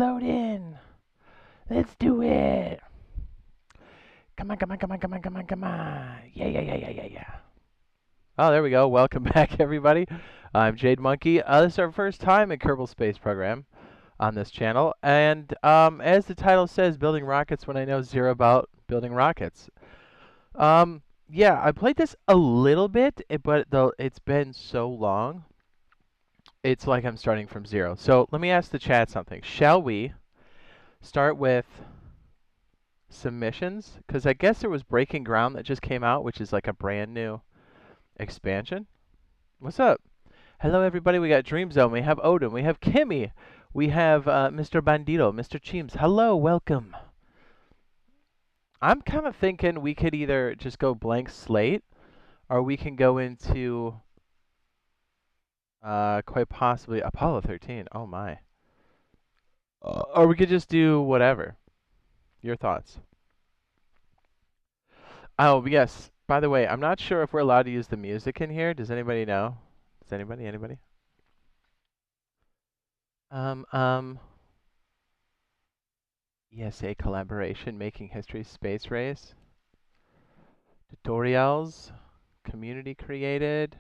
Load in. Let's do it. Come on, come on, come on, come on, come on, come on. Yeah, yeah, yeah, yeah, yeah, yeah. Oh, there we go. Welcome back, everybody. I'm Jade Monkey. This is our first time in Kerbal Space Program on this channel. And as the title says, building rockets when I know zero about building rockets. Yeah, I played this a little bit, but it's been so long. It's like I'm starting from zero. So let me ask the chat something. Shall we start with submissions? Because I guess there was Breaking Ground that just came out, which is like a brand new expansion. What's up? Hello, everybody. We got Dream Zone. We have Odin. We have Kimmy. We have Mr. Bandito, Mr. Cheems. Hello, welcome. I'm kind of thinking we could either just go blank slate, or we can go into quite possibly Apollo 13. Oh my. Or we could just do whatever. Your thoughts? Oh, yes. By the way, I'm not sure if we're allowed to use the music in here. Does anybody know? Does anybody? Anybody? ESA collaboration, making history, space race, tutorials, community created.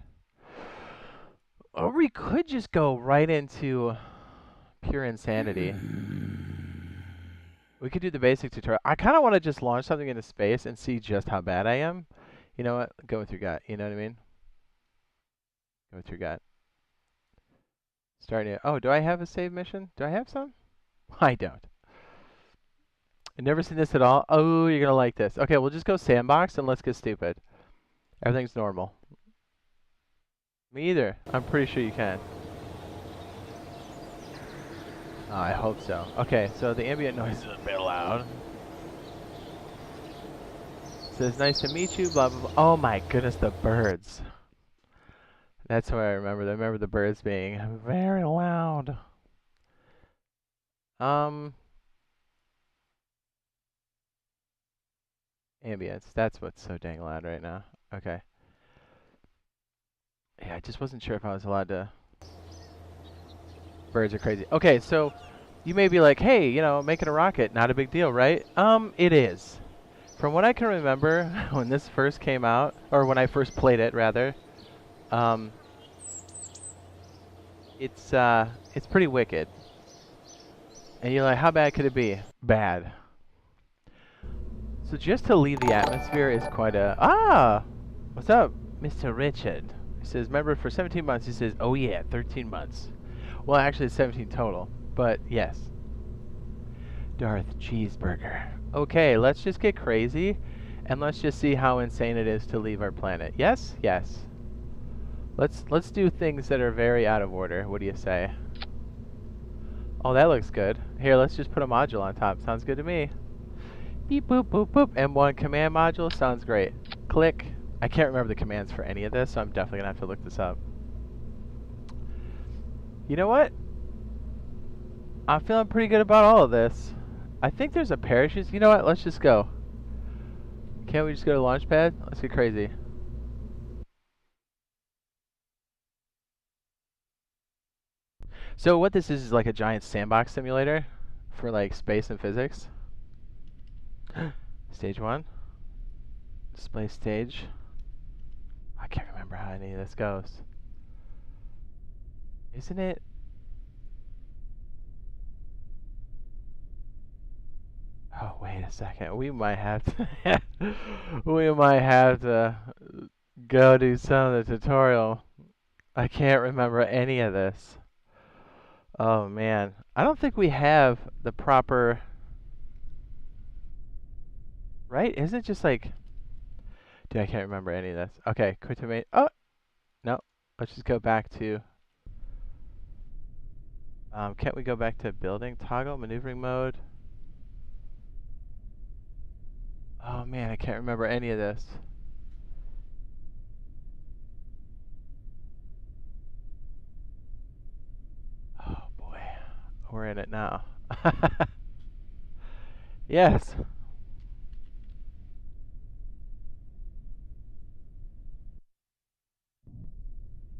Or we could just go right into pure insanity. We could do the basic tutorial. I kind of want to just launch something into space and see just how bad I am. You know what? Go with your gut. You know what I mean? Go with your gut. Starting it. Oh, do I have a save mission? Do I have some? I don't. I've never seen this at all. Oh, you're going to like this. Okay, we'll just go Sandbox and let's get stupid. Everything's normal. Me either. I'm pretty sure you can. Oh, I hope so. Okay, so the ambient noise is a bit loud. It says, nice to meet you, blah, blah, blah. Oh my goodness, the birds. That's what I remember. I remember the birds being very loud. Ambience. That's what's so dang loud right now. Okay. Yeah, I just wasn't sure if I was allowed to. Birds are crazy. Okay, so you may be like, hey, you know, making a rocket, not a big deal, right? It is. From what I can remember, when this first came out, or when I first played it, rather, it's pretty wicked. And you're like, how bad could it be? Bad. So just to leave the atmosphere is quite a... What's up, Mr. Richard? He says, member for 17 months. He says, oh yeah, 13 months. Well, actually it's 17 total, but yes. Darth Cheeseburger. Okay, let's just get crazy, and let's just see how insane it is to leave our planet. Yes? Yes. Let's do things that are very out of order. What do you say? Oh, that looks good. Here, let's just put a module on top. Sounds good to me. Beep, boop, boop, boop. M1 command module. Sounds great. Click. I can't remember the commands for any of this, so I'm definitely going to have to look this up. You know what? I'm feeling pretty good about all of this. I think there's a parachute. You know what? Let's just go. Can't we just go to launch pad? Let's get crazy. So what this is like a giant sandbox simulator for like space and physics. Stage 1. Display stage. I can't remember how any of this goes. Isn't it? Oh, wait a second. We might have to we might have to go do some of the tutorial. I can't remember any of this. Oh man. I don't think we have the proper... Right? Isn't it just like... Dude, I can't remember any of this. Okay, quit to me. Oh! No. Let's just go back to... can't we go back to building? Toggle, maneuvering mode. Oh man, I can't remember any of this. Oh boy. We're in it now. Yes.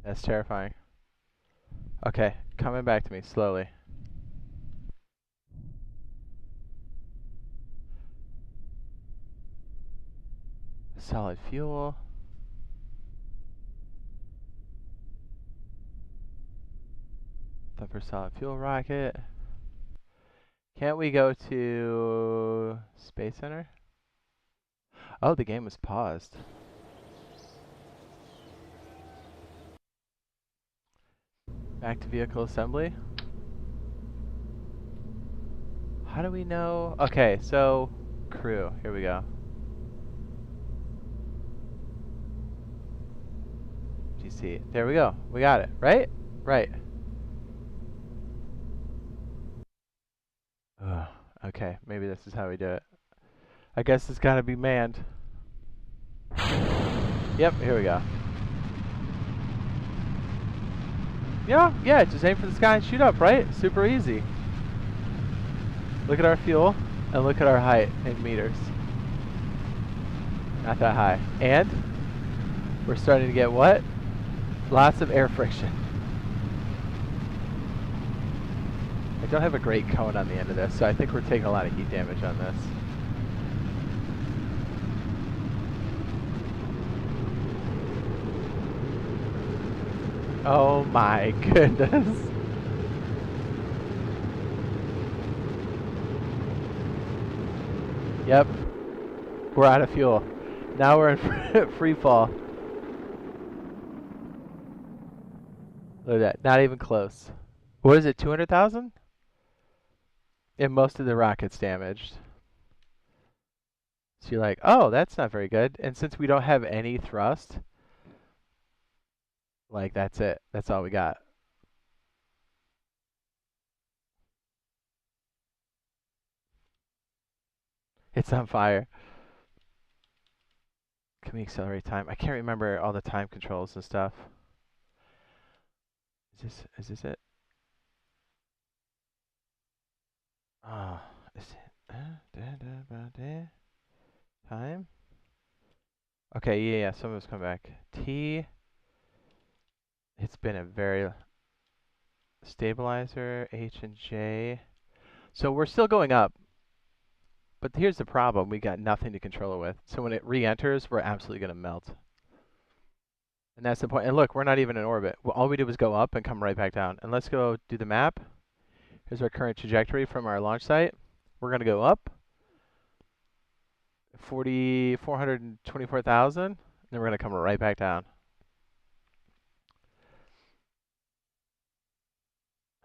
That's terrifying. Okay, coming back to me slowly. Solid fuel. Thumper solid fuel rocket. Can't we go to Space Center? Oh, the game was paused. Back to vehicle assembly. How do we know? Okay, so crew. Here we go. GC. There we go. We got it. Right? Right. Ugh. Okay, maybe this is how we do it. I guess it's gotta be manned. Yep, here we go. Yeah, just aim for the sky and shoot up, right? Super easy. Look at our fuel, and look at our height in meters. Not that high. And we're starting to get what? Lots of air friction. I don't have a great cone on the end of this, so I think we're taking a lot of heat damage on this. Oh my goodness. Yep. We're out of fuel. Now we're in free fall. Look at that. Not even close. What is it, 200,000? And most of the rocket's damaged. So you're like, oh, that's not very good. And since we don't have any thrust, like, that's it. That's all we got. It's on fire. Can we accelerate time? I can't remember all the time controls and stuff. Is this it? Oh, is it? Time? Okay, yeah, some of us come back. T. It's been a very stabilizer, H and J. So we're still going up. But here's the problem. We got nothing to control it with. So when it re-enters, we're absolutely going to melt. And that's the point. And look, we're not even in orbit. Well, all we do is go up and come right back down. And let's go do the map. Here's our current trajectory from our launch site. We're going to go up 424,000. And then we're going to come right back down.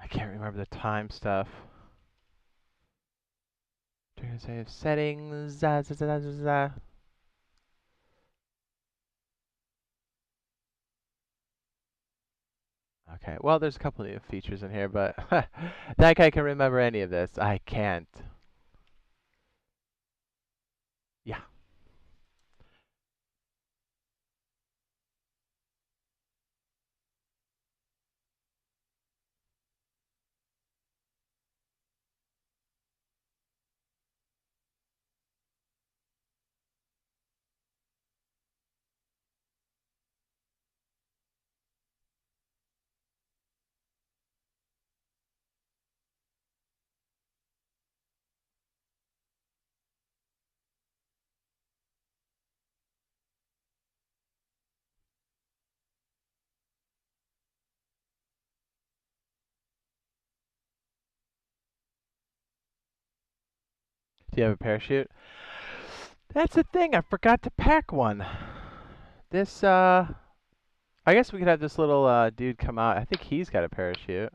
I can't remember the time stuff. Save settings. Okay, well, there's a couple new features in here, but that guy can remember any of this. I can't. Yeah. Do you have a parachute? That's the thing. I forgot to pack one. This, I guess we could have this little dude come out. I think he's got a parachute.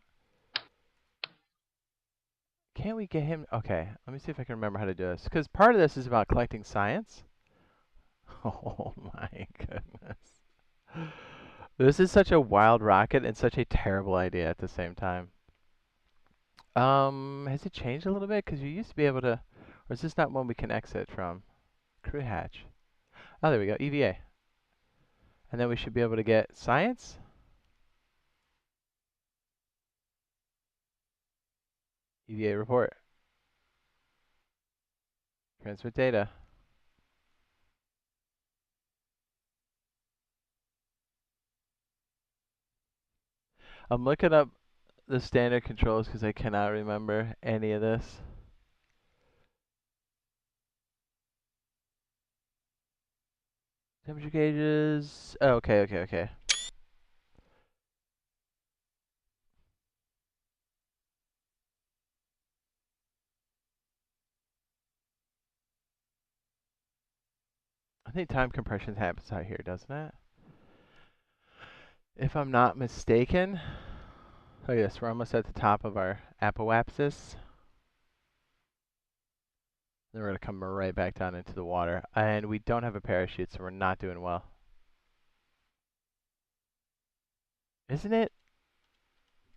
Can't we get him? Okay, let me see if I can remember how to do this. Because part of this is about collecting science. Oh my goodness. This is such a wild rocket and such a terrible idea at the same time. Has it changed a little bit? Because you used to be able to, or is this not one we can exit from? Crew hatch. Oh, there we go, EVA. And then we should be able to get science. EVA report. Transmit data. I'm looking up the standard controls because I cannot remember any of this. Temperature gauges. Oh, okay, okay, okay. I think time compression happens out here, doesn't it? If I'm not mistaken. Look at this, we're almost at the top of our apoapsis. Then we're going to come right back down into the water. And we don't have a parachute, so we're not doing well. Isn't it?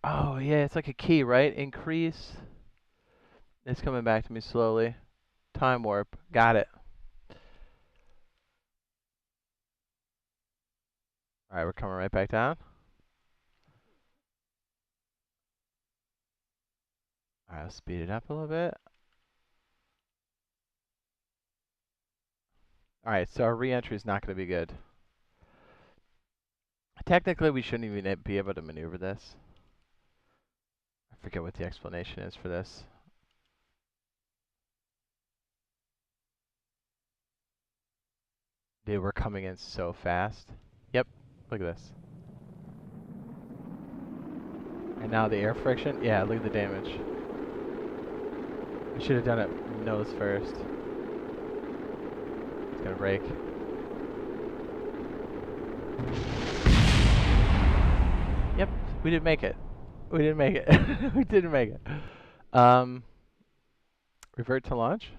Oh, yeah, it's like a key, right? Increase. It's coming back to me slowly. Time warp. Got it. All right, we're coming right back down. All right, I'll speed it up a little bit. All right, so our re-entry is not going to be good. Technically, we shouldn't even be able to maneuver this. I forget what the explanation is for this. Dude, we're coming in so fast. Yep, look at this. And now the air friction. Yeah, look at the damage. We should have done it nose first. It's gonna break. Yep, we didn't make it. We didn't make it. We didn't make it. Revert to launch.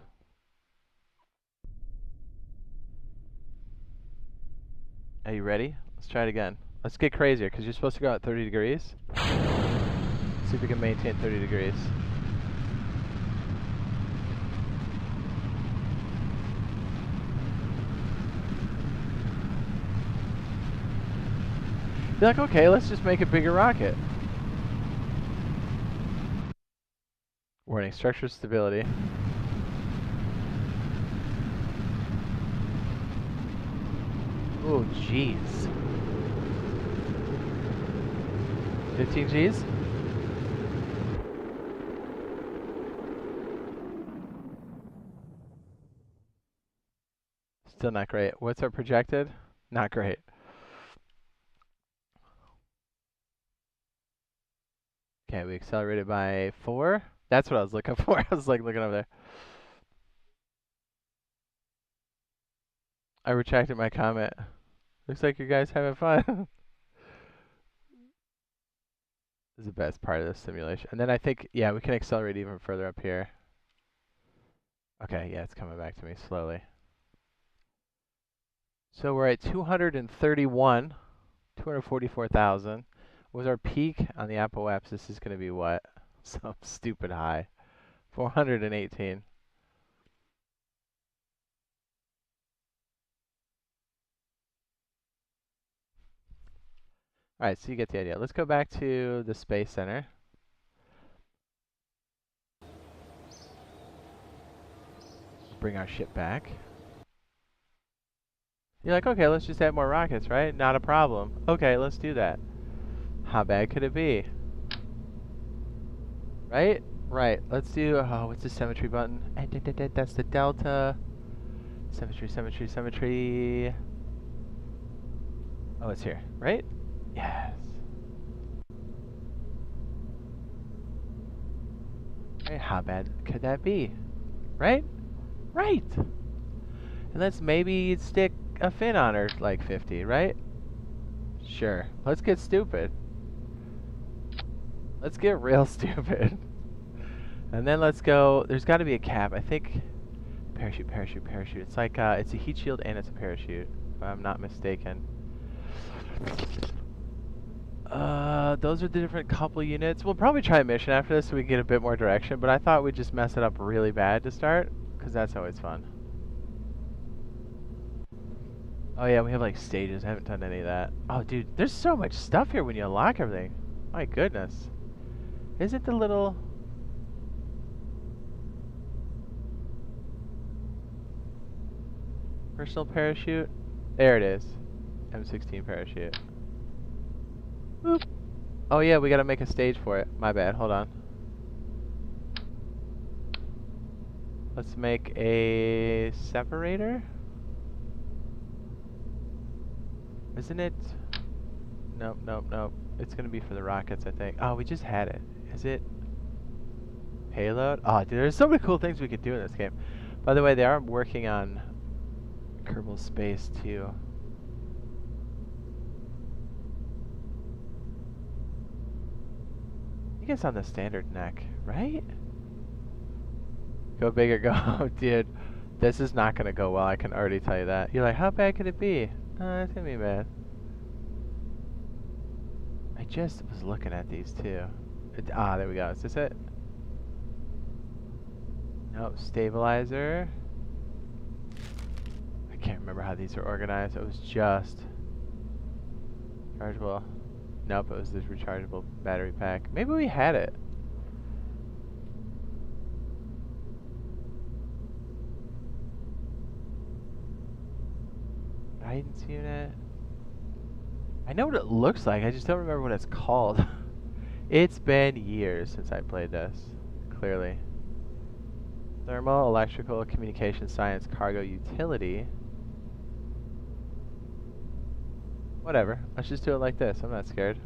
Are you ready? Let's try it again. Let's get crazier, because you're supposed to go at 30 degrees. See if we can maintain 30 degrees. Be like, okay, let's just make a bigger rocket. Warning, structure stability. Oh, jeez. 15 Gs? Still not great. What's our projected? Not great. Okay, we accelerated by 4. That's what I was looking for. I was like looking over there. I retracted my comment. Looks like you guys having fun. This is the best part of this simulation. And then I think, yeah, we can accelerate even further up here. Okay, yeah, it's coming back to me slowly. So we're at 231, 244,000. Was our peak on the apoapsis is going to be what? Some stupid high. 418. All right, so you get the idea. Let's go back to the Space Center. Bring our ship back. You're like, okay, let's just add more rockets, right? Not a problem. Okay, let's do that. How bad could it be? Right? Right. Let's do, oh, what's the symmetry button? That's the delta. Symmetry, symmetry, symmetry. Oh, it's here, right? Yes. Right, how bad could that be? Right? Right! And let's maybe stick a fin on her, like 50, right? Sure. Let's get stupid. Let's get real stupid. And then let's go, there's got to be a cap. I think, parachute, parachute, parachute. It's like, it's a heat shield and it's a parachute, if I'm not mistaken. Those are the different couple units. We'll probably try a mission after this so we can get a bit more direction, but I thought we'd just mess it up really bad to start, because that's always fun. Oh yeah, we have like stages. I haven't done any of that. Oh dude, there's so much stuff here when you unlock everything. My goodness. Is it the little... personal parachute? There it is. M16 parachute. Boop. Oh yeah, we gotta make a stage for it. My bad, hold on. Let's make a separator. Isn't it? Nope, nope, nope. It's gonna be for the rockets, I think. Oh, we just had it. Is it? Payload? Oh, dude, there's so many cool things we could do in this game. By the way, they are working on Kerbal Space too. I think it's on the standard neck, right? Go big or go home, dude. This is not gonna go well, I can already tell you that. You're like, how bad could it be? It's gonna be bad. I just was looking at these too. There we go. Is this it? Nope, stabilizer. I can't remember how these are organized. It was just rechargeable. Nope, it was this rechargeable battery pack. Maybe we had it. Guidance unit. I know what it looks like, I just don't remember what it's called. It's been years since I played this, clearly. Thermal, electrical, communication, science, cargo, utility. Whatever, let's just do it like this, I'm not scared.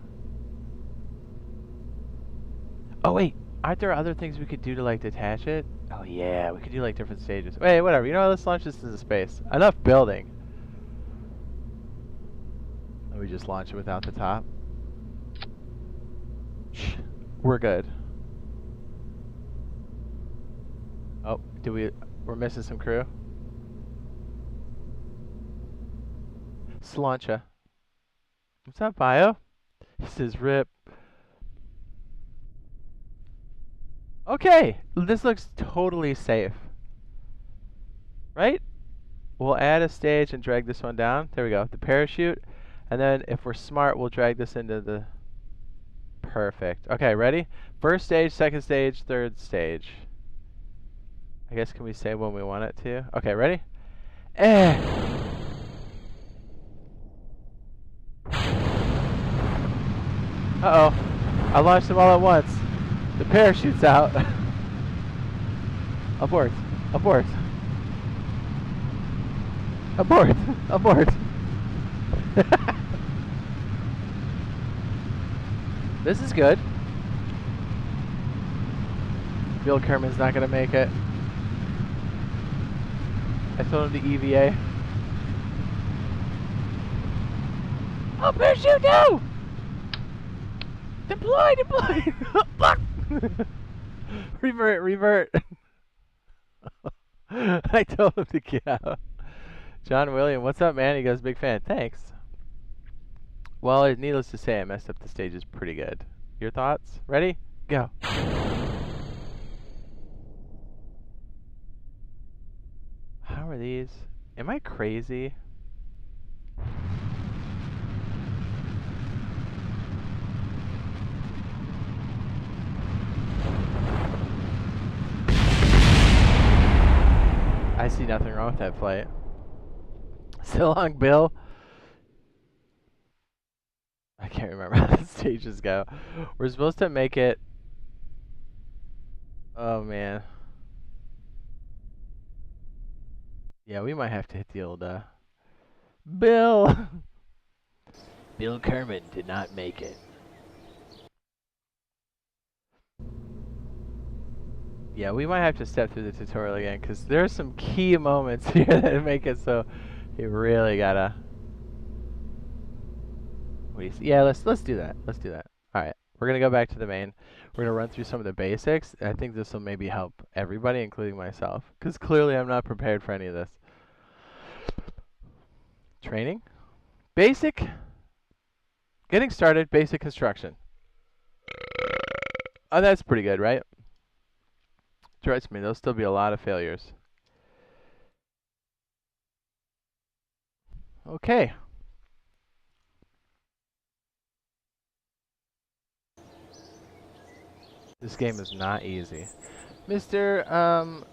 Oh wait, aren't there other things we could do to like detach it? Oh yeah, we could do like different stages. Wait, whatever, you know what, let's launch this into space. Enough building. We just launch it without the top. We're good. Oh, we're missing some crew. Slancha. What's up, Bio? This is RIP. Okay, this looks totally safe. Right? We'll add a stage and drag this one down. There we go, the parachute. And then if we're smart, we'll drag this into the... Perfect. Okay, ready? First stage, second stage, third stage. I guess can we say when we want it to? Okay, ready? Uh-oh. I launched them all at once. The parachute's out. Abort. Abort. Abort. Abort. This is good. Bill Kerman's not gonna make it. I told him to EVA. Oh, parachute, no! Deploy, deploy! Fuck! Revert, revert. I told him to get out. John William, what's up, man? He goes, big fan. Thanks. Well, needless to say, I messed up the stages pretty good. Your thoughts? Ready? Go. How are these? Am I crazy? I see nothing wrong with that flight. So long, Bill. I can't remember how the stages go. We're supposed to make it... Oh, man. Yeah, we might have to hit the old, Bill! Bill Kerman did not make it. Yeah, we might have to step through the tutorial again, because there are some key moments here that make it so you really gotta... What do you see? Yeah, let's do that. Let's do that. Alright, we're gonna go back to the main. We're gonna run through some of the basics. I think this will maybe help everybody, including myself, because clearly I'm not prepared for any of this. Training. Basic. Getting started, basic construction. Oh, that's pretty good, right? Trust me, there'll still be a lot of failures. Okay. This game is not easy. Mr.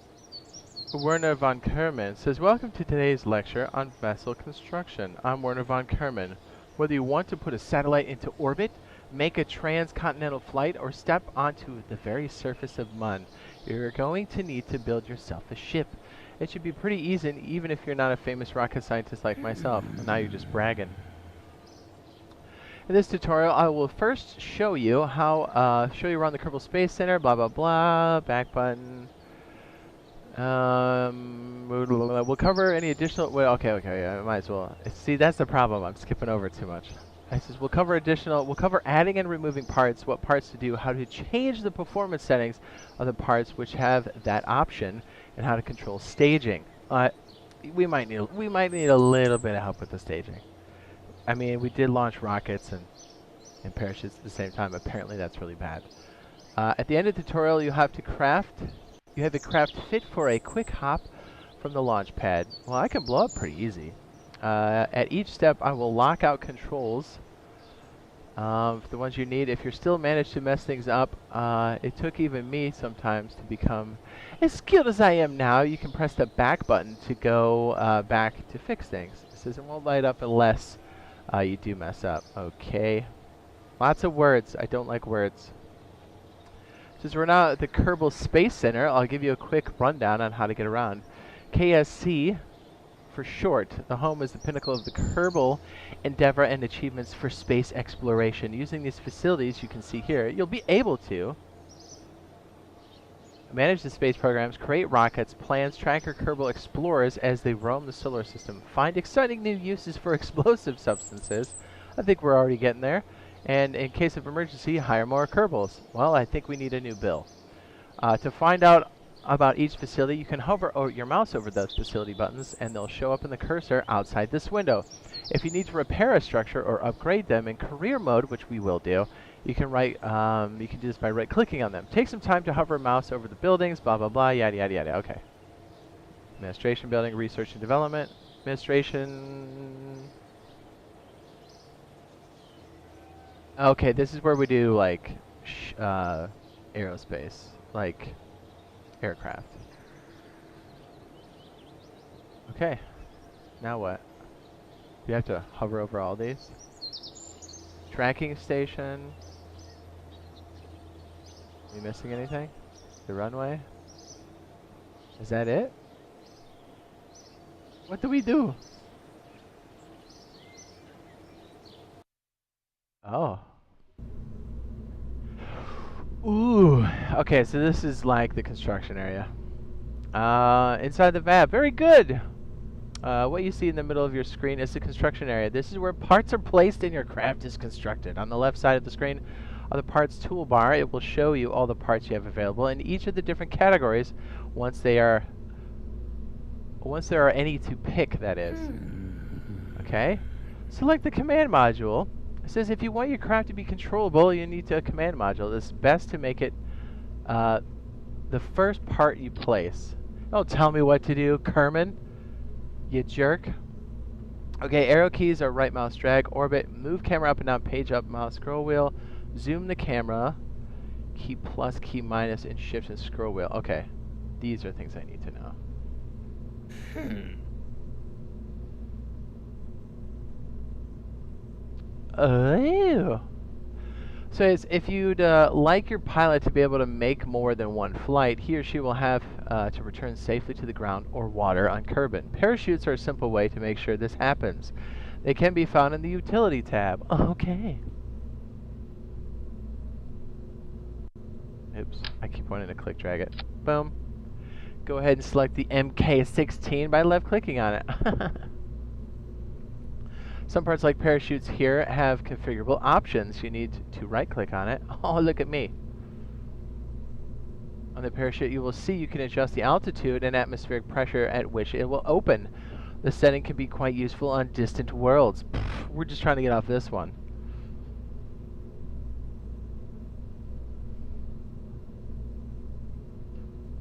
Werner von Kerman says, welcome to today's lecture on vessel construction. I'm Werner von Kerman. Whether you want to put a satellite into orbit, make a transcontinental flight, or step onto the very surface of Mun, you're going to need to build yourself a ship. It should be pretty easy, even if you're not a famous rocket scientist like myself. Now you're just bragging. In this tutorial, I will first show you how, show you around the Kerbal Space Center, blah, blah, blah, back button. We'll cover any additional, well, okay, I might as well. See, that's the problem, I'm skipping over too much. It says we'll cover adding and removing parts, what parts to do, how to change the performance settings of the parts which have that option, and how to control staging. We might need a little bit of help with the staging. I mean, we did launch rockets and parachutes at the same time. Apparently, that's really bad. At the end of the tutorial, you have a craft fit for a quick hop from the launch pad. Well, I can blow up pretty easy. At each step, I will lock out controls. The ones you need. If you're still managed to mess things up, it took even me sometimes to become as skilled as I am now. You can press the back button to go back to fix things. It says it won't light up unless you do mess up. Okay. Lots of words. I don't like words. Since we're now at the Kerbal Space Center, I'll give you a quick rundown on how to get around. KSC, for short, the home is the pinnacle of the Kerbal endeavor and achievements for space exploration. Using these facilities you can see here, you'll be able to manage the space programs, create rockets, plans, track your Kerbal explorers as they roam the solar system, find exciting new uses for explosive substances. I think we're already getting there. And in case of emergency, hire more Kerbals. Well, I think we need a new bill. To find out about each facility, you can hover your mouse over those facility buttons, and they'll show up in the cursor outside this window. If you need to repair a structure or upgrade them in career mode, which we will do, you can do this by right-clicking on them. Take some time to hover mouse over the buildings, blah, blah, blah, yada, yada, yada. Okay. Administration building, research and development. Administration. Okay, this is where we do, like, aerospace, like, aircraft. Okay, now what? Do you have to hover over all these? Tracking station. Are we missing anything? The runway? Is that it? What do we do? Oh. Ooh. Okay, so this is like the construction area. Inside the VAB. Very good. What you see in the middle of your screen is the construction area. This is where parts are placed and your craft is constructed. On the left side of the screen are the parts toolbar. It will show you all the parts you have available in each of the different categories once there are any to pick, that is. Okay? Select the command module. It says if you want your craft to be controllable, you need a command module. It's best to make it the first part you place. Don't tell me what to do, Kerman. You jerk. Okay, arrow keys are right mouse drag, orbit, move camera up and down, page up, mouse scroll wheel, zoom the camera, key plus, key minus, and shift and scroll wheel. Okay, these are things I need to know. Oh. So if you'd like your pilot to be able to make more than one flight, he or she will have to return safely to the ground or water on Kerbin. Parachutes are a simple way to make sure this happens. They can be found in the utility tab. Okay. Oops, I keep wanting to click drag it. Boom. Go ahead and select the MK16 by left clicking on it. Some parts like parachutes here have configurable options. You need to right click on it. Oh, look at me. On the parachute you will see you can adjust the altitude and atmospheric pressure at which it will open. The setting can be quite useful on distant worlds. Pfft, we're just trying to get off this one.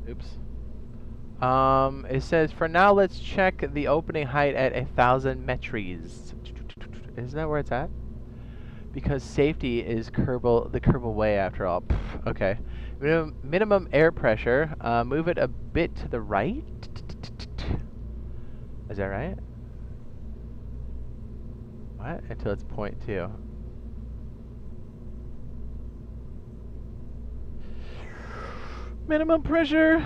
Oops. It says for now let's check the opening height at 1,000 metries. Isn't that where it's at? Because safety is the Kerbal way after all. Pff, okay. Minimum air pressure. Move it a bit to the right. Is that right? What? Until it's 0.2. Minimum pressure.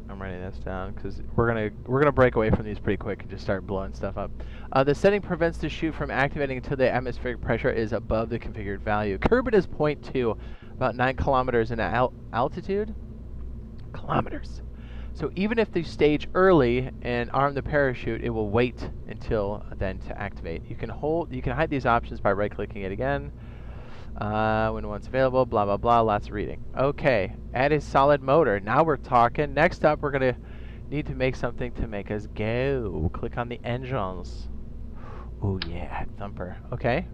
I'm right writing this down because we're gonna break away from these pretty quick and just start blowing stuff up. The setting prevents the chute from activating until the atmospheric pressure is above the configured value. Kerbal is 0.2, about 9 kilometers in altitude. Kilometers. So even if they stage early and arm the parachute, it will wait until then to activate. You can hide these options by right-clicking it again. When one's available, blah, blah, blah, lots of reading. Okay, add a solid motor. Now we're talking. Next up, we're going to need to make something to make us go. Click on the engines. Oh, yeah, thumper. Okay,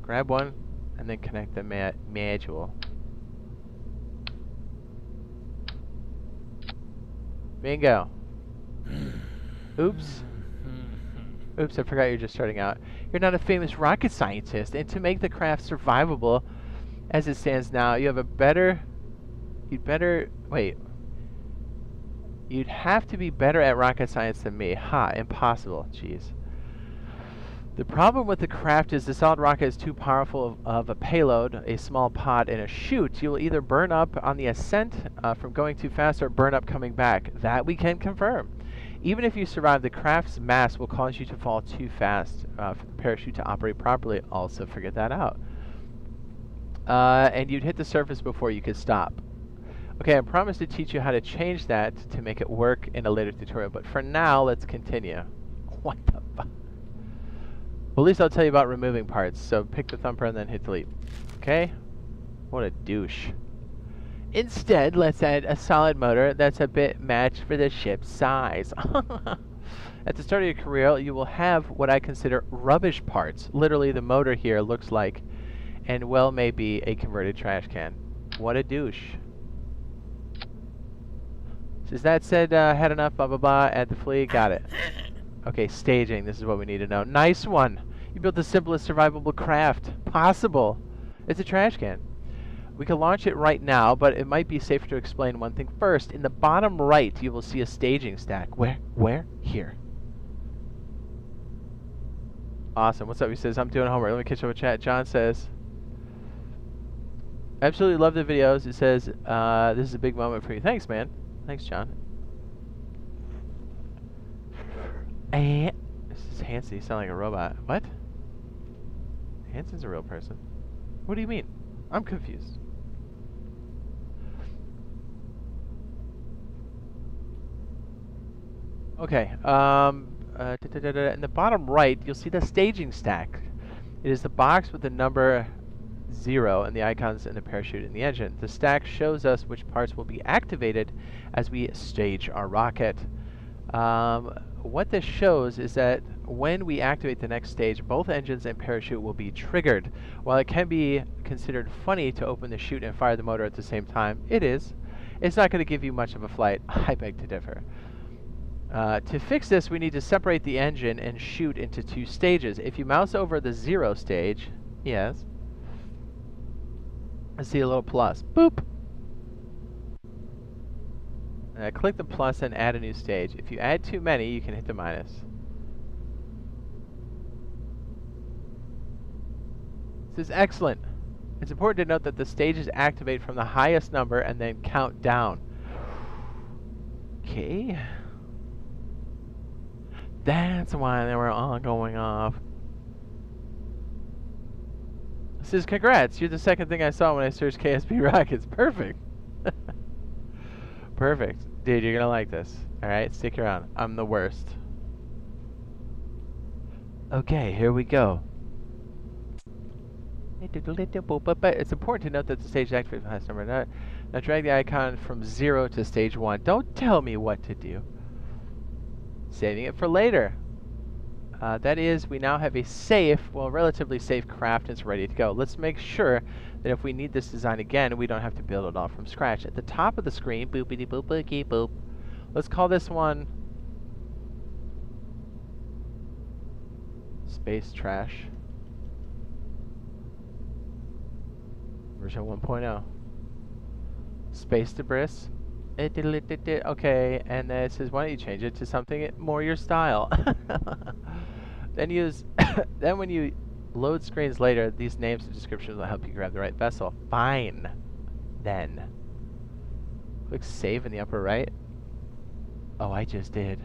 grab one and then connect the module. Bingo. Oops. Oops, I forgot you're just starting out. You're not a famous rocket scientist, and to make the craft survivable as it stands now, you'd have to be better at rocket science than me. Ha, impossible. Jeez. The problem with the craft is the solid rocket is too powerful of a payload, a small pod, and a chute. You will either burn up on the ascent from going too fast or burn up coming back. That we can confirm. Even if you survive, the craft's mass will cause you to fall too fast for the parachute to operate properly. Also, figure that out. And you'd hit the surface before you could stop. Okay, I promise to teach you how to change that to make it work in a later tutorial, but for now, let's continue. What the fuck? Well, at least I'll tell you about removing parts. So pick the thumper and then hit delete. Okay? What a douche. Instead, let's add a solid motor that's a bit matched for the ship's size. At the start of your career, you will have what I consider rubbish parts. Literally, the motor here looks like, and well may be, a converted trash can. What a douche. Since that said, had enough, blah, blah, blah, add the flea, got it. Okay, staging, this is what we need to know. Nice one! You built the simplest survivable craft possible. It's a trash can. We can launch it right now, but it might be safer to explain one thing first. In the bottom right, you will see a staging stack. Where? Here. Awesome. What's up? He says, I'm doing homework. Let me catch up with chat. John says, absolutely love the videos. It says, this is a big moment for you. Thanks, man. Thanks, John. And this is Hanson. You sound like a robot. What? Hanson's a real person. What do you mean? I'm confused. Okay. In the bottom right, you'll see the staging stack. It is the box with the number 0 and the icons and the parachute and the engine. The stack shows us which parts will be activated as we stage our rocket. What this shows is that when we activate the next stage, both engines and parachute will be triggered. While it can be considered funny to open the chute and fire the motor at the same time, it is. It's not going to give you much of a flight. I beg to differ. To fix this, we need to separate the engine and chute into 2 stages. If you mouse over the 0 stage, yes, I see a little plus. Boop! Click the plus and add a new stage. If you add too many, you can hit the minus. This is excellent. It's important to note that the stages activate from the highest number and then count down. Okay. That's why they were all going off. This is congrats. You're the second thing I saw when I searched KSP rockets. Perfect. Perfect. Dude, you're gonna like this. Alright, stick around. I'm the worst. Okay, here we go. It's important to note that the stage activates the highest number. Now drag the icon from 0 to stage 1. Don't tell me what to do. Saving it for later. That is, we now have a safe, well, relatively safe craft. It's ready to go. Let's make sure that if we need this design again, we don't have to build it all from scratch. At the top of the screen, boopity boop boopity boop. Let's call this one Space Trash version 1.0. Space Debris. Okay, and then it says, why don't you change it to something more your style? Then when you load screens later, these names and descriptions will help you grab the right vessel. Fine. Then click save in the upper right. Oh, I just did.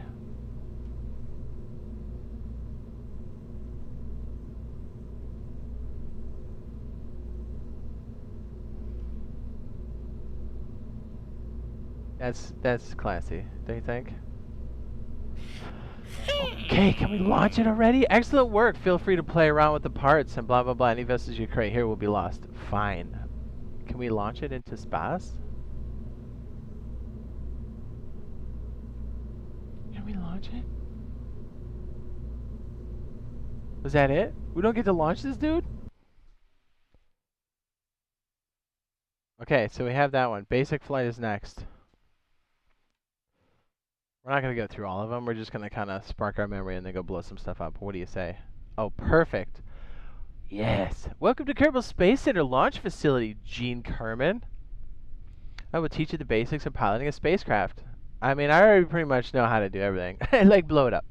That's classy, don't you think? Okay, can we launch it already? Excellent work. Feel free to play around with the parts and blah blah blah. Any vessels you create here will be lost. Fine. Can we launch it into space? Can we launch it? Was that it? We don't get to launch this dude? Okay, so we have that one. Basic flight is next. We're not going to go through all of them. We're just going to kind of spark our memory and then go blow some stuff up. What do you say? Oh, perfect. Yes. Welcome to Kerbal Space Center Launch Facility, Gene Kerman. I will teach you the basics of piloting a spacecraft. I mean, I already pretty much know how to do everything. Like, blow it up.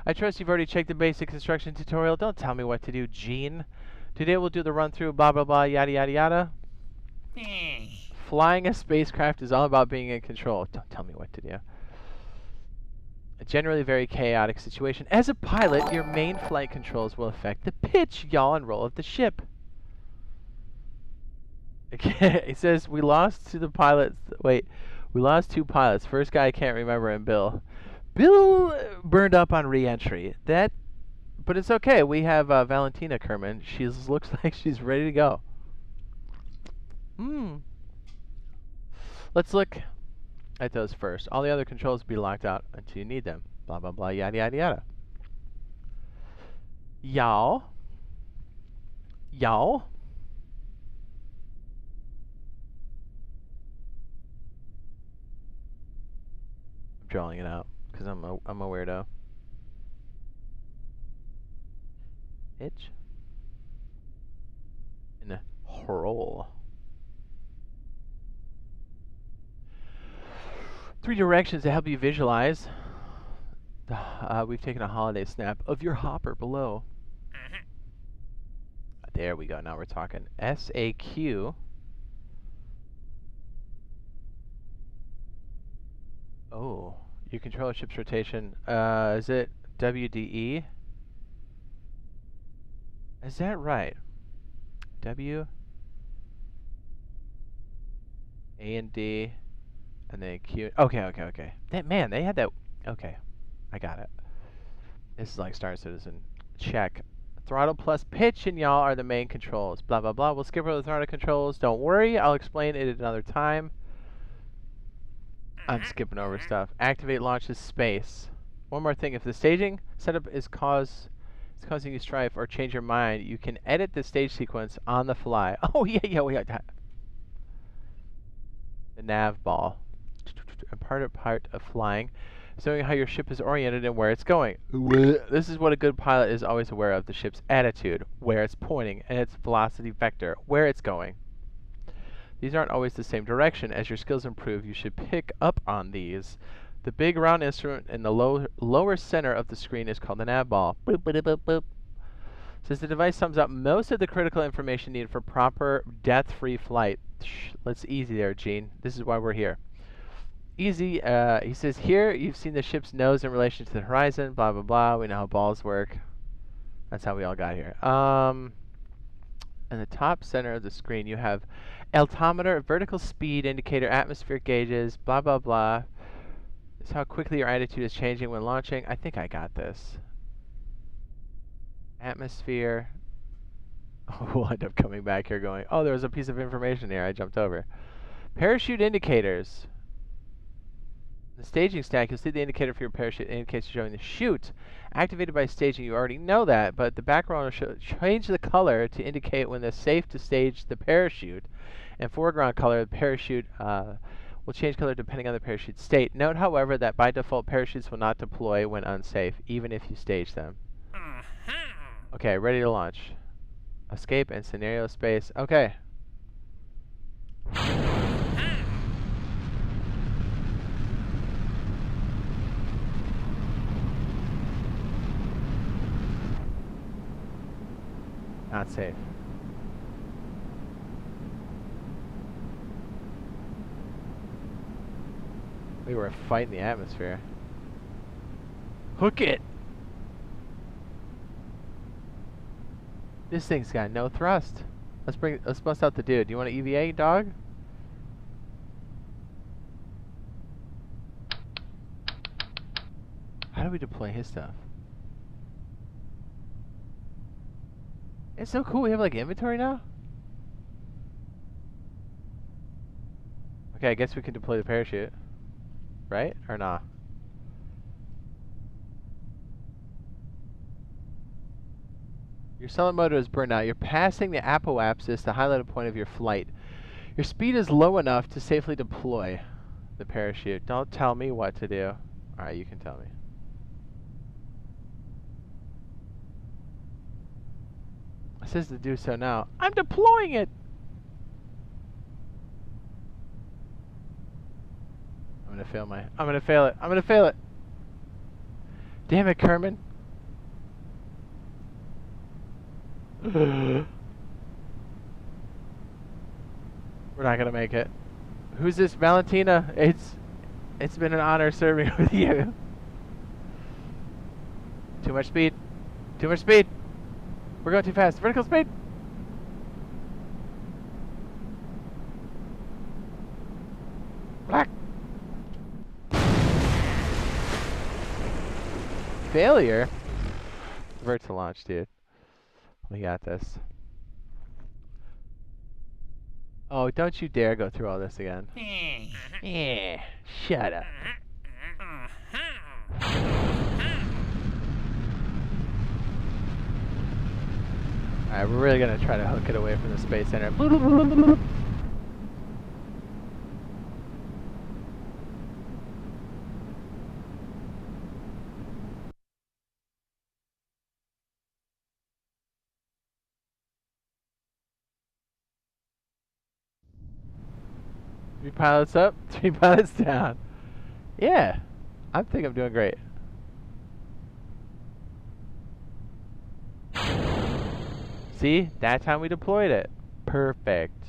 I trust you've already checked the basic instruction tutorial. Don't tell me what to do, Gene. Today we'll do the run-through, blah, blah, blah, yada, yada, yada. Flying a spacecraft is all about being in control. Don't tell me what to do. A generally very chaotic situation. As a pilot, your main flight controls will affect the pitch, yaw, and roll of the ship. It says we lost to the pilots. Wait, we lost 2 pilots. First guy I can't remember, and Bill. Bill burned up on re-entry. But it's okay. We have Valentina Kerman. She looks like she's ready to go. Let's look at those first. All the other controls will be locked out until you need them. Blah, blah, blah, yada, yada, yada. Yaw. Yaw. I'm drawing it out because I'm a weirdo. Itch. And a roll. 3 directions to help you visualize. We've taken a holiday snap of your hopper below. There we go. Now we're talking. SAQ. Oh, you control a ship's rotation. Is it WDE? Is that right? W, A and D, and then Q. Okay. Man, they had that. Okay, I got it. This is like Star Citizen. Check. Throttle plus pitch and yaw are the main controls. Blah, blah, blah. We'll skip over the throttle controls. Don't worry. I'll explain it another time. I'm skipping over stuff. Activate launches space. One more thing. If the staging setup is causing you strife or change your mind, you can edit the stage sequence on the fly. Oh, yeah. The nav ball. A part of flying, showing how your ship is oriented and where it's going. This is what a good pilot is always aware of: the ship's attitude, where it's pointing, and its velocity vector, where it's going. These aren't always the same direction. As your skills improve, you should pick up on these. The big round instrument in the lower center of the screen is called the nav ball. Boop, boop, boop, boop. Says the device sums up most of the critical information needed for proper death-free flight. Let's easy there, Gene. This is why we're here. Easy. He says here you've seen the ship's nose in relation to the horizon. Blah blah blah. We know how balls work. That's how we all got here. In the top center of the screen, you have altimeter, vertical speed indicator, atmospheric gauges. Blah blah blah. It's how quickly your attitude is changing when launching. I think I got this. Atmosphere. We'll end up coming back here going, oh, there was a piece of information here I jumped over. Parachute indicators. The staging stack, you'll see the indicator for your parachute indicates showing the chute. Activated by staging, you already know that, but the background will change the color to indicate when it's safe to stage the parachute. And foreground color, the parachute will change color depending on the parachute state. Note, however, that by default parachutes will not deploy when unsafe, even if you stage them. Okay, ready to launch. Escape and scenario space. Okay. Not safe. We were fighting the atmosphere. Hook it! This thing's got no thrust. Let's bust out the dude. You want an EVA, dog? How do we deploy his stuff? It's so cool. We have like inventory now. Okay, I guess we can deploy the parachute, right? Or not? Your solid motor is burned out. You're passing the apoapsis, the highlighted point of your flight. Your speed is low enough to safely deploy the parachute. Don't tell me what to do. Alright, you can tell me. It says to do so now. I'm deploying it! I'm gonna fail it. I'm gonna fail it. Damn it, Kerman. We're not gonna make it. Who's this, Valentina? It's been an honor serving with you. Too much speed. Too much speed. We're going too fast. Vertical speed. Black. Failure. Vert to launch, dude. We got this. Oh, don't you dare go through all this again. Yeah, shut up. Alright, we're really gonna try to hook it away from the Space Center. Three pilots up, three pilots down. Yeah, I think I'm doing great. See, that time we deployed it. Perfect.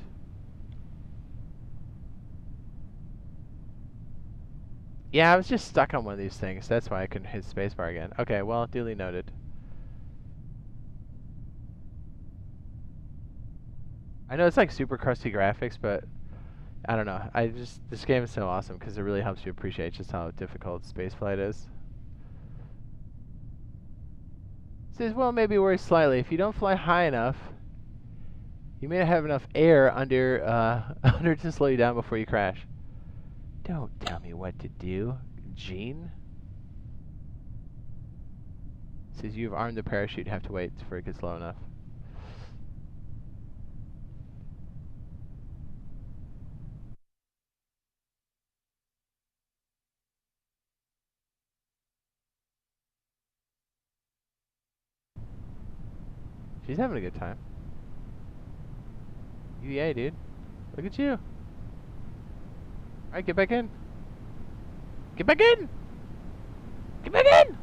Yeah, I was just stuck on one of these things. That's why I couldn't hit spacebar again. Okay, well, duly noted. I know it's like super crusty graphics, but I don't know. This game is so awesome because it really helps you appreciate just how difficult spaceflight is. It says, well, maybe worry slightly. If you don't fly high enough, you may not have enough air under under to slow you down before you crash. Don't tell me what to do, Gene. It says you've armed the parachute. You have to wait for it gets low enough. She's having a good time. Yeah, dude. Look at you. Alright, get back in. Get back in! Get back in!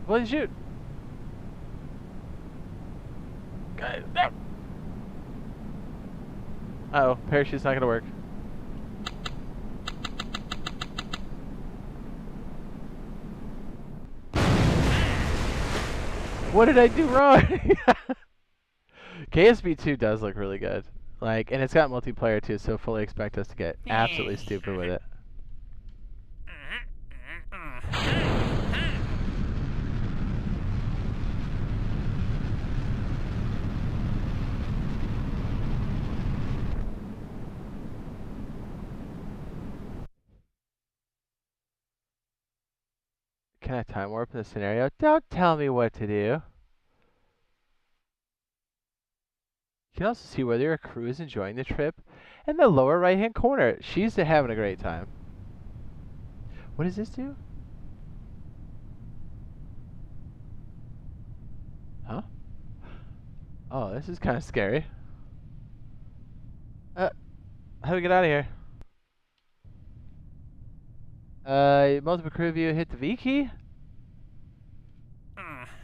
Blow the chute. Uh-oh, parachute's not gonna work. What did I do wrong? KSB2 does look really good. Like, and it's got multiplayer too, so fully expect us to get absolutely stupid with it. Can I time warp in the scenario? Don't tell me what to do. You can also see whether your crew is enjoying the trip in the lower right hand corner. She's having a great time. What does this do? Huh? Oh, this is kind of scary. How do we get out of here? Multiple crew view, hit the V key?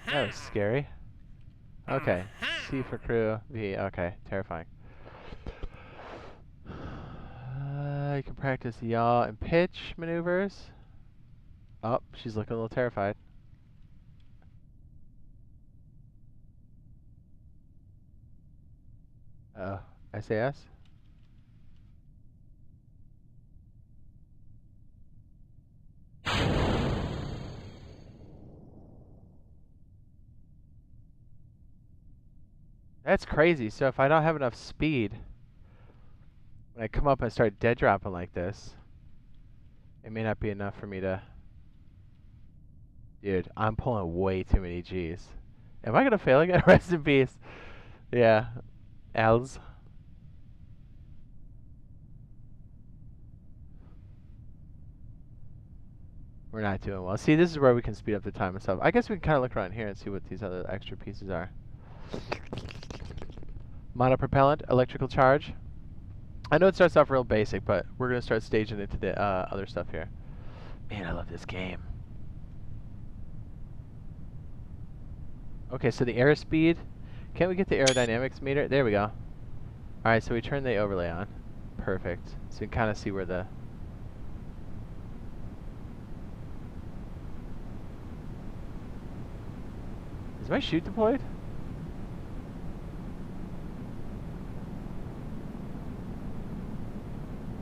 That was scary. Okay, C for crew, V, okay, terrifying. You can practice yaw and pitch maneuvers. Oh, she's looking a little terrified. SAS? That's crazy. So if I don't have enough speed, when I come up and start dead dropping like this, it may not be enough for me to... Dude, I'm pulling way too many G's. Am I gonna fail again? Rest in peace. Yeah. L's. We're not doing well. See, this is where we can speed up the time and stuff. I guess we can kind of look around here and see what these other extra pieces are. Monopropellant, electrical charge. I know it starts off real basic, but we're going to start staging into the other stuff here. Man, I love this game. Okay, so the airspeed. Can't we get the aerodynamics meter? There we go. Alright, so we turn the overlay on. Perfect. So you can kind of see where the... Is my chute deployed?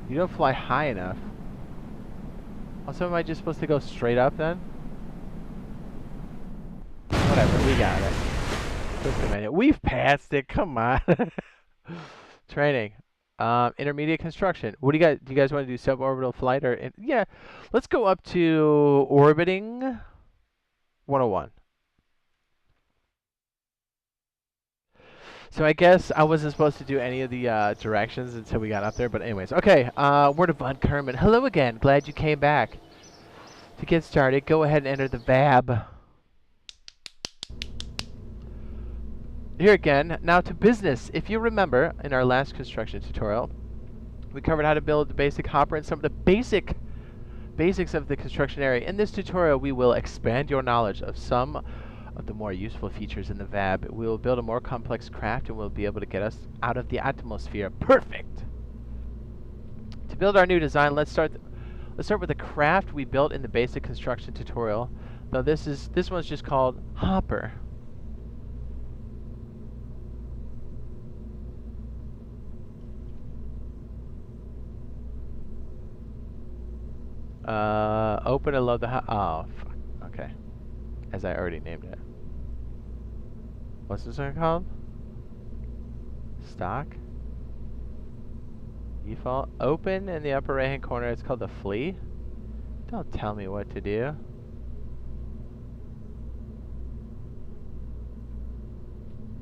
You don't fly high enough. Also, am I just supposed to go straight up then? Whatever, we got it. Just a minute. We've passed it. Come on. Training. Intermediate construction. What do you guys? Do you guys want to do suborbital flight or? Yeah, let's go up to orbiting 101. So I guess I wasn't supposed to do any of the directions until we got up there, but anyways. Okay, word of Von Kerman. Hello again. Glad you came back. To get started, go ahead and enter the VAB. Here again, now to business. If you remember, in our last construction tutorial, we covered how to build the basic hopper and some of the basics of the construction area. In this tutorial, we will expand your knowledge of some of the more useful features in the VAB. We will build a more complex craft and we'll be able to get us out of the atmosphere. Perfect! To build our new design, let's start with the craft we built in the basic construction tutorial. Now this one's just called Hopper. Open and load the oh, fuck. Okay. As I already named it. What's this one called? Stock? Default. Open in the upper right hand corner. It's called the flea. Don't tell me what to do.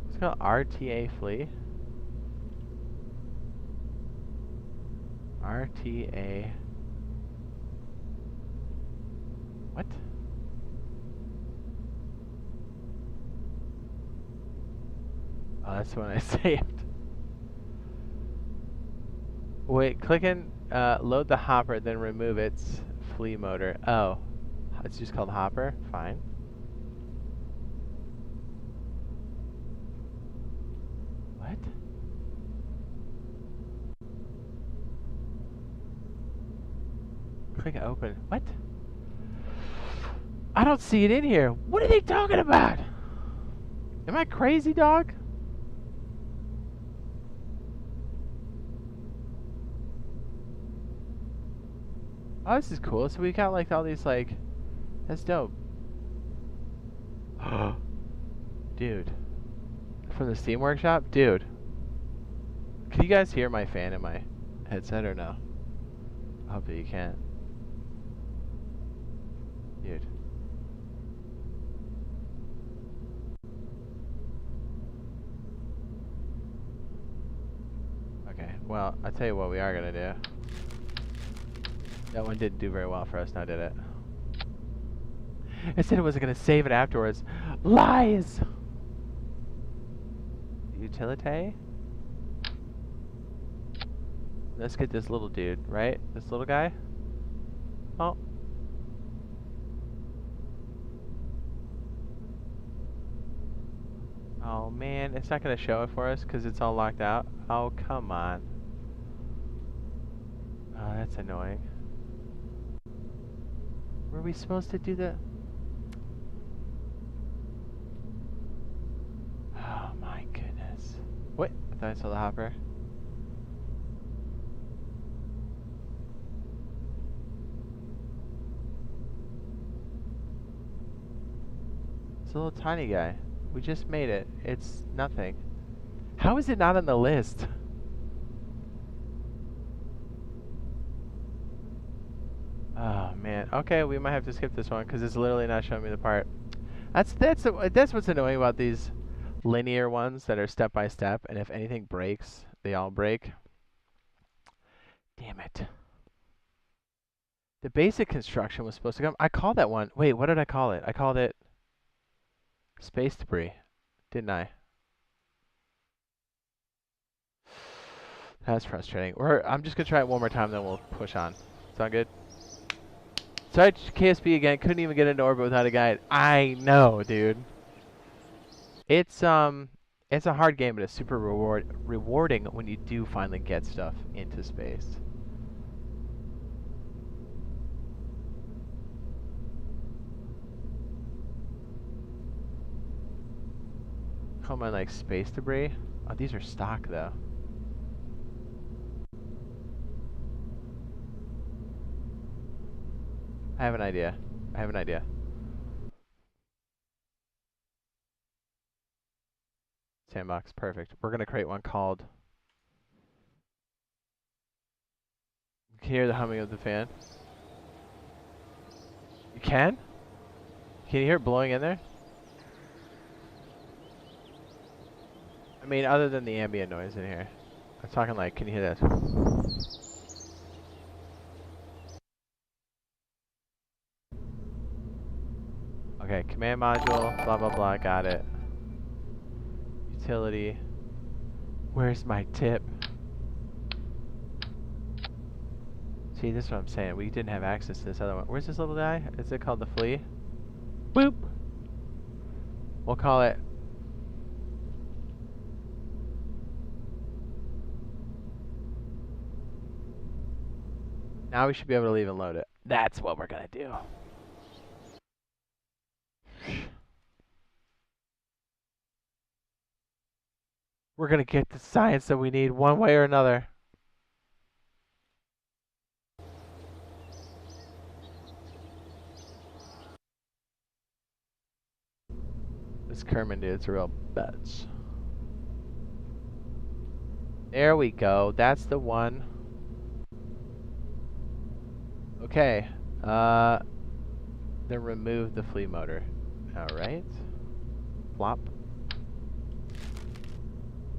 It's called RTA flea. RTA. What? Oh, that's the one I saved. Wait, click and load the hopper, then remove its flea motor. Oh, it's just called hopper? Fine. What? Click open. What? I don't see it in here. What are they talking about? Am I crazy, dog? Oh, this is cool. So we got like all these like... That's dope. Dude. From the Steam Workshop? Dude. Can you guys hear my fan in my headset or no? I hope that you can. Dude. Okay, well, I'll tell you what we are gonna do. That one didn't do very well for us, now did it? It said it wasn't gonna save it afterwards. Lies! Utility? Let's get this little dude, right? This little guy? Oh. Oh man, it's not gonna show it for us because it's all locked out. Oh, come on. Oh, that's annoying. Were we supposed to do that? Oh my goodness. What? I thought I saw the hopper. It's a little tiny guy. We just made it. It's nothing. How is it not on the list? Oh man. Okay, we might have to skip this one because it's literally not showing me the part. That's what's annoying about these linear ones that are step by step, and if anything breaks, they all break. Damn it. The basic construction was supposed to come. I called that one. Wait, what did I call it? I called it space debris, didn't I? That's frustrating. I'm just gonna try it one more time, then we'll push on. Sound good? Sorry, KSP again. Couldn't even get into orbit without a guide. I know, dude. It's a hard game, but it's super rewarding when you do finally get stuff into space. Come on, like space debris. Oh, these are stock though. I have an idea. Sandbox, perfect. We're gonna create one called. You can hear the humming of the fan. You can? Can you hear it blowing in there? I mean, other than the ambient noise in here. I'm talking like, can you hear that? Okay, command module, blah blah blah, got it. Utility. Where's my tip? See, this is what I'm saying. We didn't have access to this other one. Where's this little guy? Is it called the flea? Boop! We'll call it... Now we should be able to leave and load it. That's what we're gonna do. We're gonna get the science that we need one way or another. This Kerman dude's a real bitch. There we go. That's the one. Okay. Then remove the flea motor. Alright. Flop.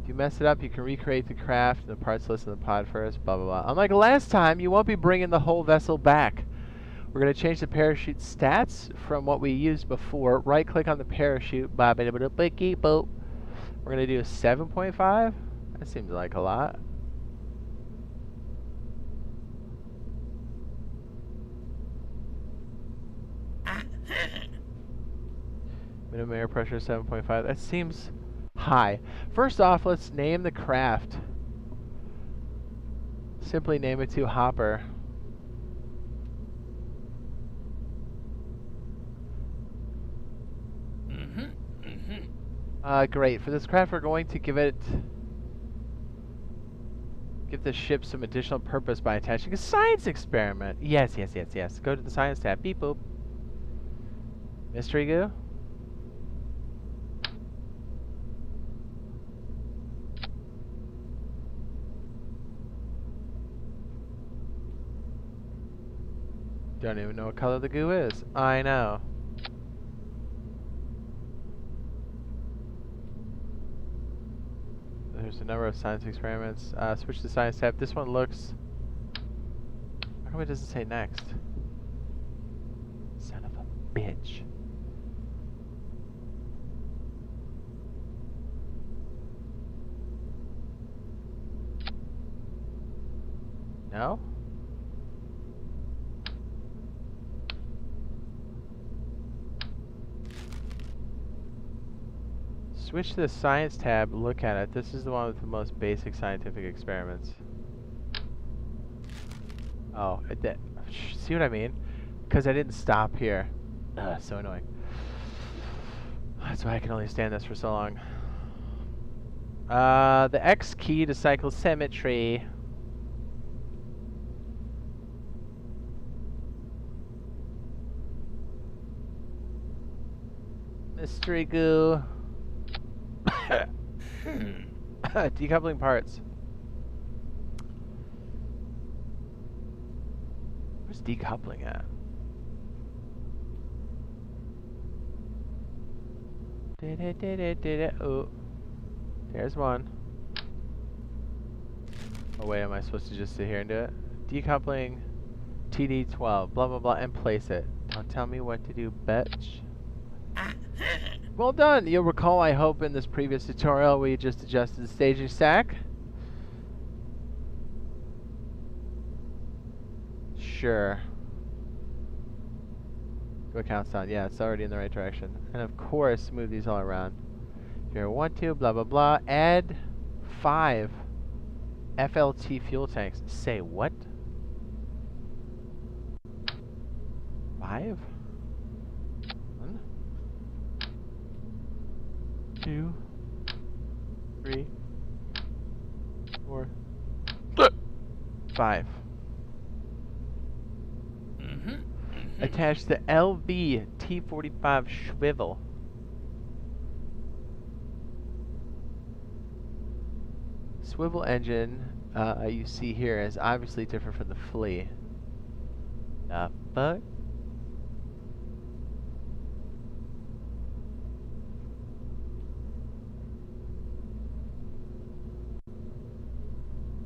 If you mess it up, you can recreate the craft and the parts list in the pod first. Blah, blah, blah. Unlike last time, you won't be bringing the whole vessel back. We're going to change the parachute stats from what we used before. Right-click on the parachute. We're going to do a 7.5. That seems like a lot. Minimum air pressure 7.5. That seems high. First off, let's name the craft. Simply name it to Hopper. Great. For this craft, we're going to give the ship some additional purpose by attaching a science experiment. Yes. Go to the science tab. Beep boop. Mystery goo. Don't even know what color the goo is. I know. There's a number of science experiments. Switch to science tab. This one looks... How come it doesn't say next? Son of a bitch. No? Switch to the science tab, look at it. This is the one with the most basic scientific experiments. Oh, see what I mean? Because I didn't stop here. Ugh, so annoying. That's why I can only stand this for so long. The X key to cycle symmetry. Mystery goo. Decoupling parts. Where's decoupling at? Oh, there's one. Oh wait, am I supposed to just sit here and do it? Decoupling TD12, blah blah blah, and place it. Don't tell me what to do, bitch. Well done! You'll recall, I hope, in this previous tutorial we just adjusted the staging stack. Sure. Go counts down. Yeah, it's already in the right direction. And of course, move these all around. Here, 1, 2, blah blah blah. Add 5 FLT fuel tanks. Say what? 5? 1, 2, 3, 4, 5. Attach the LV T45 swivel. Swivel engine you see here is obviously different from the flea. The fuck?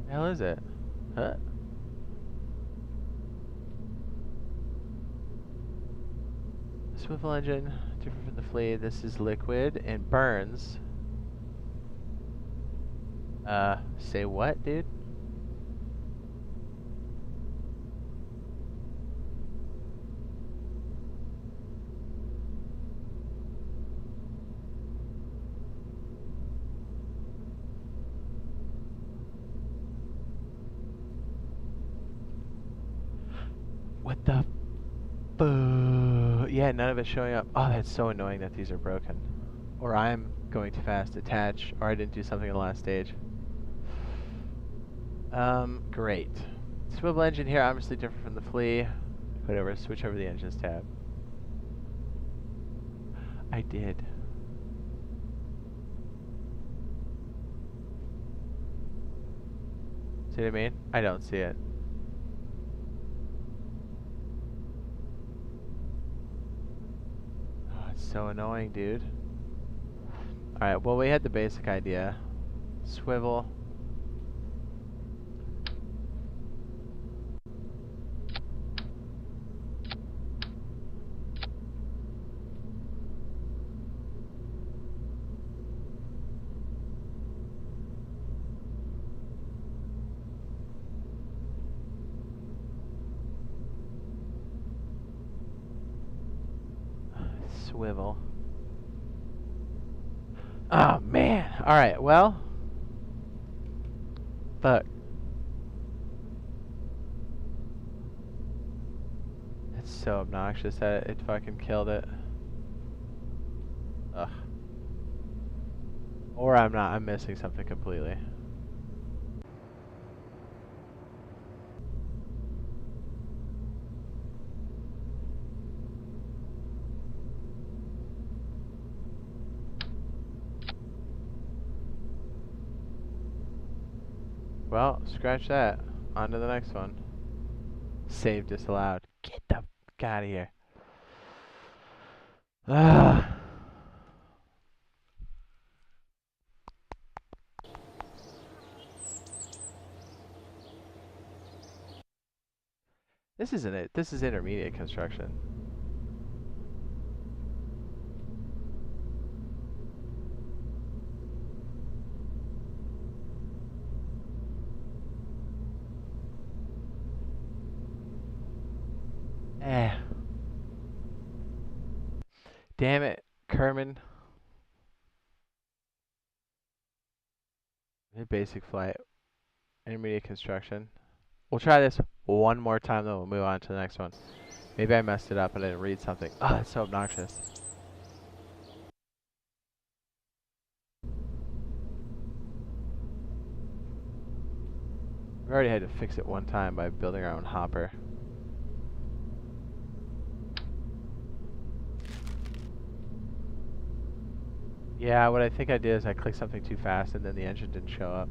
The hell is it? Huh? Swivel engine, different from the flea. This is liquid and burns. Say what, dude? What the yeah, none of it's showing up. Oh, that's so annoying that these are broken. Or I'm going too fast. Attach, or I didn't do something in the last stage. Great. Swivel engine here, obviously different from the flea. Whatever, switch over the engines tab. I did. See what I mean? I don't see it. Oh, it's so annoying, dude. Alright, well, we had the basic idea. Swivel. Swivel. Oh, man. Alright, well. Fuck. It's so obnoxious that it fucking killed it. Ugh. Or I'm not. I'm missing something completely. Well, scratch that. On to the next one. Save disallowed. Get the fuck out of here. Ugh. This isn't it. This is intermediate construction. Damn it, Kerman. Basic flight. Intermediate construction. We'll try this one more time, then we'll move on to the next one. Maybe I messed it up and I didn't read something. Oh, that's so obnoxious. We already had to fix it one time by building our own hopper. Yeah, what I think I did is I clicked something too fast and then the engine didn't show up.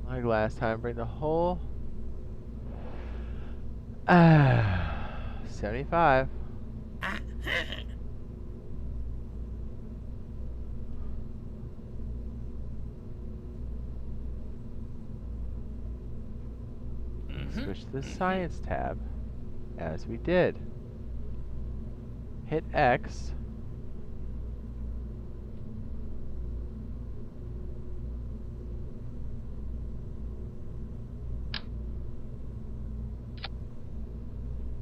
Like last time, bring the whole 75. Switch to the science tab, as we did. Hit X.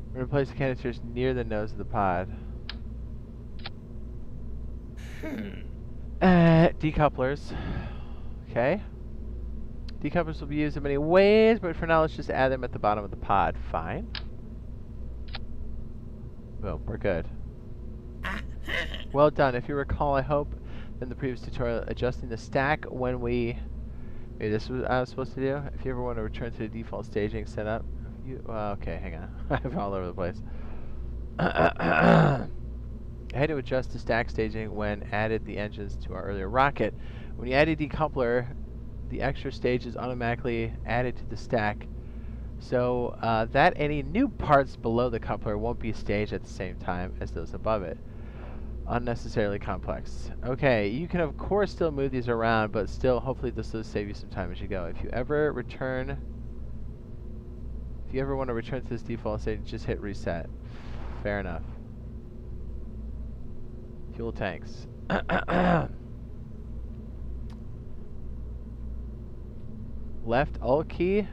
We're going to place the canisters near the nose of the pod. Decouplers. Okay. Decouplers will be used in many ways, but for now let's just add them at the bottom of the pod. Fine. Boom, we're good. Well done. If you recall, I hope, in the previous tutorial, adjusting the stack when we... Maybe this was what I was supposed to do. If you ever want to return to the default staging setup... okay, hang on. I'm all over the place. I had to adjust the stack staging when added the engines to our earlier rocket. When you add a decoupler, the extra stage is automatically added to the stack, so that any new parts below the coupler won't be staged at the same time as those above it. Unnecessarily complex. Okay, you can of course still move these around, but still, hopefully this will save you some time as you go. If you ever want to return to this default stage, just hit reset. Fair enough. Fuel tanks. Left alt key.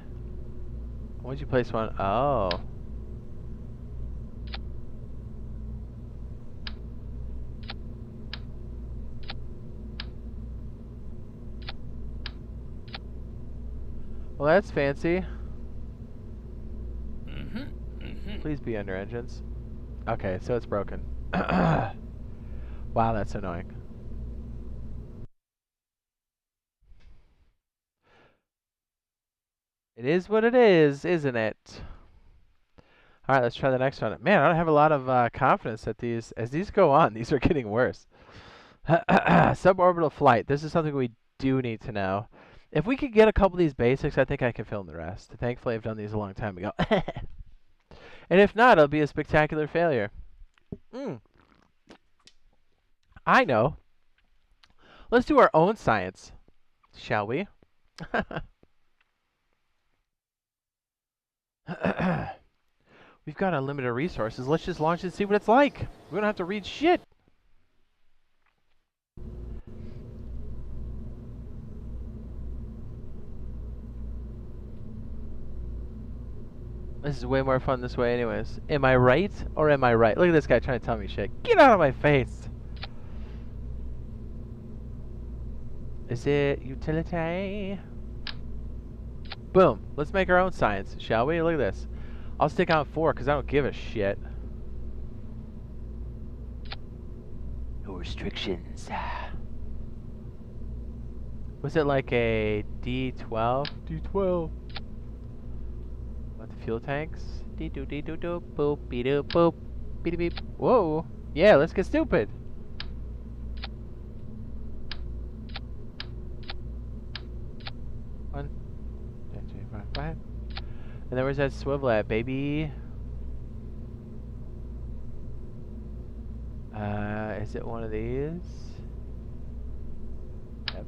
Once you place one, oh. Well, that's fancy. Please be under engines. Okay, so it's broken. Wow, that's annoying. It is what it is, isn't it? Alright, let's try the next one. Man, I don't have a lot of confidence that as these go on, these are getting worse. Suborbital flight. This is something we do need to know. If we could get a couple of these basics, I think I can film the rest. Thankfully, I've done these a long time ago. And if not, it'll be a spectacular failure. I know. Let's do our own science, shall we? We've got unlimited resources. Let's just launch and see what it's like. We don't have to read shit. This is way more fun this way anyways. Am I right or am I right? Look at this guy trying to tell me shit. Get out of my face. Is it utility? Boom. Let's make our own science, shall we? Look at this. I'll stick out 4 because I don't give a shit. No restrictions. Was it like a D12? D12. What, the fuel tanks? Dee-doo, dee-doo-doo, boop, be-doo, boop, beep-beep. Whoa. Yeah, let's get stupid. One, 2, 3, 4, 5. And then where's that swivel at, baby? Is it one of these? Yep.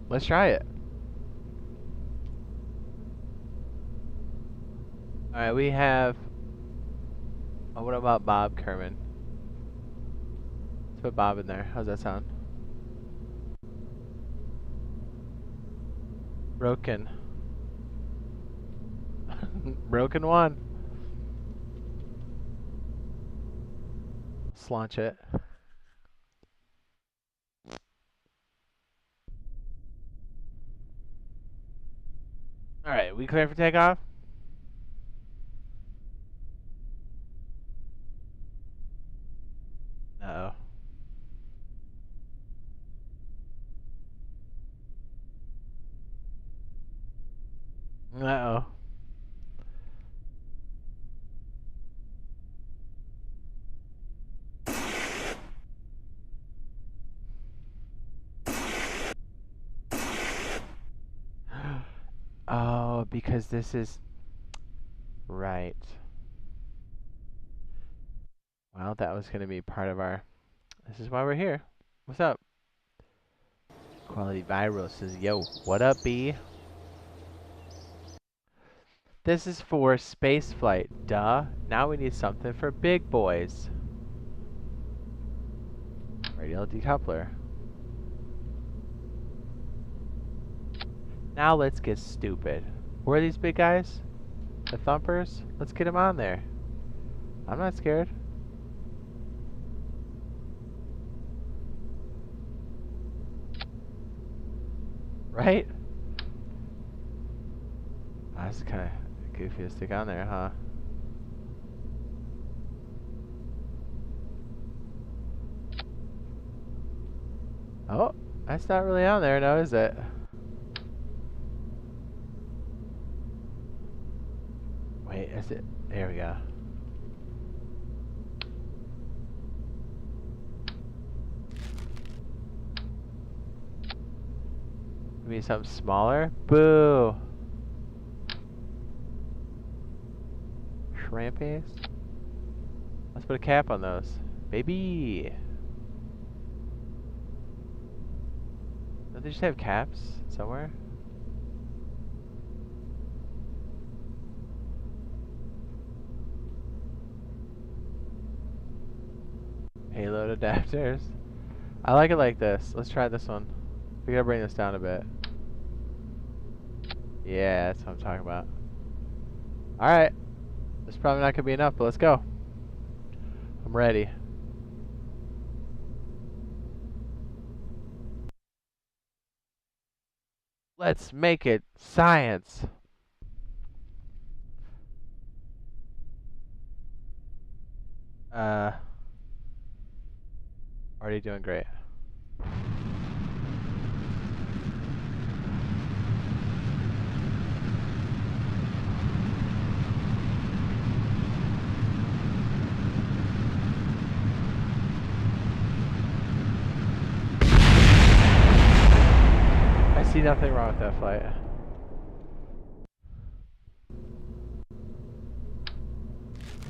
Let's try it. Alright, we have... Oh, what about Bob Kerman? Let's put Bob in there. How's that sound? Broken. Broken one. Let's launch it. clear for takeoff? Uh-oh. Uh-oh. Oh, because this is... Right. Well, that was going to be part of our... This is why we're here. What's up? Quality Viral says, yo, what up, B? This is for spaceflight, duh. Now we need something for big boys. Radial decoupler. Now let's get stupid. Where are these big guys? The thumpers? Let's get them on there. I'm not scared. Right? Oh, this is kind of goofy to stick on there, huh? Oh, that's not really on there, no, is it? Wait, is it? There we go. Maybe something smaller? Boo! Shrimpies? Let's put a cap on those. Baby! Don't they just have caps somewhere? Payload adapters. I like it like this. Let's try this one. We gotta bring this down a bit. Yeah, that's what I'm talking about. Alright. This is probably not gonna be enough, but let's go. I'm ready. Let's make it science. Already doing great. I see nothing wrong with that flight.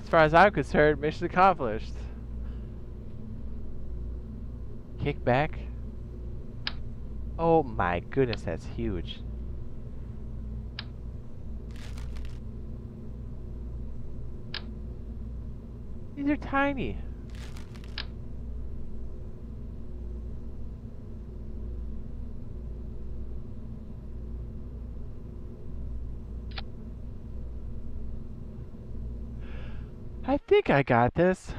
As far as I'm concerned, mission accomplished. Kick back. Oh my goodness, that's huge. These are tiny. I think I got this.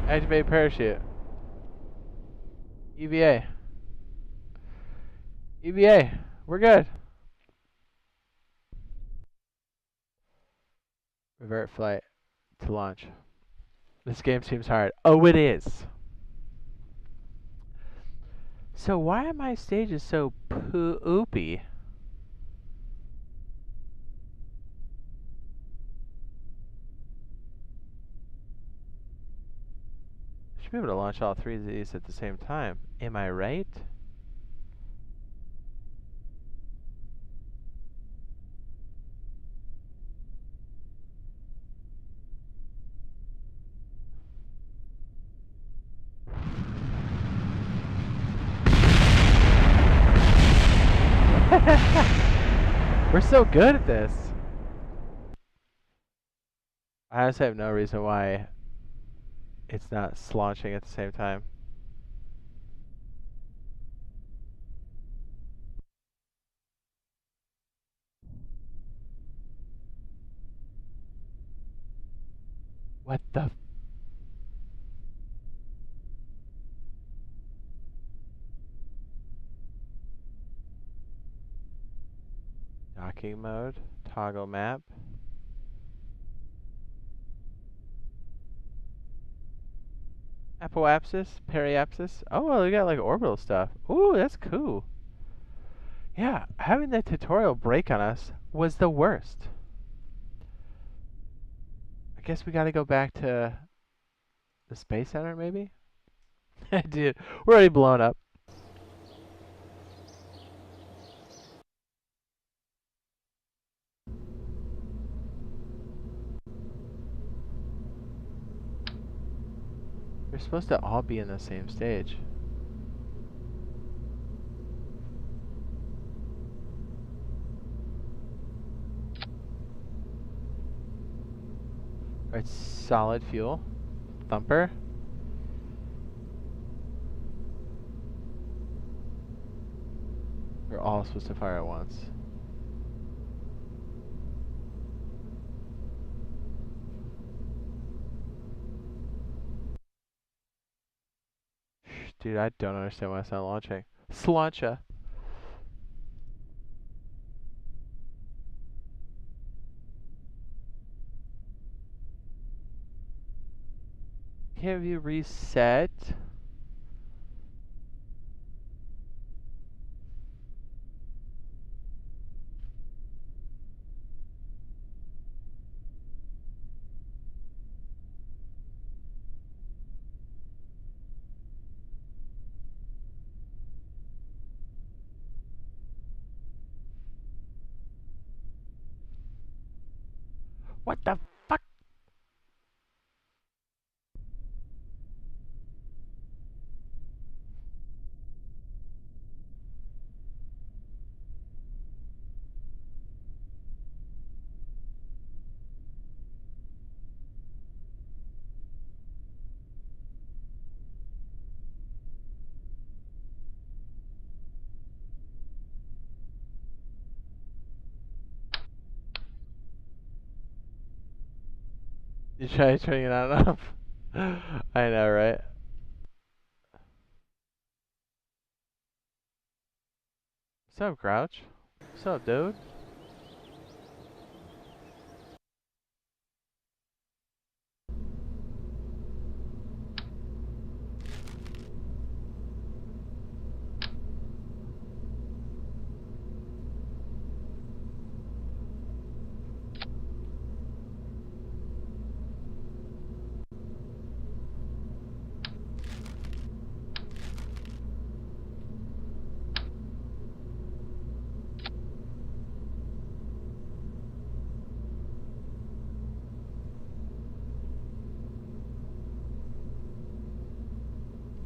Activate parachute. EVA. EVA. We're good. Revert flight to launch. This game seems hard. Oh, it is. So why are my stages so poopy? Should be able to launch all three of these at the same time. Am I right? We're so good at this. I honestly have no reason why it's not launching at the same time. What the? Docking mode, toggle map. Apoapsis, periapsis. Oh, well, we got like orbital stuff. Ooh, that's cool. Yeah, having that tutorial break on us was the worst. I guess we gotta go back to the Space Center, maybe? Dude, we're already blown up. We're supposed to all be in the same stage. Alright, solid fuel. Thumper. We're all supposed to fire at once. Dude, I don't understand why it's not launching. Slancha. Have you reset? What the fuck? You try turning it on and off? I know, right? What's up, Grouch? What's up, dude?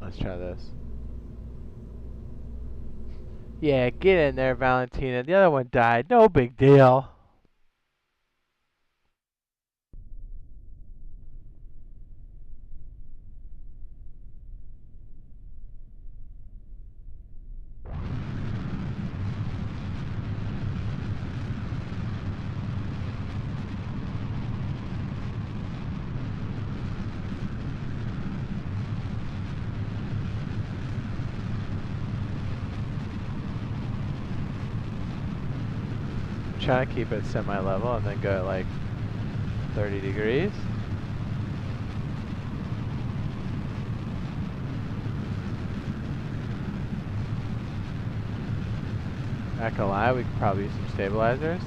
Let's try this. Yeah, get in there, Valentina. The other one died. No big deal. Try to keep it semi-level and then go at like 30 degrees. Not gonna lie, we could probably use some stabilizers.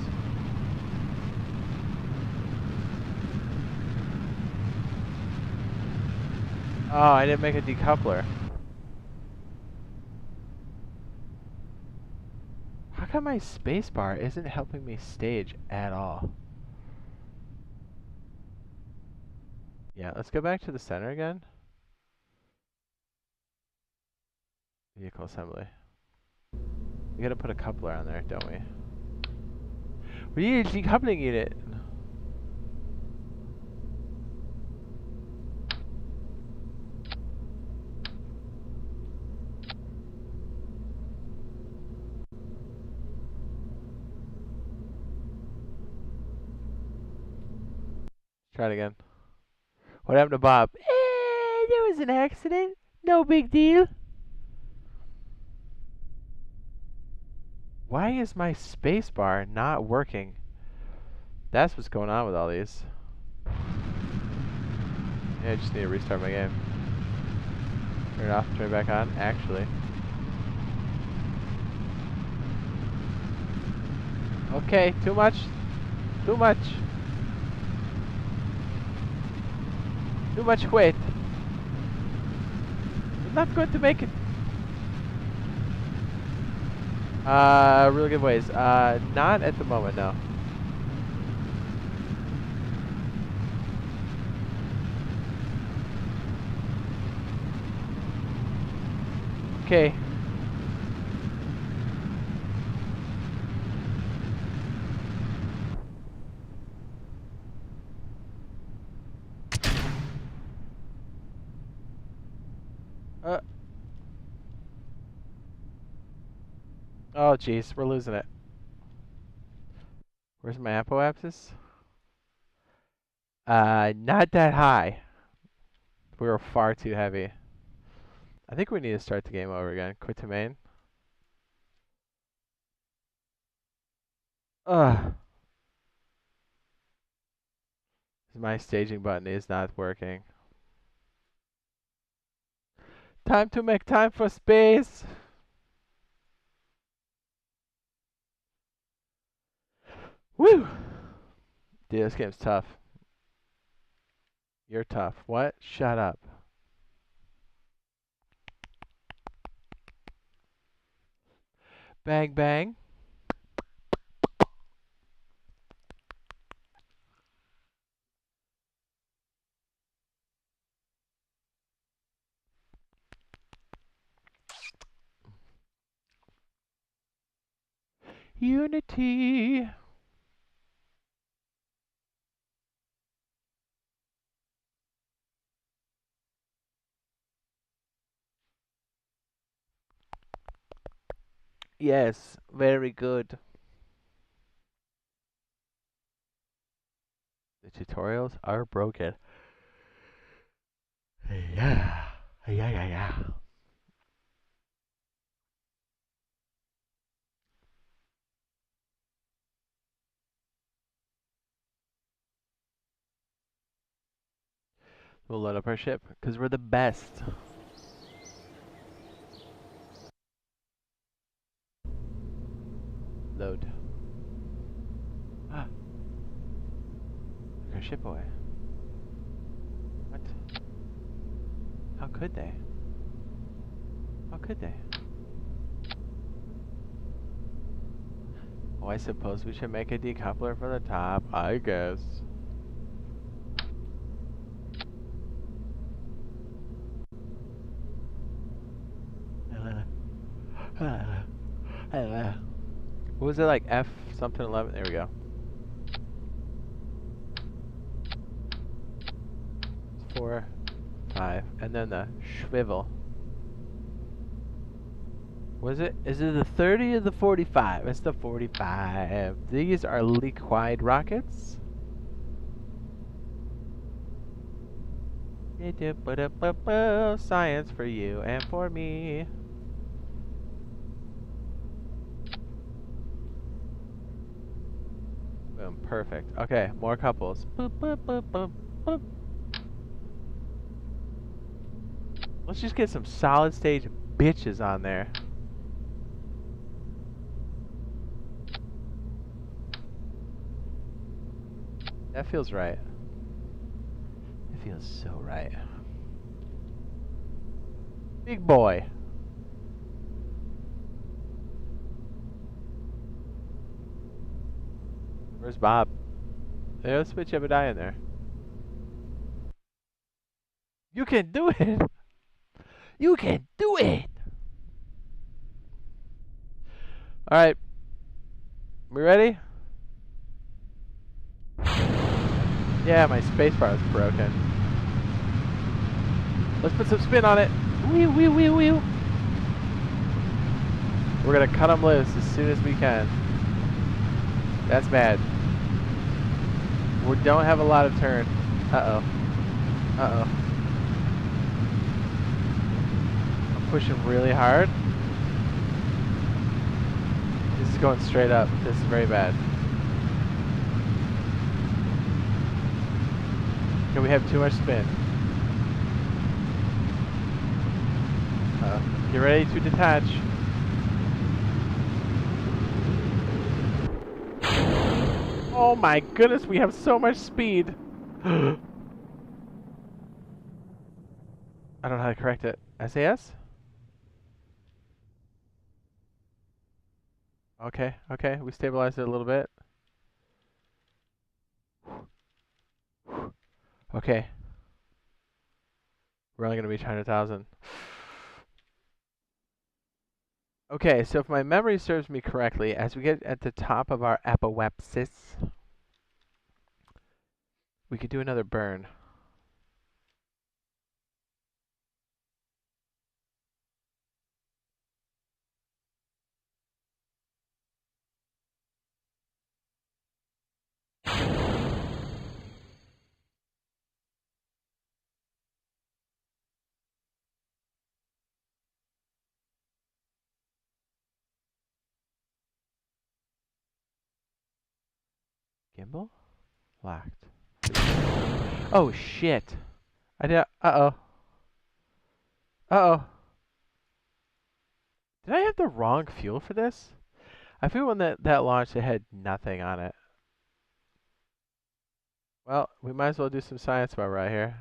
Oh, I didn't make a decoupler. How come my spacebar isn't helping me stage at all? Yeah, let's go back to the center again. Vehicle assembly. We gotta put a coupler on there, don't we? We need a decoupling unit. Try it again. What happened to Bob? There was an accident. No big deal. Why is my spacebar not working? That's what's going on with all these. Yeah, I just need to restart my game. Turn it off, turn it back on. Actually. Okay, too much. Too much. Too much weight. I'm not going to make it. Really good ways. Not at the moment, no. Okay. Oh, jeez, we're losing it. Where's my apoapsis? Not that high. We were far too heavy. I think we need to start the game over again. Quit to main. Ugh. My staging button is not working. Time to make time for space. Woo! Dude, this game's tough. You're tough. What? Shut up. Bang, bang. Unity. Yes, very good. The tutorials are broken. Yeah. Yeah. We'll load up our ship, because we're the best. Load. Took our ship away. What? How could they? How could they? Oh, I suppose we should make a decoupler for the top, I guess. What was it, like F something 11? There we go. 4, 5, and then the swivel. Was it? Is it the 30 or the 45? It's the 45. These are liquid rockets. Science for you and for me. Boom, perfect. Okay, more couples. Boop, boop, boop, boop, boop. Let's just get some solid stage bitches on there. That feels right. It feels so right. Big boy. Where's Bob? Hey, let's put Jebediah in there. You can do it! You can do it! Alright. We ready? Yeah, my spacebar is broken. Let's put some spin on it. Wee wee wee wee. We're gonna cut them loose as soon as we can. That's bad. We don't have a lot of turn. Uh-oh. Uh-oh. I'm pushing really hard. This is going straight up. This is very bad. Okay, we have too much spin. Get ready to detach. Oh my goodness, we have so much speed. I don't know how to correct it. SAS? Okay, okay, we stabilized it a little bit. Okay. We're only going to reach 100,000. Okay, so if my memory serves me correctly, as we get at the top of our apoapsis, we could do another burn. Gimbal? Locked. Oh shit! I did. Uh-oh. Uh-oh. Did I have the wrong fuel for this? I feel when that launched, it had nothing on it. Well, we might as well do some science while we're out here.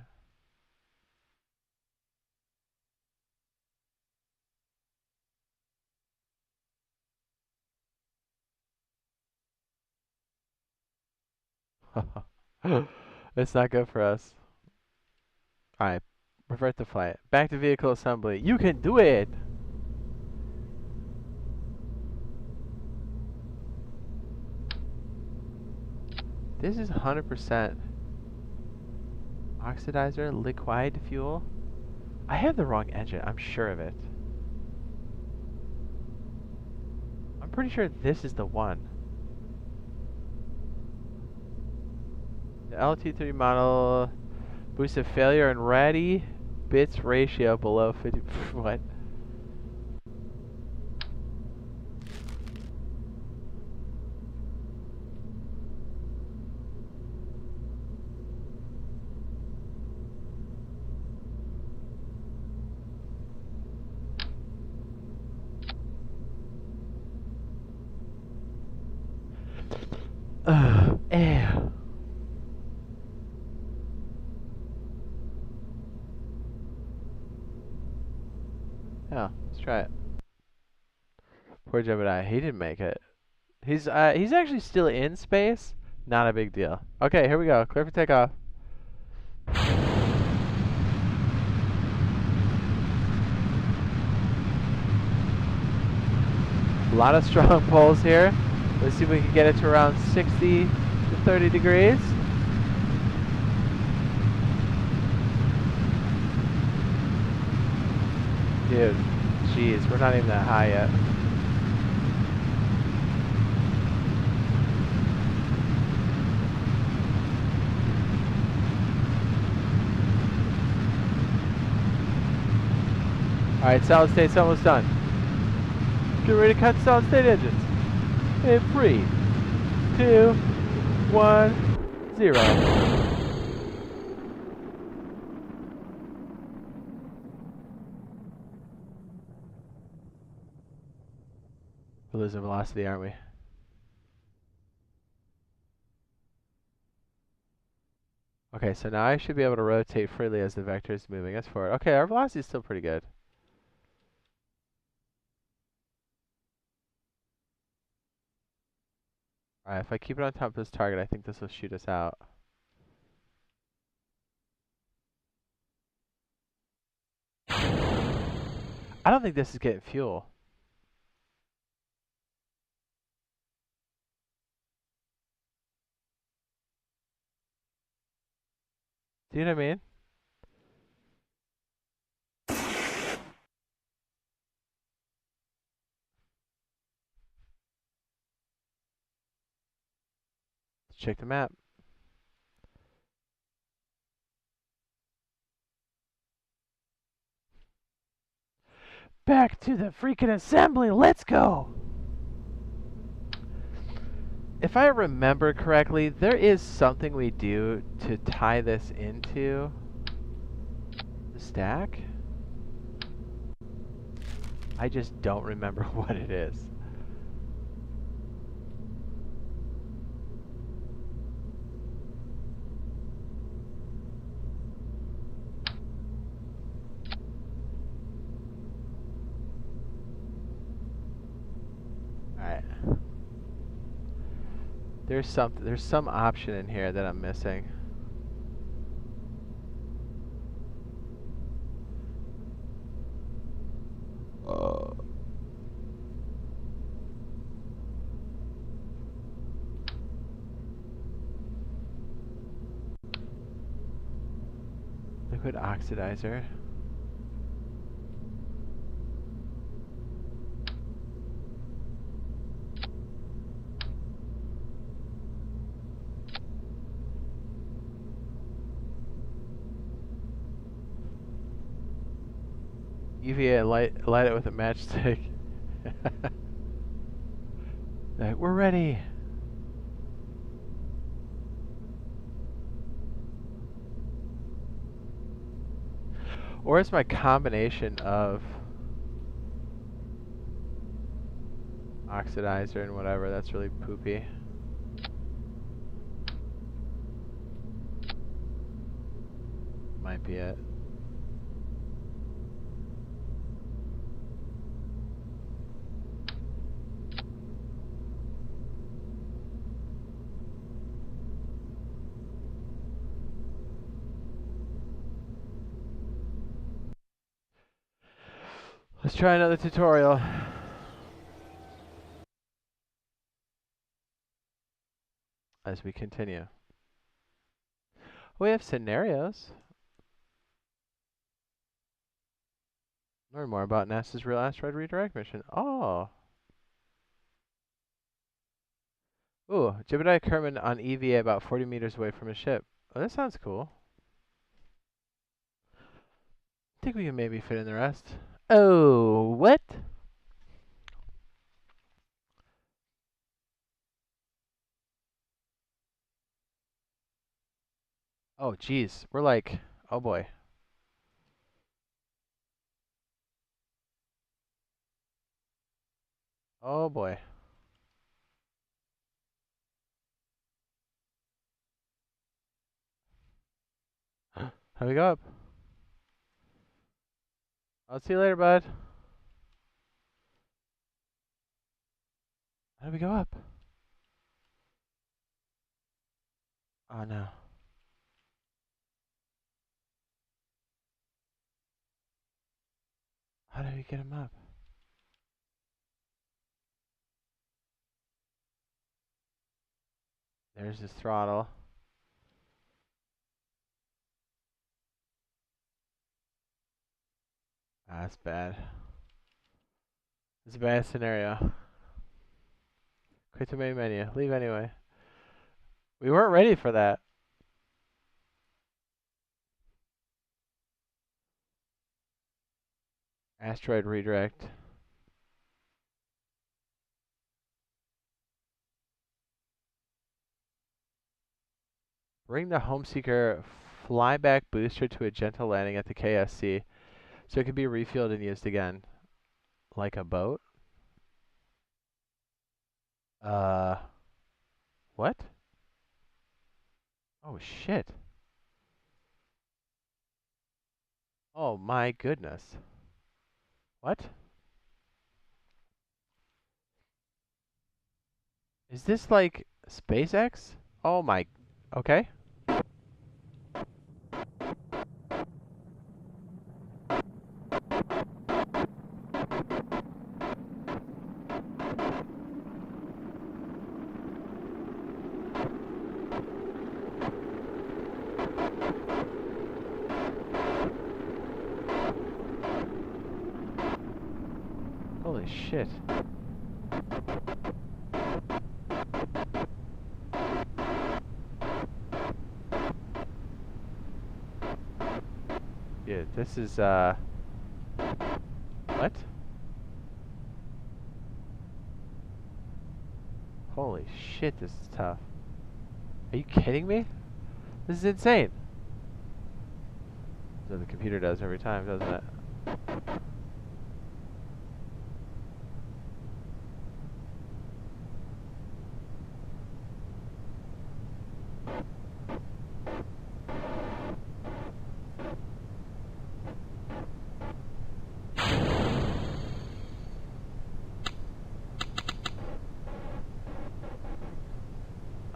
It's not good for us. Alright, revert to flight. Back to vehicle assembly. You can do it! This is 100% oxidizer, liquid fuel. I have the wrong engine, I'm sure of it. I'm pretty sure this is the one. The LT3 model boosted failure and ready bits ratio below 50. What? Ew. Yeah, let's try it. Poor Jebediah, he didn't make it. He's actually still in space. Not a big deal. Okay, here we go. Clear for takeoff. A lot of strong pulls here. Let's see if we can get it to around 60 to 30 degrees. Dude, jeez, we're not even that high yet. Alright, solid state's almost done. Get ready to cut solid state engines. In 3, 2, 1, 0. We're losing velocity, aren't we? Okay, so now I should be able to rotate freely as the vector is moving us forward. Okay, our velocity is still pretty good. Alright, if I keep it on top of this target, I think this will shoot us out. I don't think this is getting fuel. Do you know what I mean? Let's check the map. Back to the freaking assembly. Let's go. If I remember correctly, there is something we do to tie this into the stack. I just don't remember what it is. Alright. There's some option in here that I'm missing. Liquid oxidizer. UVA, light it with a matchstick. Like, we're ready. Or it's my combination of oxidizer and whatever that's really poopy. Might be it. Let's try another tutorial. As we continue. We have scenarios. Learn more about NASA's real asteroid redirect mission. Oh. Ooh, Jebediah Kerman on EVA about 40 meters away from his ship. Oh, that sounds cool. I think we can maybe fit in the rest. Oh, what? Oh, geez. We're like, oh boy. Oh boy. How do we go up? I'll see you later, bud. How do we go up? Oh no. How do we get him up? There's his throttle. Ah, that's bad. It's a bad scenario. Quit the main menu. Leave anyway. We weren't ready for that. Asteroid redirect. Bring the Homeseeker flyback booster to a gentle landing at the KSC so it can be refueled and used again. Like a boat? What? Oh shit. Oh my goodness. What? Is this like SpaceX? Oh my... Okay. Holy shit. Dude, this is, what? Holy shit, this is tough. Are you kidding me? This is insane. That's what the computer does every time, doesn't it?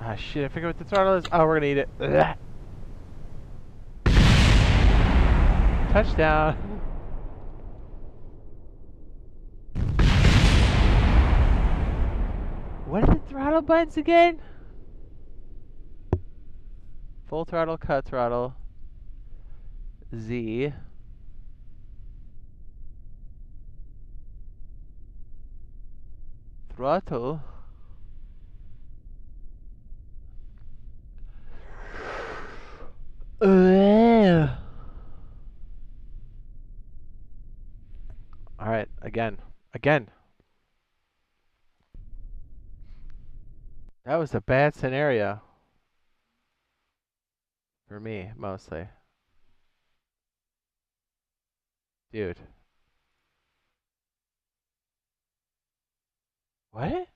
Ah, shit, I forget what the throttle is. Oh, we're gonna eat it. Ugh. Touchdown. What are the throttle buttons again? Full throttle, cut throttle, Z. Throttle. Alright, again. Again. That was a bad scenario. For me, mostly. Dude. What?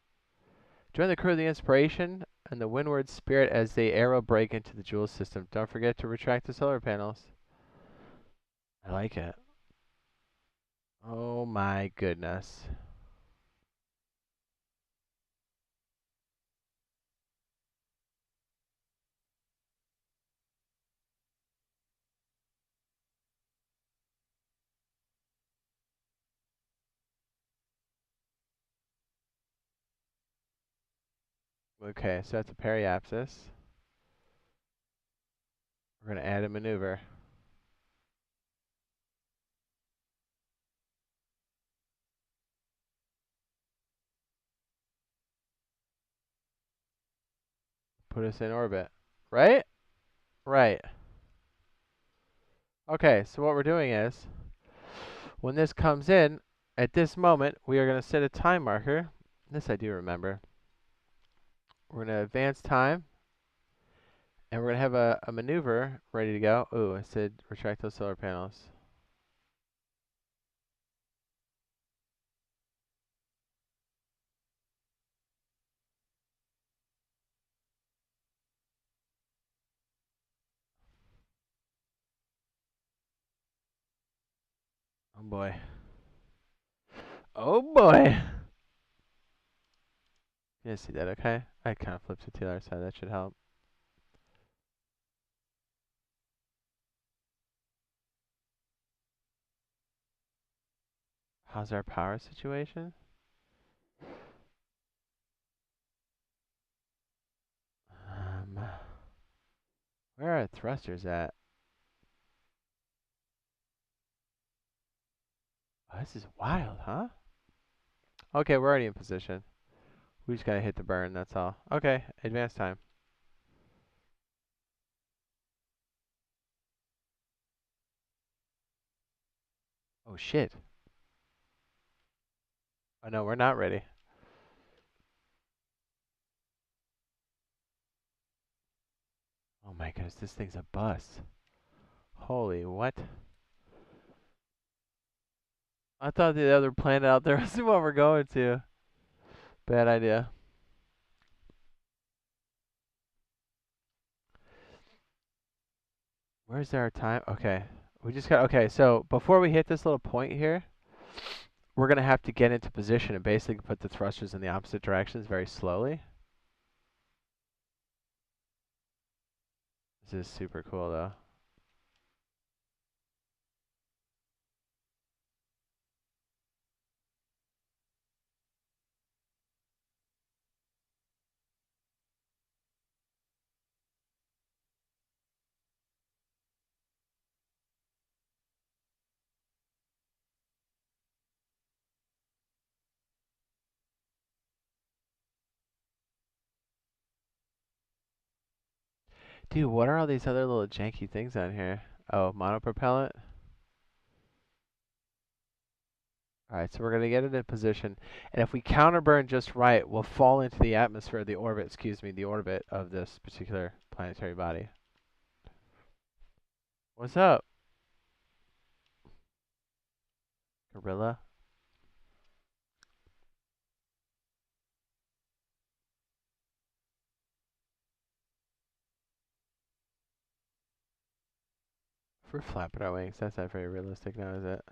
Join the crew of the Inspiration and the Windward Spirit as they aero break into the Jool system. Don't forget to retract the solar panels. I like it. Oh my goodness. Okay, so that's a periapsis. We're going to add a maneuver. Put us in orbit. Right? Right. Okay, so what we're doing is, when this comes in, at this moment, we are going to set a time marker. This I do remember. We're going to advance time, and we're going to have a maneuver ready to go. Ooh, I said retract those solar panels. Oh boy. Oh boy! You guys see that, okay? I kind of flipped it to the other side. That should help. How's our power situation? Where are thrusters at? Oh, this is wild, huh? Okay, we're already in position. We just gotta hit the burn, that's all. Okay, advance time. Oh shit. Oh no, we're not ready. Oh my goodness, this thing's a bus. Holy what? I thought the other planet out there was what we're going to. Bad idea. Where's our time? Okay. We just got, okay, so before we hit this little point here, we're gonna have to get into position and basically put the thrusters in the opposite directions very slowly. This is super cool though. Dude, what are all these other little janky things on here? Oh, monopropellant? Alright, so we're going to get it in position. And if we counterburn just right, we'll fall into the atmosphere, the orbit of this particular planetary body. What's up? Gorilla? If we're flapping our wings, that's not very realistic now, is it?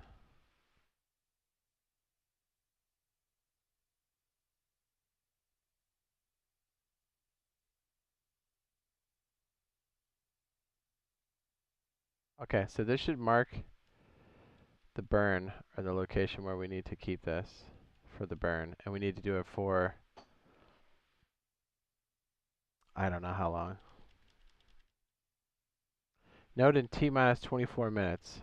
Okay, so this should mark the burn, or the location where we need to keep this for the burn. And we need to do it for, I don't know how long. Note in T minus 24 minutes.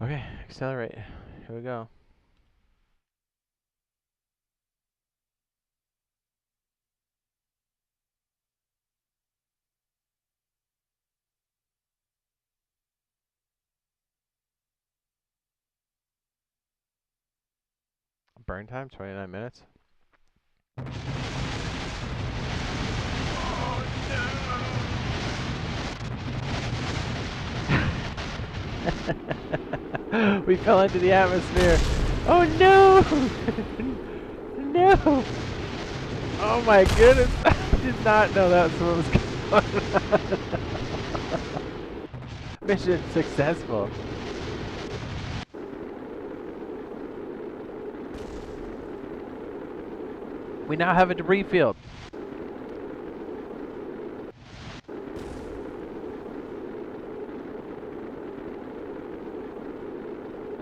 Okay, accelerate. Here we go. Burn time, 29 minutes. We fell into the atmosphere. Oh no! No! Oh my goodness! I did not know that's what was going on. Mission successful. We now have a debris field.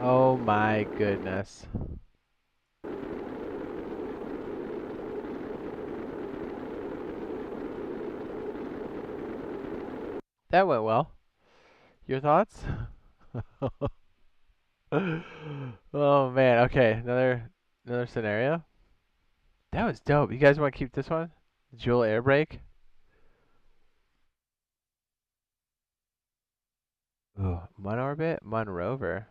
Oh my goodness. That went well. Your thoughts? Oh man, okay, another scenario. That was dope. You guys want to keep this one? Jool air brake? Ooh, Mun orbit? Mun rover.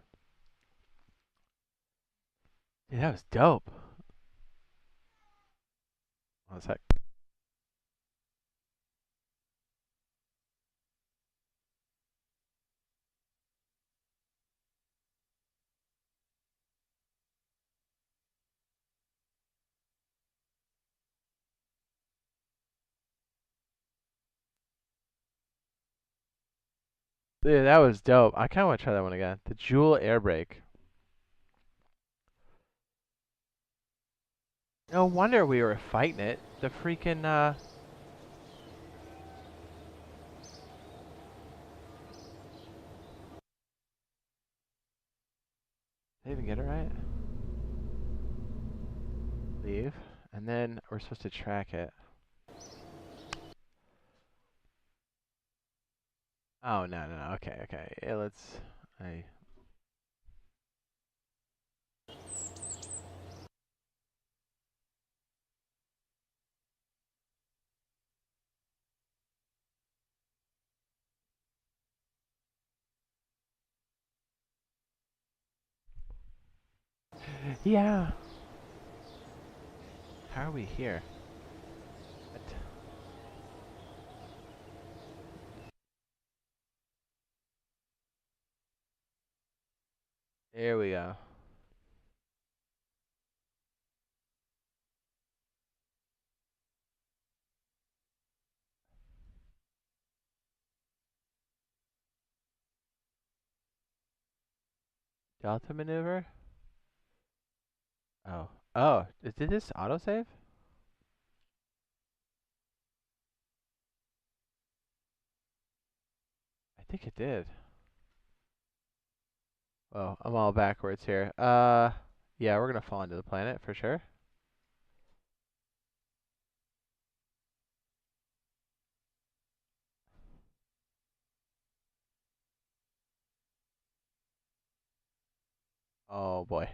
Dude, that was dope. One sec. Dude, that was dope. I kind of want to try that one again. The Jool air brake. No wonder we were fighting it. The freaking, did I even get it right? Leave. And then we're supposed to track it. Oh, no, no, no. Okay, okay. Yeah, let's... Yeah. How are we here? What? There we go. Delta maneuver? Oh. Oh, did this autosave? think it did. Oh, I'm all backwards here. Yeah, we're gonna fall into the planet for sure. Oh boy.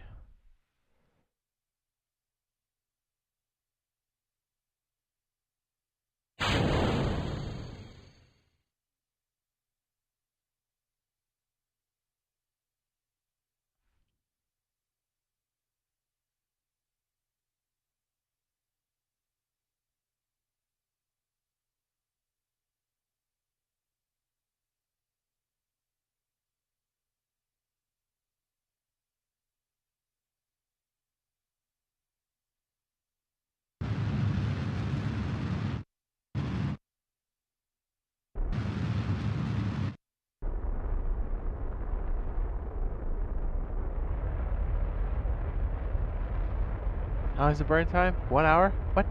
How long's the burn time? 1 hour? What?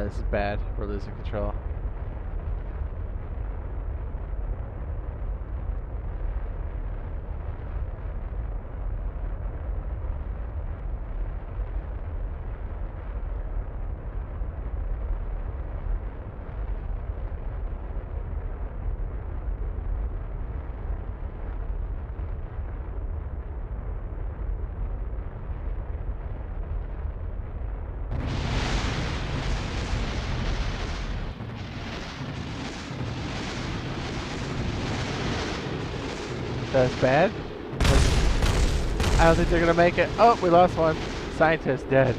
This is bad. We're losing control. That's bad. I don't think they're gonna make it. Oh, we lost one. Scientist dead.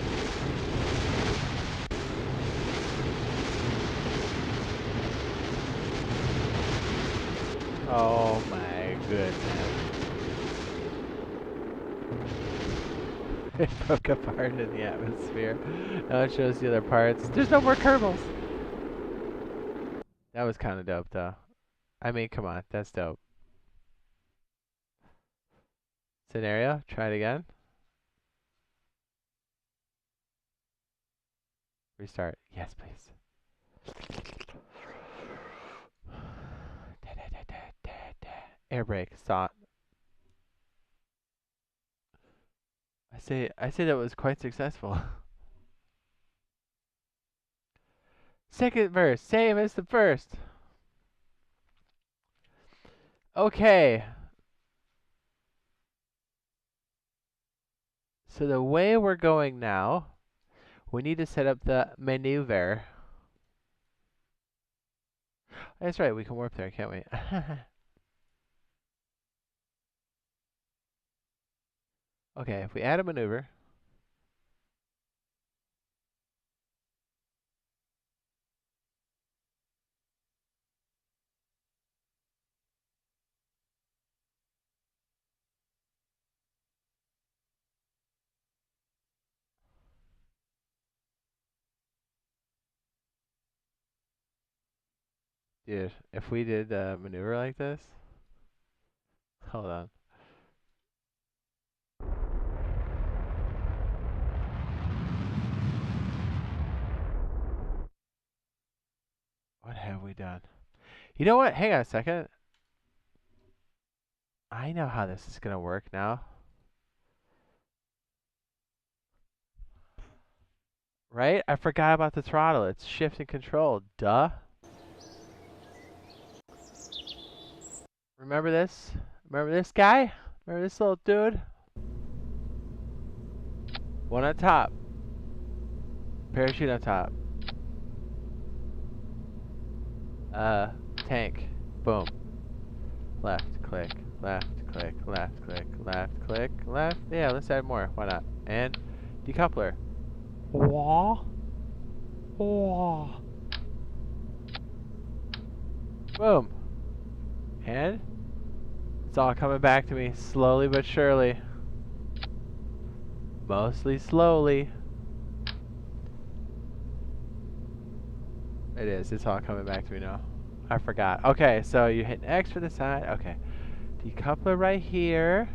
Oh my goodness. It broke apart in the atmosphere. Now it shows the other parts. There's no more Kerbals. That was kind of dope though. I mean, come on, that's dope. Scenario, try it again. Restart. Yes, please. Air brake. Stop. I say that was quite successful. Second verse, same as the first. Okay. So the way we're going now, we need to set up the maneuver. That's right, we can warp there, can't we? Okay, if we add a maneuver. Dude, if we did a maneuver like this. Hold on. What have we done? You know what? Hang on a second. I know how this is gonna work now. Right? I forgot about the throttle. It's shift and control. Duh. Remember this? Remember this guy? Remember this little dude? One on top. Parachute on top. Tank. Boom. Left click, left click, left click, left click, left. Yeah, let's add more. Why not? And decoupler. Wah. Wah. Boom. And it's all coming back to me slowly but surely. Mostly slowly. It is. It's all coming back to me now. I forgot. Okay, so you hit X for the side. Okay. Decoupler right here.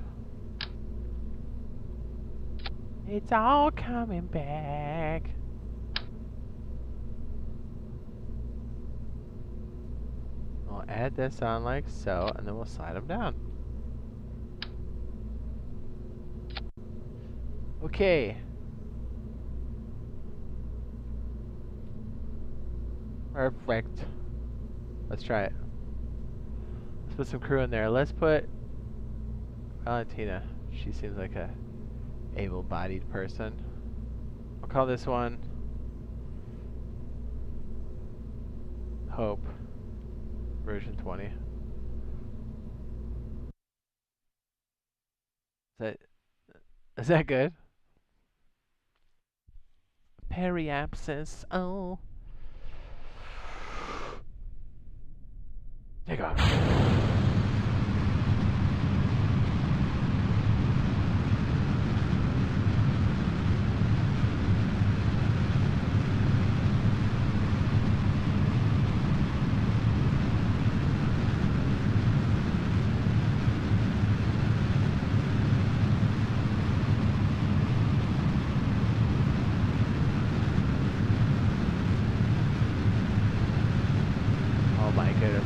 It's all coming back. We'll add this on like so, and then we'll slide them down. Okay. Perfect. Let's try it. Let's put some crew in there. Let's put Valentina. She seems like a able-bodied person. I'll call this one Hope version 20. Is that good? Periapsis. Oh. Take off.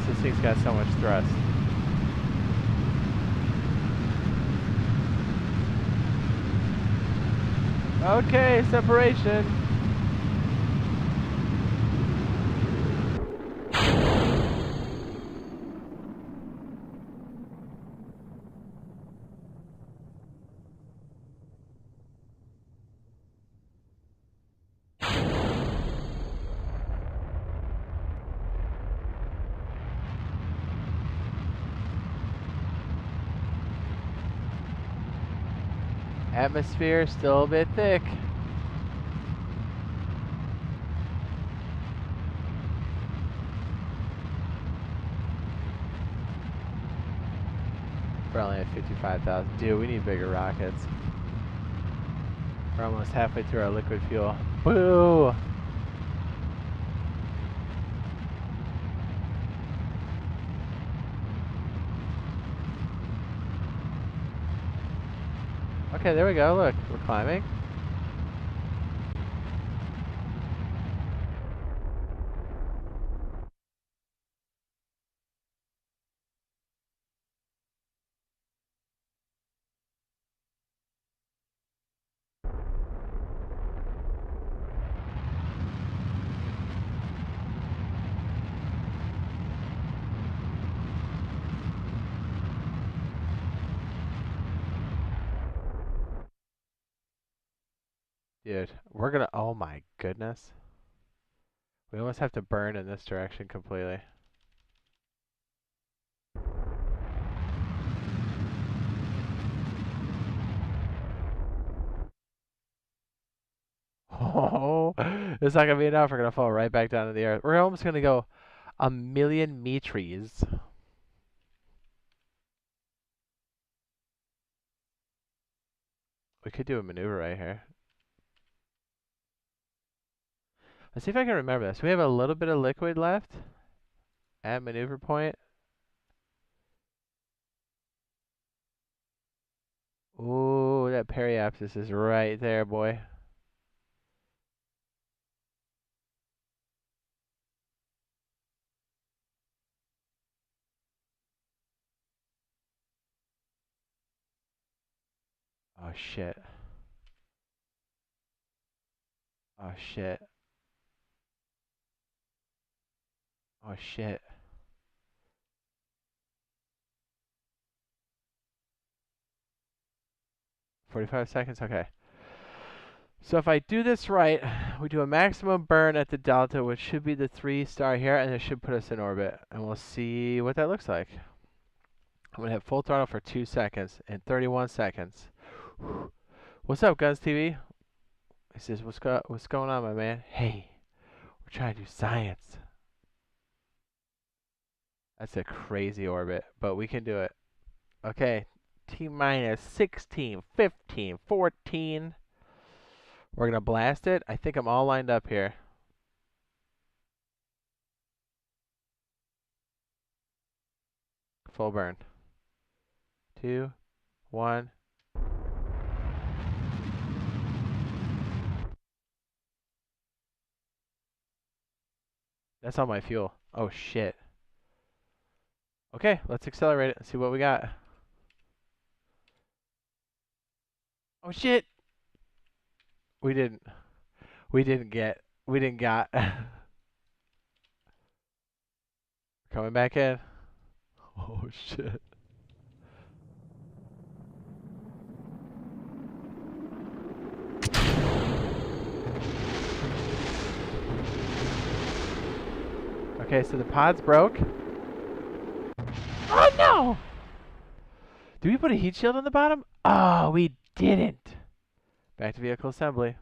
This thing's got so much thrust. Okay, separation. Atmosphere still a bit thick. We're only at 55,000. Dude, we need bigger rockets. We're almost halfway through our liquid fuel. Boo! Okay, there we go. Look, we're climbing. Dude, we're gonna, oh my goodness. We almost have to burn in this direction completely. Oh, it's not gonna be enough. We're gonna fall right back down to the earth. We're almost gonna go 1,000,000 meters. We could do a maneuver right here. Let's see if I can remember this. We have a little bit of liquid left at maneuver point. Ooh, that periapsis is right there, boy. Oh shit. Oh shit. Oh shit. 45 seconds? Okay. So if I do this right, we do a maximum burn at the delta, which should be the 3-star here, and it should put us in orbit. And we'll see what that looks like. I'm going to hit full throttle for 2 seconds and 31 seconds. What's up, Guns TV? He says, what's going on, my man? Hey, we're trying to do science. That's a crazy orbit, but we can do it. Okay, T-minus 16, 15, 14. We're going to blast it. I think I'm all lined up here. Full burn. 2, 1. That's all my fuel. Oh shit. Okay, let's accelerate it and see what we got. Oh shit! We didn't. We didn't get. We didn't got. Coming back in. Oh shit. Okay, so the pod's broke. Oh no! Did we put a heat shield on the bottom? Oh, we didn't. Back to vehicle assembly.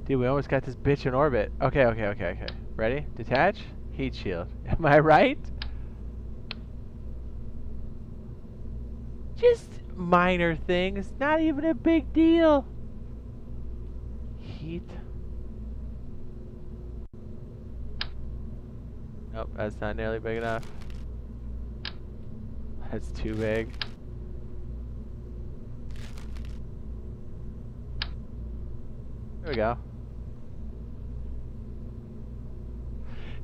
Dude, we almost got this bitch in orbit. Okay. Ready? Detach. Heat shield. Am I right? Just minor things. Not even a big deal. Heat. Nope, that's not nearly big enough. That's too big. There we go.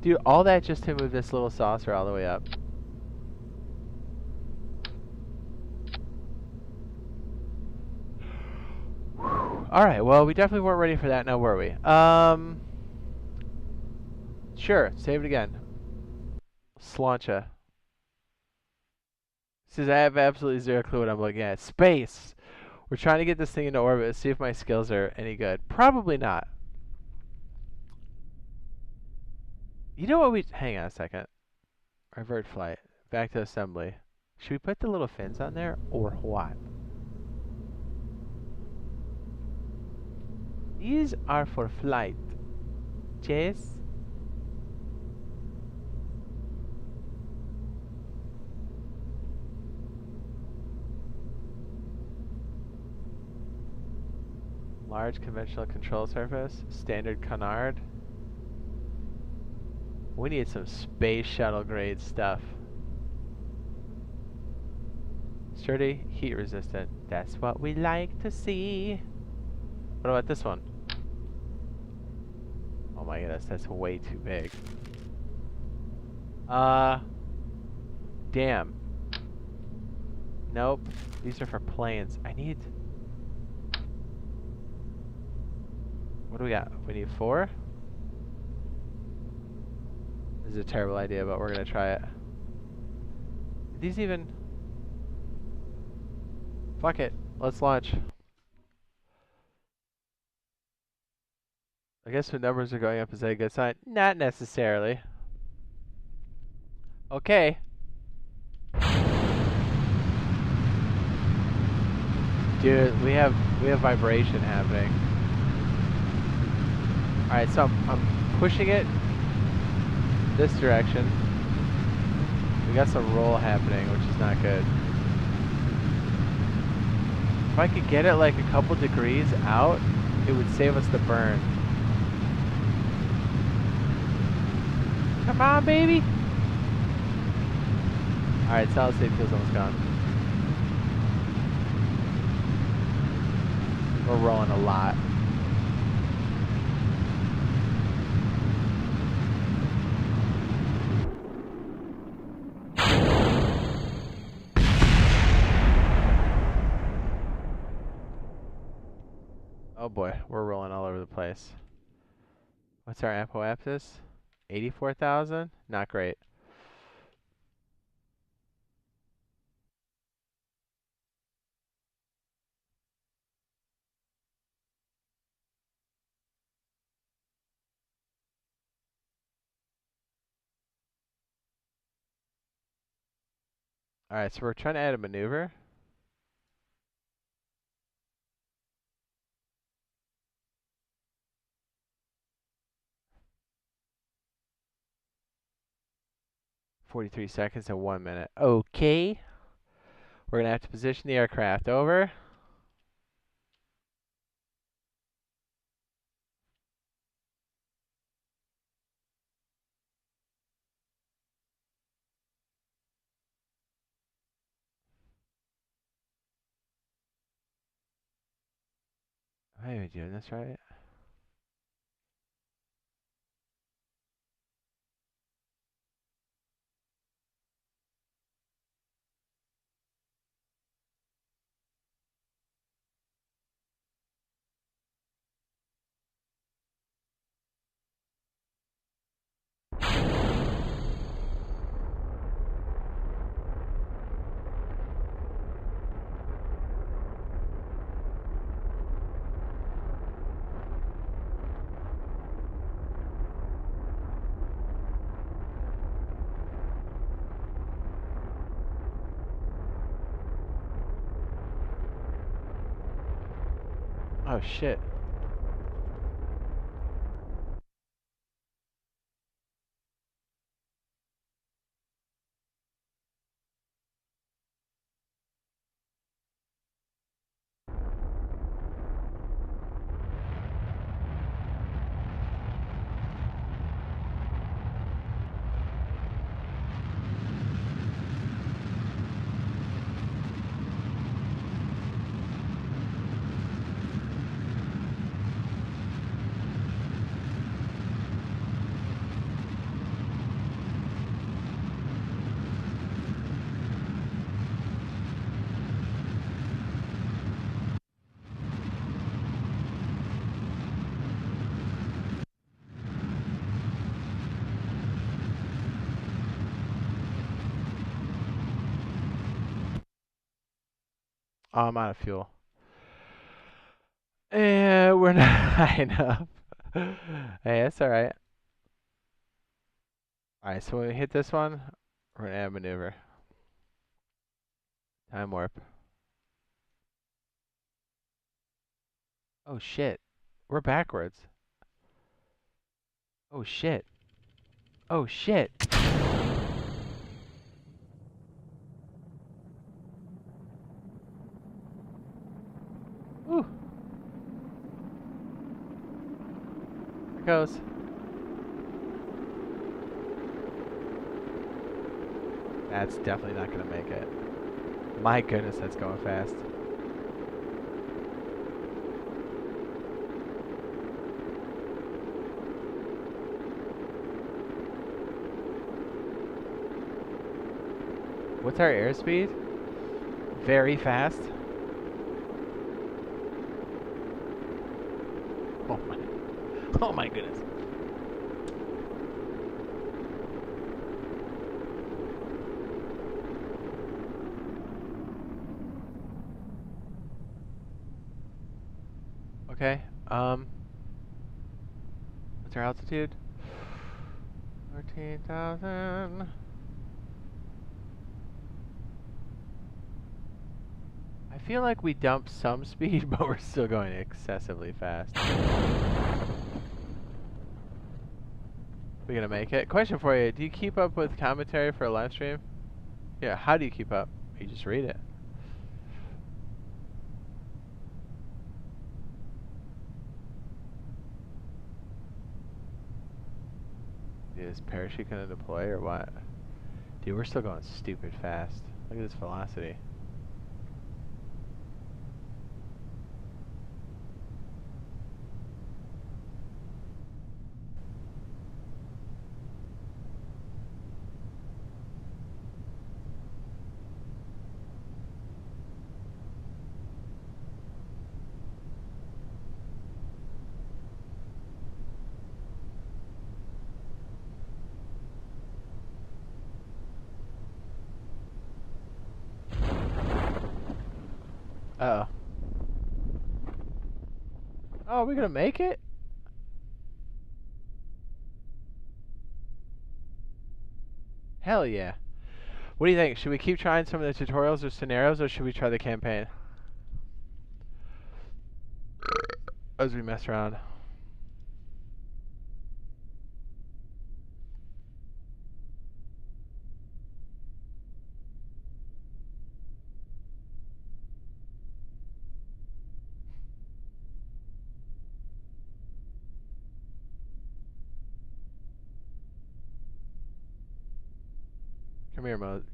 Dude, all that just to move this little saucer all the way up. Alright, well, we definitely weren't ready for that now, were we? Sure, save it again. Slancha. Says I have absolutely zero clue what I'm looking at. Space! We're trying to get this thing into orbit, see if my skills are any good. Probably not. You know what we... Hang on a second. Revert flight. Back to assembly. Should we put the little fins on there, or what? These are for flight. Chase? Large conventional control surface. Standard canard. We need some space shuttle grade stuff. Sturdy, heat resistant. That's what we like to see. What about this one? Oh my goodness, that's way too big. Damn. Nope. These are for planes. I need... What do we got? We need 4? This is a terrible idea, but we're gonna try it. Did these even... Fuck it. Let's launch. I guess when numbers are going up, is that a good sign? Not necessarily. Okay. Dude, we have vibration happening. Alright, so I'm pushing it this direction. We got some roll happening, which is not good. If I could get it like a couple degrees out, it would save us the burn. Come on, baby! Alright, solid state fuel's almost gone. We're rolling a lot. Oh boy, we're rolling all over the place. What's our apoapsis? 84,000? Not great. Alright, so we're trying to add a maneuver. "43 seconds and 1 minute. Okay. We're gonna have to position the aircraft over. Am I even doing this right? Oh shit. Oh, I'm out of fuel. And we're not high enough. Hey, that's alright. Alright, so when we hit this one, we're gonna add maneuver. Time warp. Oh shit. We're backwards. Oh shit. Oh shit. Woo. Here it goes. That's definitely not gonna make it. My goodness, that's going fast. What's our airspeed? Very fast. Oh my goodness. Okay. What's our altitude? 14,000. I feel like we dumped some speed, but we're still going excessively fast. We gonna make it? Question for you: do you keep up with commentary for a live stream? Yeah. How do you keep up? You just read it. Is parachute gonna deploy or what? Dude, we're still going stupid fast. Look at this velocity. Uh-oh. Oh, are we gonna make it? Hell yeah. What do you think? Should we keep trying some of the tutorials or scenarios, or should we try the campaign? As we mess around.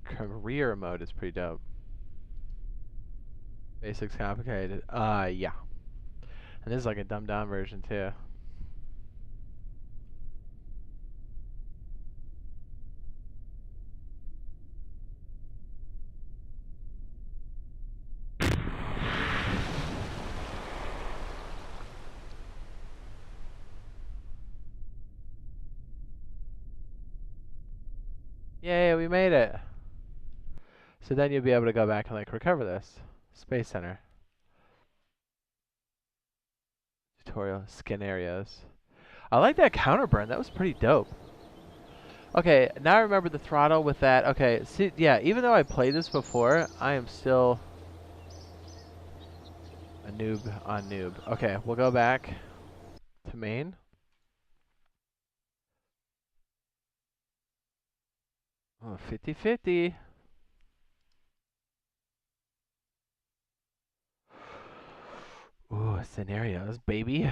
Career mode is pretty dope. Basics complicated. Yeah. And this is like a dumbed down version too. Yay, we made it. So then you'll be able to go back and like recover this. Space Center. Tutorial scenarios. I like that counter burn. That was pretty dope. Okay, now I remember the throttle with that. Okay, see, yeah, even though I played this before, I am still a noob on noob. Okay, we'll go back to main. Oh, 50-50. Ooh, scenarios, baby.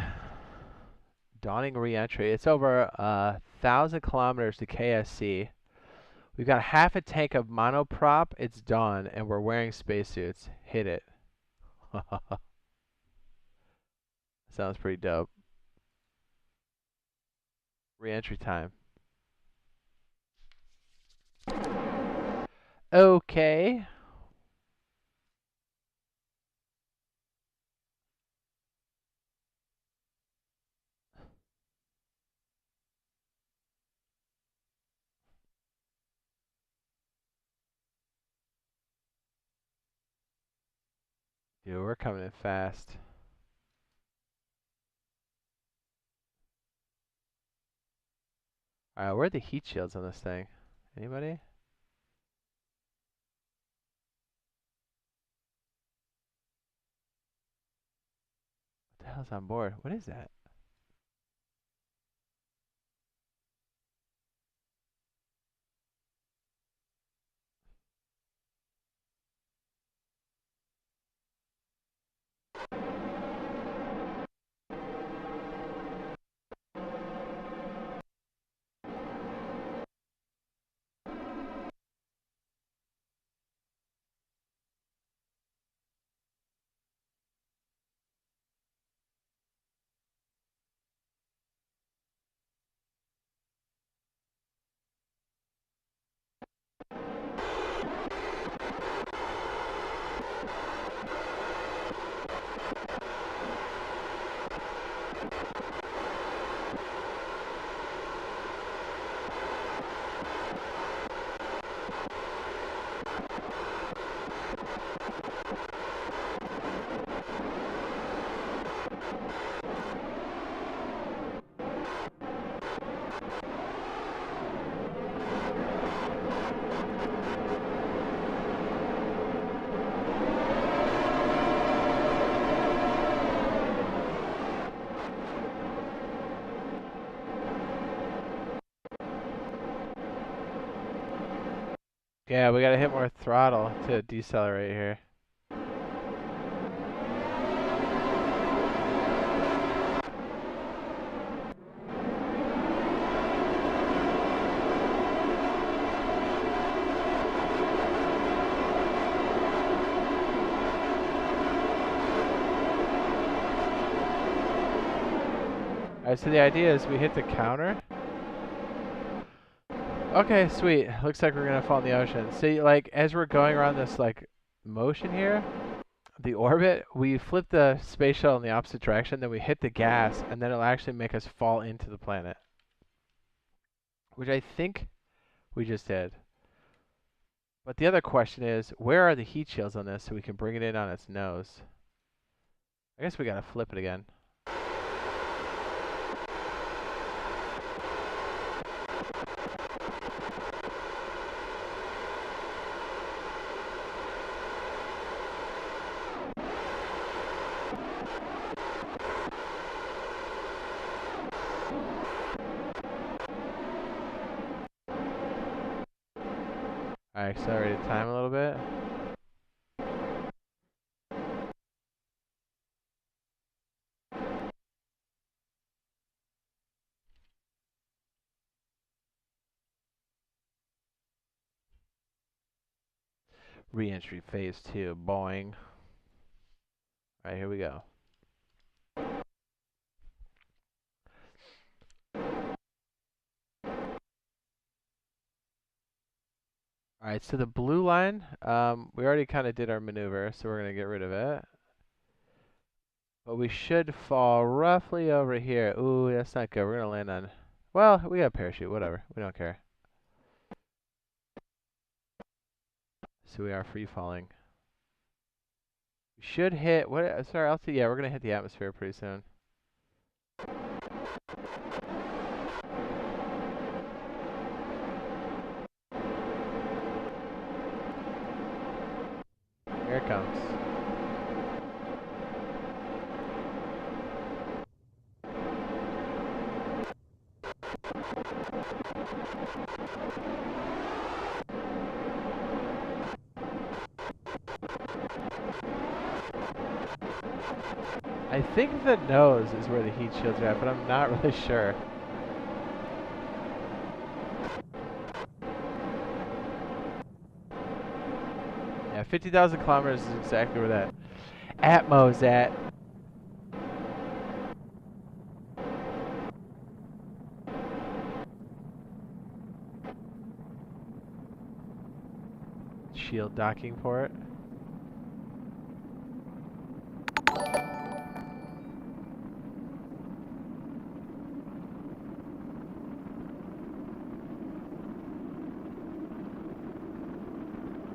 Dawning re-entry. It's over 1,000 kilometers to KSC. We've got half a tank of monoprop. It's dawn, and we're wearing spacesuits. Hit it. Sounds pretty dope. Re-entry time. Okay. Dude, we're coming in fast. Alright, where are the heat shields on this thing? Anybody? What the hell's on board? What is that? Yeah, we gotta hit more throttle to decelerate here. Alright, so the idea is we hit the counter. Okay, sweet. Looks like we're gonna fall in the ocean. See, like, as we're going around this, like, motion here, the orbit, we flip the space shuttle in the opposite direction, then we hit the gas, and then it'll actually make us fall into the planet. Which I think we just did. But the other question is, where are the heat shields on this so we can bring it in on its nose? I guess we gotta flip it again. I accelerated time a little bit. Re-entry phase 2, boing. Alright, here we go. Alright, so the blue line, we already kind of did our maneuver, so we're going to get rid of it. But we should fall roughly over here. Ooh, that's not good. We're going to land on... Well, we got a parachute. Whatever. We don't care. So we are free falling. We should hit... What? Sorry, I'll see. Yeah, we're going to hit the atmosphere pretty soon. Here it comes. I think the nose is where the heat shields are at, but I'm not really sure. Yeah, 50,000 kilometers is exactly where that Atmo's at. Shield docking port.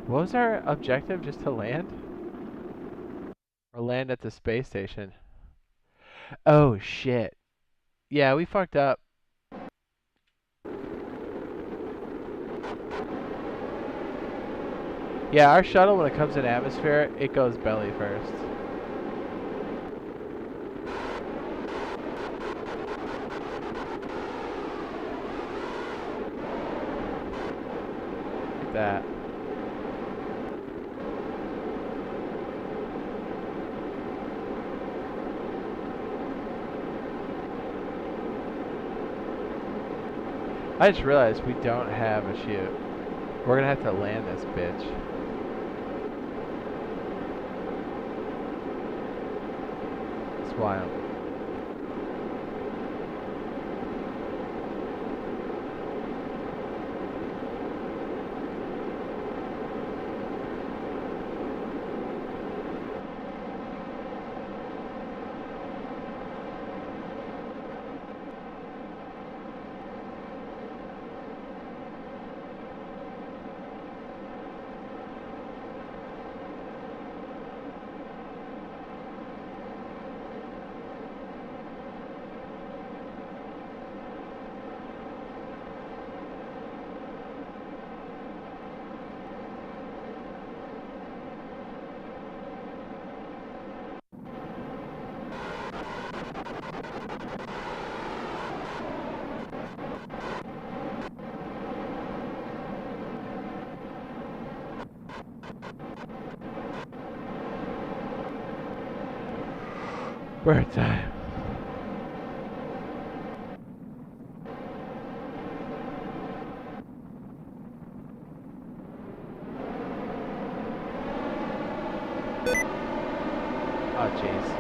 What was our objective? Just to land? Or land at the space station? Oh, shit. Yeah, we fucked up. Yeah, our shuttle, when it comes in atmosphere, it goes belly first. Like that. I just realized we don't have a chute. We're gonna have to land this bitch. It's wild. Bird time. Oh, jeez.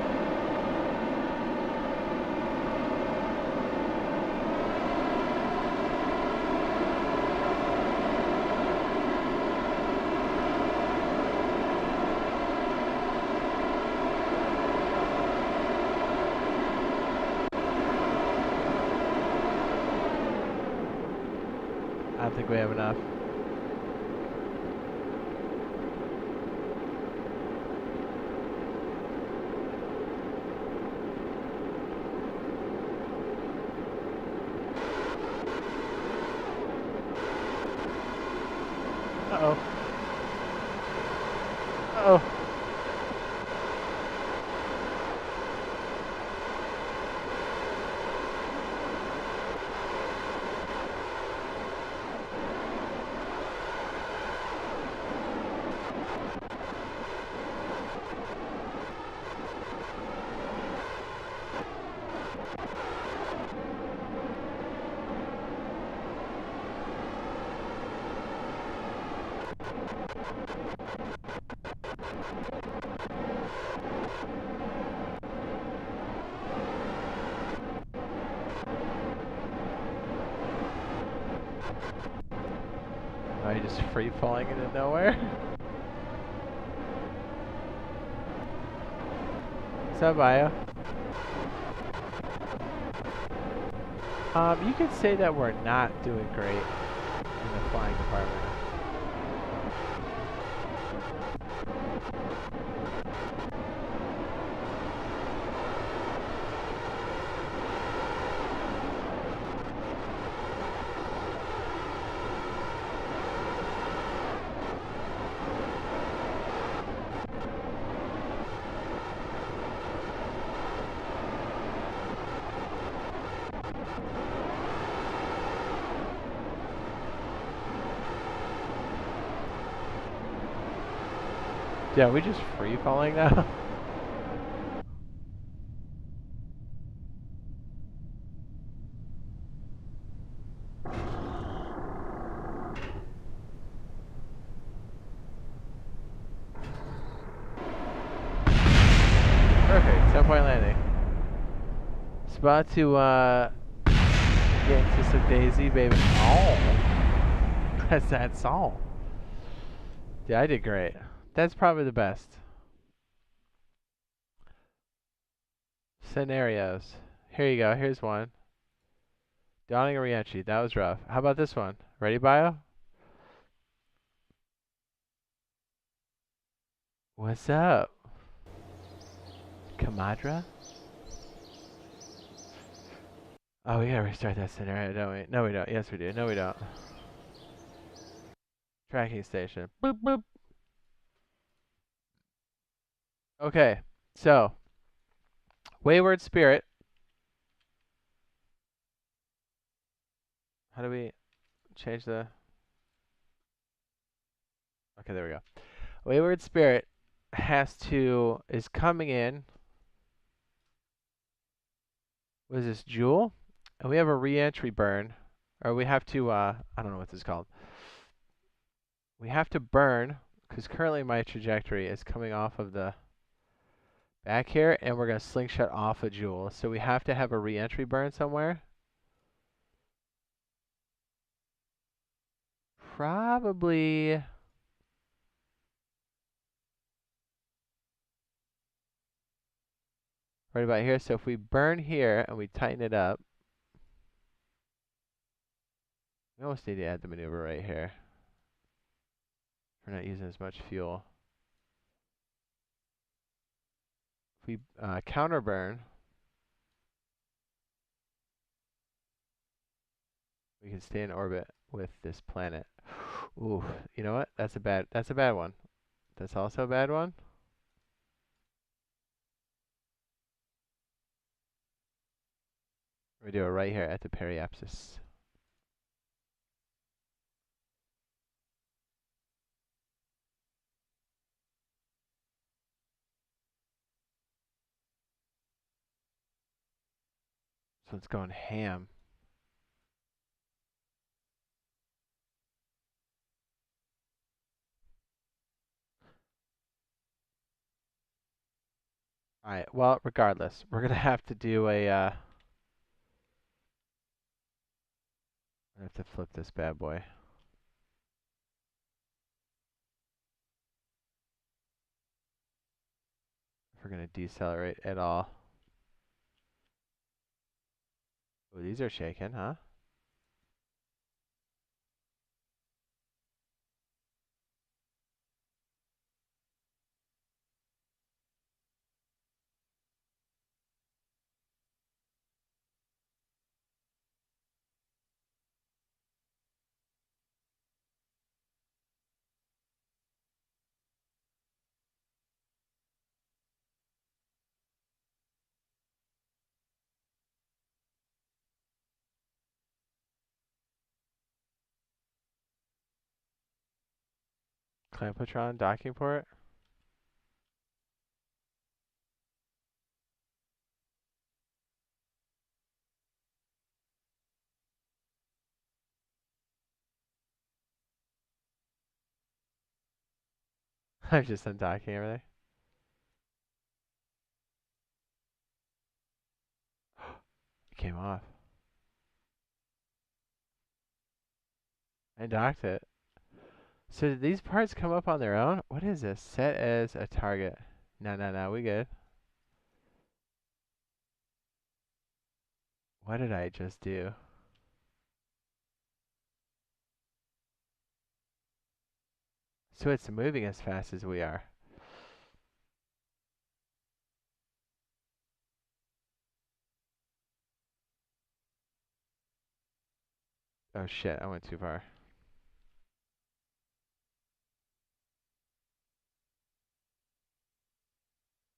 I don't think we have enough. Uh-oh. Uh-oh. Am I just free falling into nowhere? What's up, Bio? You could say that we're not doing great in the flying department. Yeah, we just free falling now. Perfect, 10-point landing. It's about to get into some DayZ, baby. Oh, that's all. Yeah, I did great. That's probably the best. Scenarios. Here you go. Here's one. Dawning a reentry. That was rough. How about this one? Ready, Bio? What's up? Kamadra? Oh, we gotta restart that scenario, don't we? No, we don't. Yes, we do. No, we don't. Tracking station. Boop, boop. Okay, so. Wayward Spirit. How do we change the... Okay, there we go. Wayward Spirit is coming in. What is this, Jool? And we have a re-entry burn. Or we have to, I don't know what this is called. We have to burn, because currently my trajectory is coming off of the back here, and we're going to slingshot off a Jool. So we have to have a re-entry burn somewhere. Probably... right about here. So if we burn here and we tighten it up, we almost need to add the maneuver right here. We're not using as much fuel. If we counter burn, we can stay in orbit with this planet. Ooh, you know what? That's a bad one. That's also a bad one. We do it right here at the periapsis. So it's going ham. Alright, well, regardless, we're going to have to do a, I have to flip this bad boy. If we're going to decelerate at all. Oh, these are shaking, huh? Clampotron docking port. I've just undocking everything. It came off. I docked it. So did these parts come up on their own? What is this? Set as a target. No, we good. What did I just do? So it's moving as fast as we are. Oh shit, I went too far.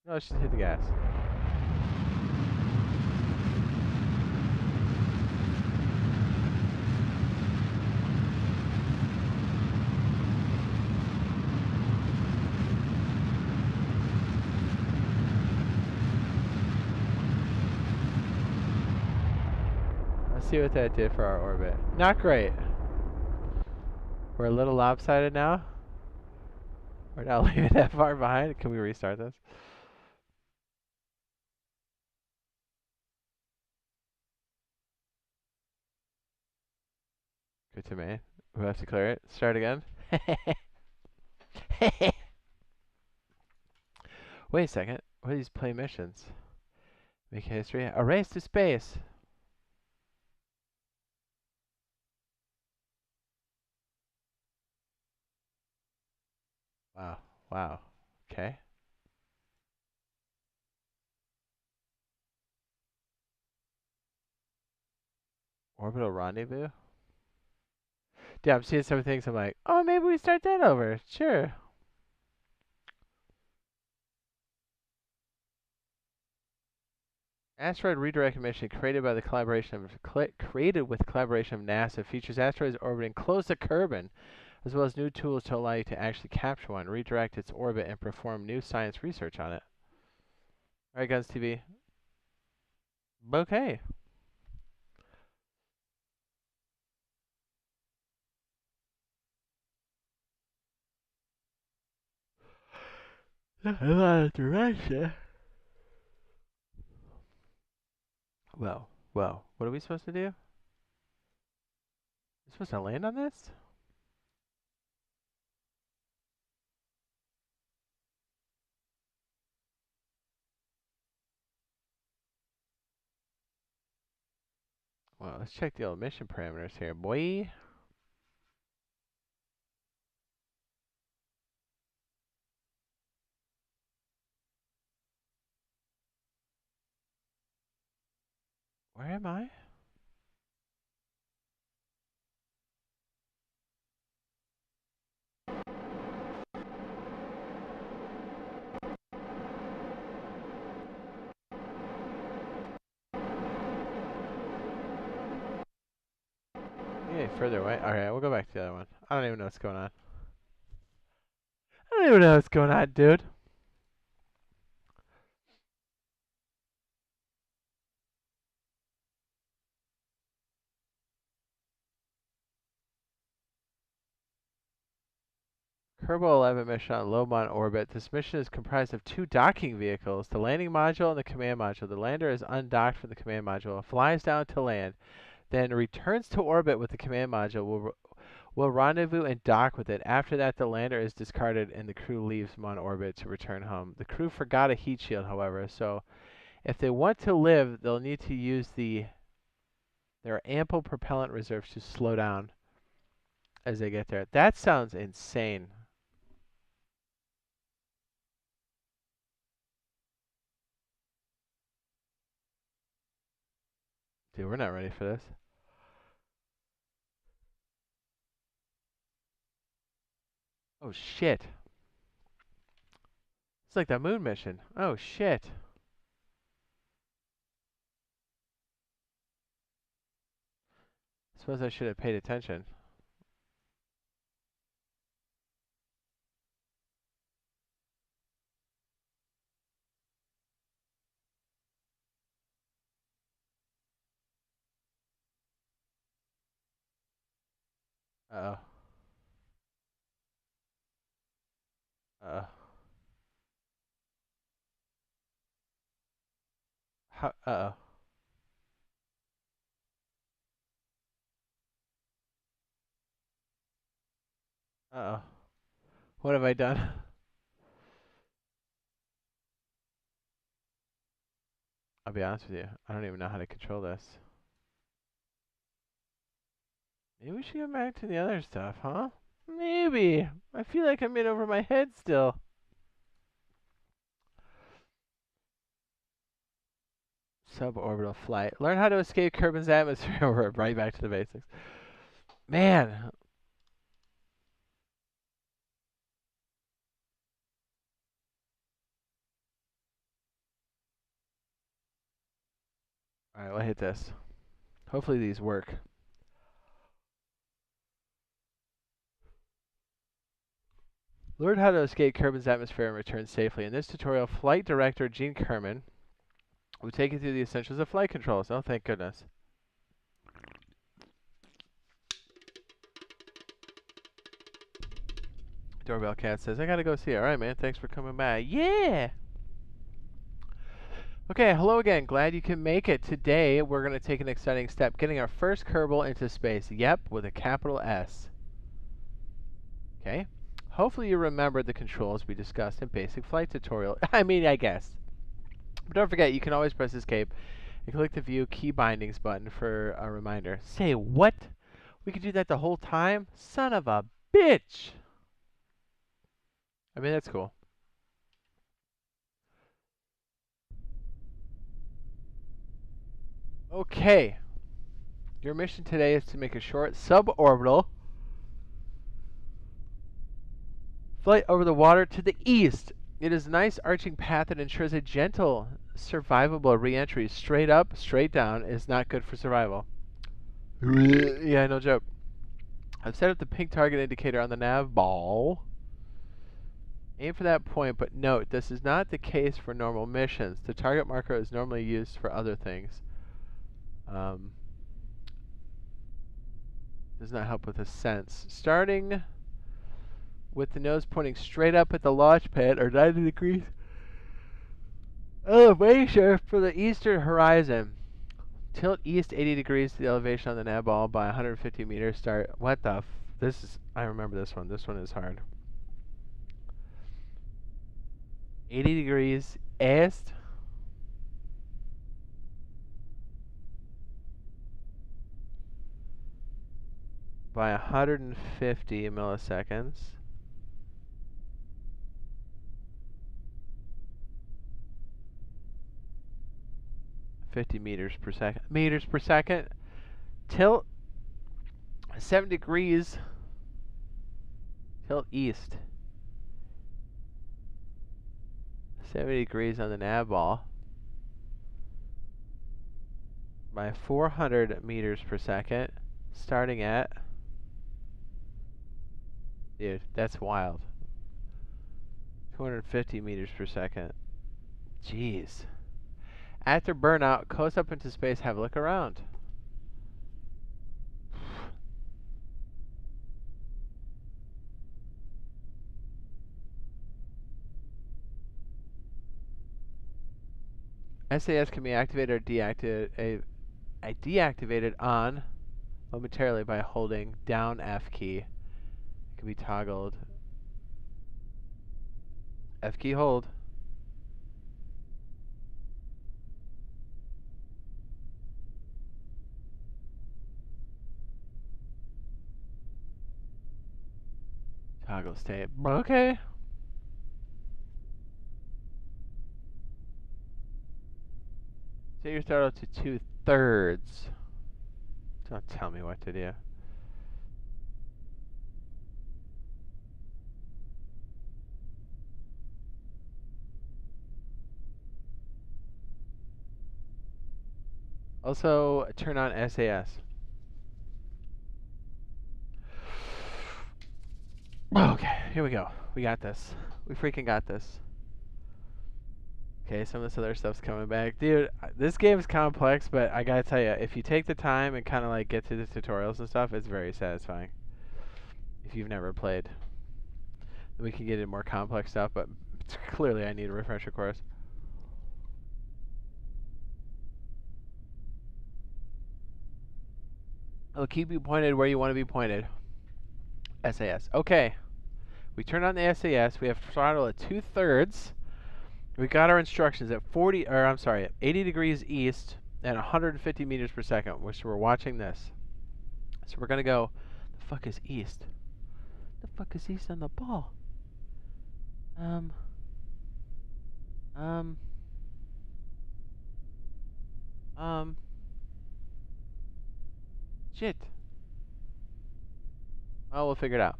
No, let's just hit the gas. Let's see what that did for our orbit. Not great. We're a little lopsided now. We're not leaving that far behind. Can we restart this? Good to me. We have to clear it. Start again. Wait a second. What are these play missions? Make history. A race to space. Wow. Wow. Okay. Orbital rendezvous? Yeah, I'm seeing some things. I'm like, oh, maybe we start that over. Sure. Asteroid redirect mission created with collaboration of NASA features asteroids orbiting close to Kerbal, as well as new tools to allow you to actually capture one, redirect its orbit, and perform new science research on it. All right, Guns TV. Bouquet. A lot of direction. Well, what are we supposed to do? We're supposed to land on this? Well, let's check the old mission parameters here, boy. Where am I? Yeah, further away. Alright, we'll go back to the other one. I don't even know what's going on. I don't even know what's going on, dude. Kerbal 11 mission on Lobon orbit. This mission is comprised of 2 docking vehicles, the landing module and the command module. The lander is undocked from the command module, flies down to land, then returns to orbit with the command module. Will rendezvous and dock with it. After that, the lander is discarded and the crew leaves Mon orbit to return home. The crew forgot a heat shield, however, so if they want to live, they'll need to use there are ample propellant reserves to slow down as they get there. That sounds insane. Dude, we're not ready for this. Oh, shit. It's like the moon mission. Oh, shit. Suppose I should have paid attention. Uh-oh. Uh-oh. Uh-oh. Uh-oh. What have I done? I'll be honest with you. I don't even know how to control this. Maybe we should get back to the other stuff, huh? Maybe. I feel like I'm in over my head still. Suborbital flight. Learn how to escape Kerbin's atmosphere. We're right back to the basics. Man. Alright, we'll hit this. Hopefully these work. Learn how to escape Kerbin's atmosphere and return safely. In this tutorial, Flight Director Gene Kerman will take you through the essentials of flight controls. Oh, thank goodness. Doorbell Cat says, I gotta go see it. Alright, man. Thanks for coming by. Yeah! Okay, hello again. Glad you can make it. Today, we're going to take an exciting step, getting our first Kerbal into space. Yep, with a capital S. Okay. Hopefully you remembered the controls we discussed in basic flight tutorial. I guess. But don't forget, you can always press escape and click the view key bindings button for a reminder. Say what? We could do that the whole time? Son of a bitch! I mean, that's cool. Okay. Your mission today is to make a short suborbital flight over the water to the east. It is a nice arching path that ensures a gentle, survivable re-entry. Straight up, straight down is not good for survival. Yeah, no joke. I've set up the pink target indicator on the nav ball. Aim for that point, but note, this is not the case for normal missions. The target marker is normally used for other things. Does not help with ascents. Starting with the nose pointing straight up at the launch pad, or 90 degrees elevation for the eastern horizon. Tilt east 80 degrees to the elevation on the nav ball by 150 meters. Start. What the this is, I remember this one. This one is hard. 80 degrees east. By 150 milliseconds. Meters per second. Tilt 7 degrees. Tilt east. 70 degrees on the nav ball. By 400 meters per second. Starting at... Dude, that's wild. 250 meters per second. Jeez. After burnout, coast up into space, have a look around. SAS can be activated or deactivated on momentarily by holding down F key. It can be toggled. F key hold. Toggle state. Okay. Set your throttle to 2/3. Don't tell me what to do. Also, turn on SAS. Okay, here we go. We got this. We freaking got this. Okay, some of this other stuff's coming back. Dude, this game is complex, but I gotta tell you, if you take the time and kind of like get through the tutorials and stuff, it's very satisfying. If you've never played. We can get into more complex stuff, but clearly I need a refresher course. It'll keep you pointed where you want to be pointed. SAS. Okay. We turned on the SAS. We have throttle at 2/3. We got our instructions at 80 degrees east and 150 meters per second, which we're watching this. So we're gonna go, the fuck is east? The fuck is east on the ball? Shit. Well, we'll figure it out.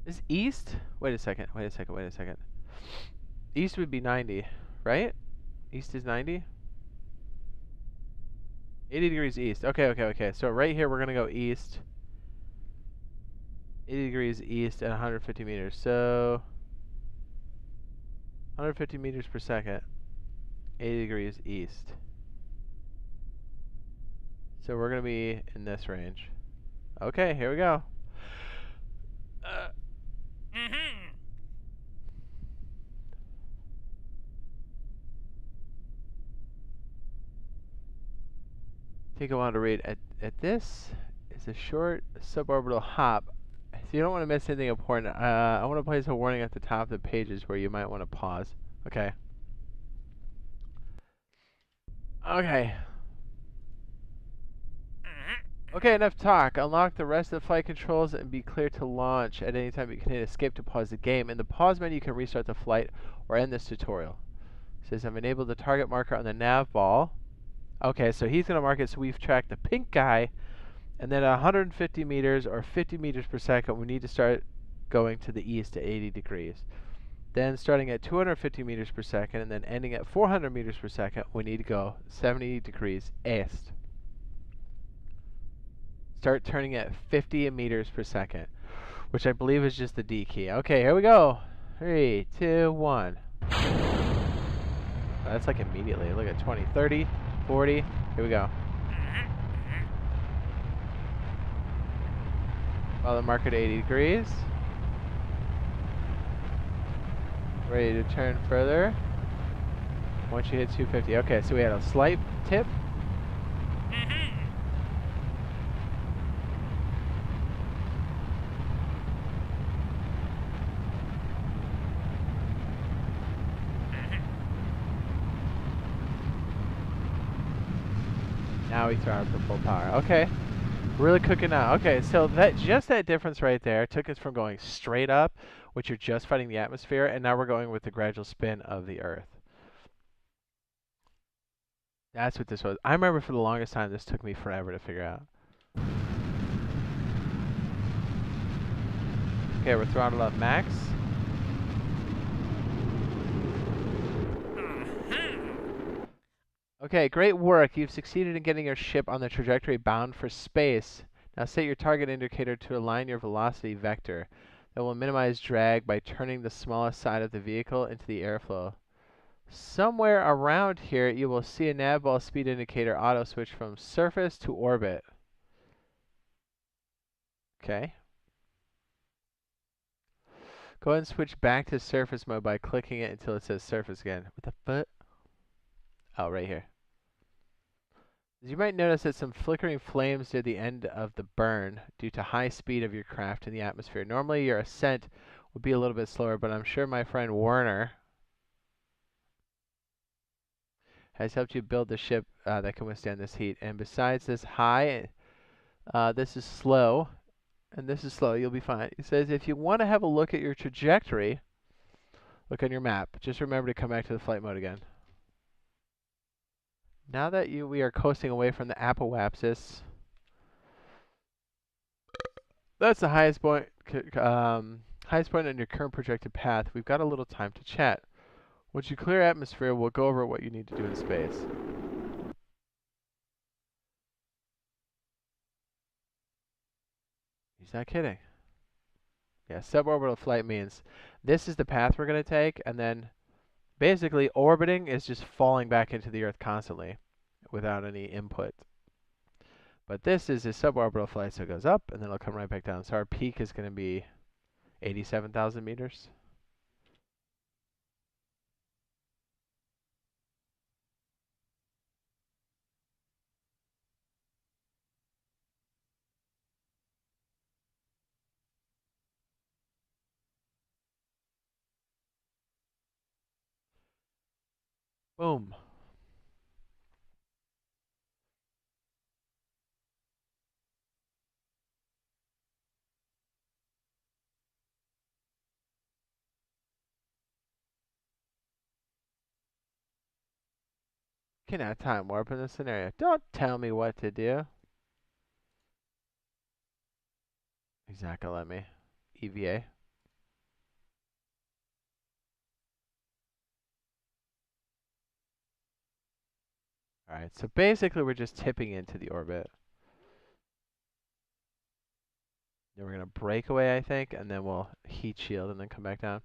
Is east? Wait a second. East would be 90, right? East is 90? 80 degrees east. Okay. So right here, we're going to go east. 80 degrees east at 150 meters. So 150 meters per second. 80 degrees east. So we're going to be in this range. Okay, here we go. Take a while to read. At this is a short suborbital hop. So you don't want to miss anything important. I want to place a warning at the top of the pages where you might want to pause. Okay. Okay. Okay, enough talk. Unlock the rest of the flight controls and be clear to launch. At any time you can hit escape to pause the game. In the pause menu you can restart the flight or end this tutorial. It says I've enabled the target marker on the nav ball. Okay, so he's going to mark it, so we've tracked the pink guy. And then 150 meters or 50 meters per second, we need to start going to the east at 80 degrees. Then starting at 250 meters per second and then ending at 400 meters per second, we need to go 70 degrees east. Start turning at 50 meters per second, which I believe is just the D key. Okay, here we go. 3, 2, 1. That's like immediately. Look at 20, 30, 40. Here we go. Follow the marker to 80 degrees. Ready to turn further. Once you hit 250. Okay, so we had a slight tip. Now we throw out for full power. Okay. Really cooking out. Okay, so that difference right there took us from going straight up, which you're just fighting the atmosphere, and now we're going with the gradual spin of the Earth. That's what this was. I remember for the longest time this took me forever to figure out. Okay, we're throttled up max. Okay, great work. You've succeeded in getting your ship on the trajectory bound for space. Now set your target indicator to align your velocity vector. That will minimize drag by turning the smallest side of the vehicle into the airflow. Somewhere around here, you will see a nav ball speed indicator auto switch from surface to orbit. Okay. Go ahead and switch back to surface mode by clicking it until it says surface again. What the fuck? Oh, right here. As you might notice that some flickering flames near the end of the burn due to high speed of your craft in the atmosphere. Normally your ascent would be a little bit slower, but I'm sure my friend Werner has helped you build the ship that can withstand this heat. And besides this high, this is slow, and this is slow, you'll be fine. It says if you want to have a look at your trajectory, look on your map. Just remember to come back to the flight mode again. Now that we are coasting away from the apoapsis, that's the highest point on your current projected path. We've got a little time to chat. Once you clear atmosphere, we'll go over what you need to do in space. He's not kidding. Yeah, suborbital flight means this is the path we're going to take, and then basically orbiting is just falling back into the Earth constantly without any input. But this is a suborbital flight, so it goes up, and then it'll come right back down. So our peak is going to be 87,000 meters. Boom. Cannot time warp in this scenario. Don't tell me what to do. He's not gonna let me. EVA. Alright, so basically we're just tipping into the orbit. Then we're gonna break away, I think, and then we'll heat shield and then come back down.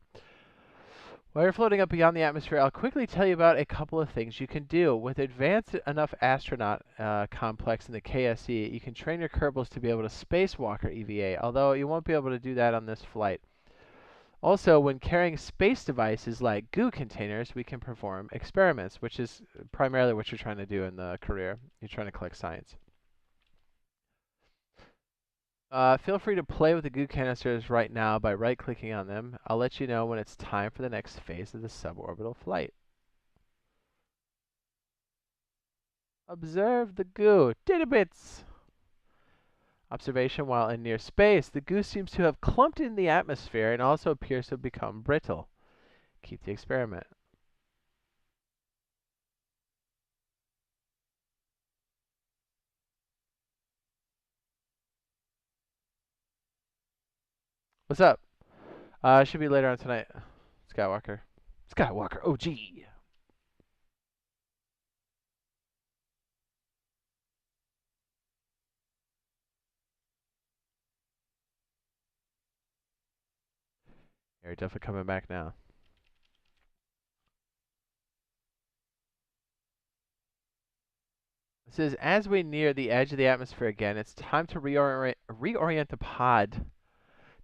While you're floating up beyond the atmosphere, I'll quickly tell you about a couple of things you can do. With advanced enough astronaut complex in the KSE, you can train your Kerbals to be able to spacewalk or EVA, although you won't be able to do that on this flight. Also, when carrying space devices like goo containers, we can perform experiments, which is primarily what you're trying to do in the career. You're trying to collect science. Feel free to play with the goo canisters right now by right-clicking on them. I'll let you know when it's time for the next phase of the suborbital flight. Observe the goo. Tidbits! Observation while in near space. The goo seems to have clumped in the atmosphere and also appears to have become brittle. Keep the experiment. What's up? Should be later on tonight. Skywalker. Skywalker OG. You're definitely coming back now. It says, as we near the edge of the atmosphere again, it's time to reorient the pod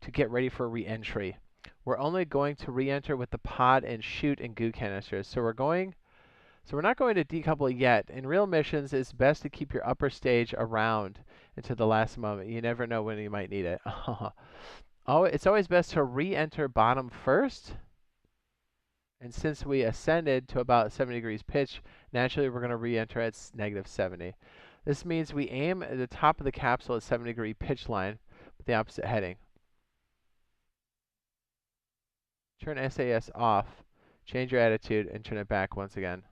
to get ready for re-entry. We're only going to re-enter with the pod and chute and goo canisters. So we're not going to decouple yet. In real missions, it's best to keep your upper stage around until the last moment. You never know when you might need it. It's always best to re-enter bottom first. And since we ascended to about 70 degrees pitch, naturally we're going to re-enter at -70. This means we aim at the top of the capsule at 70-degree pitch line with the opposite heading. Turn SAS off, change your attitude, and turn it back once again.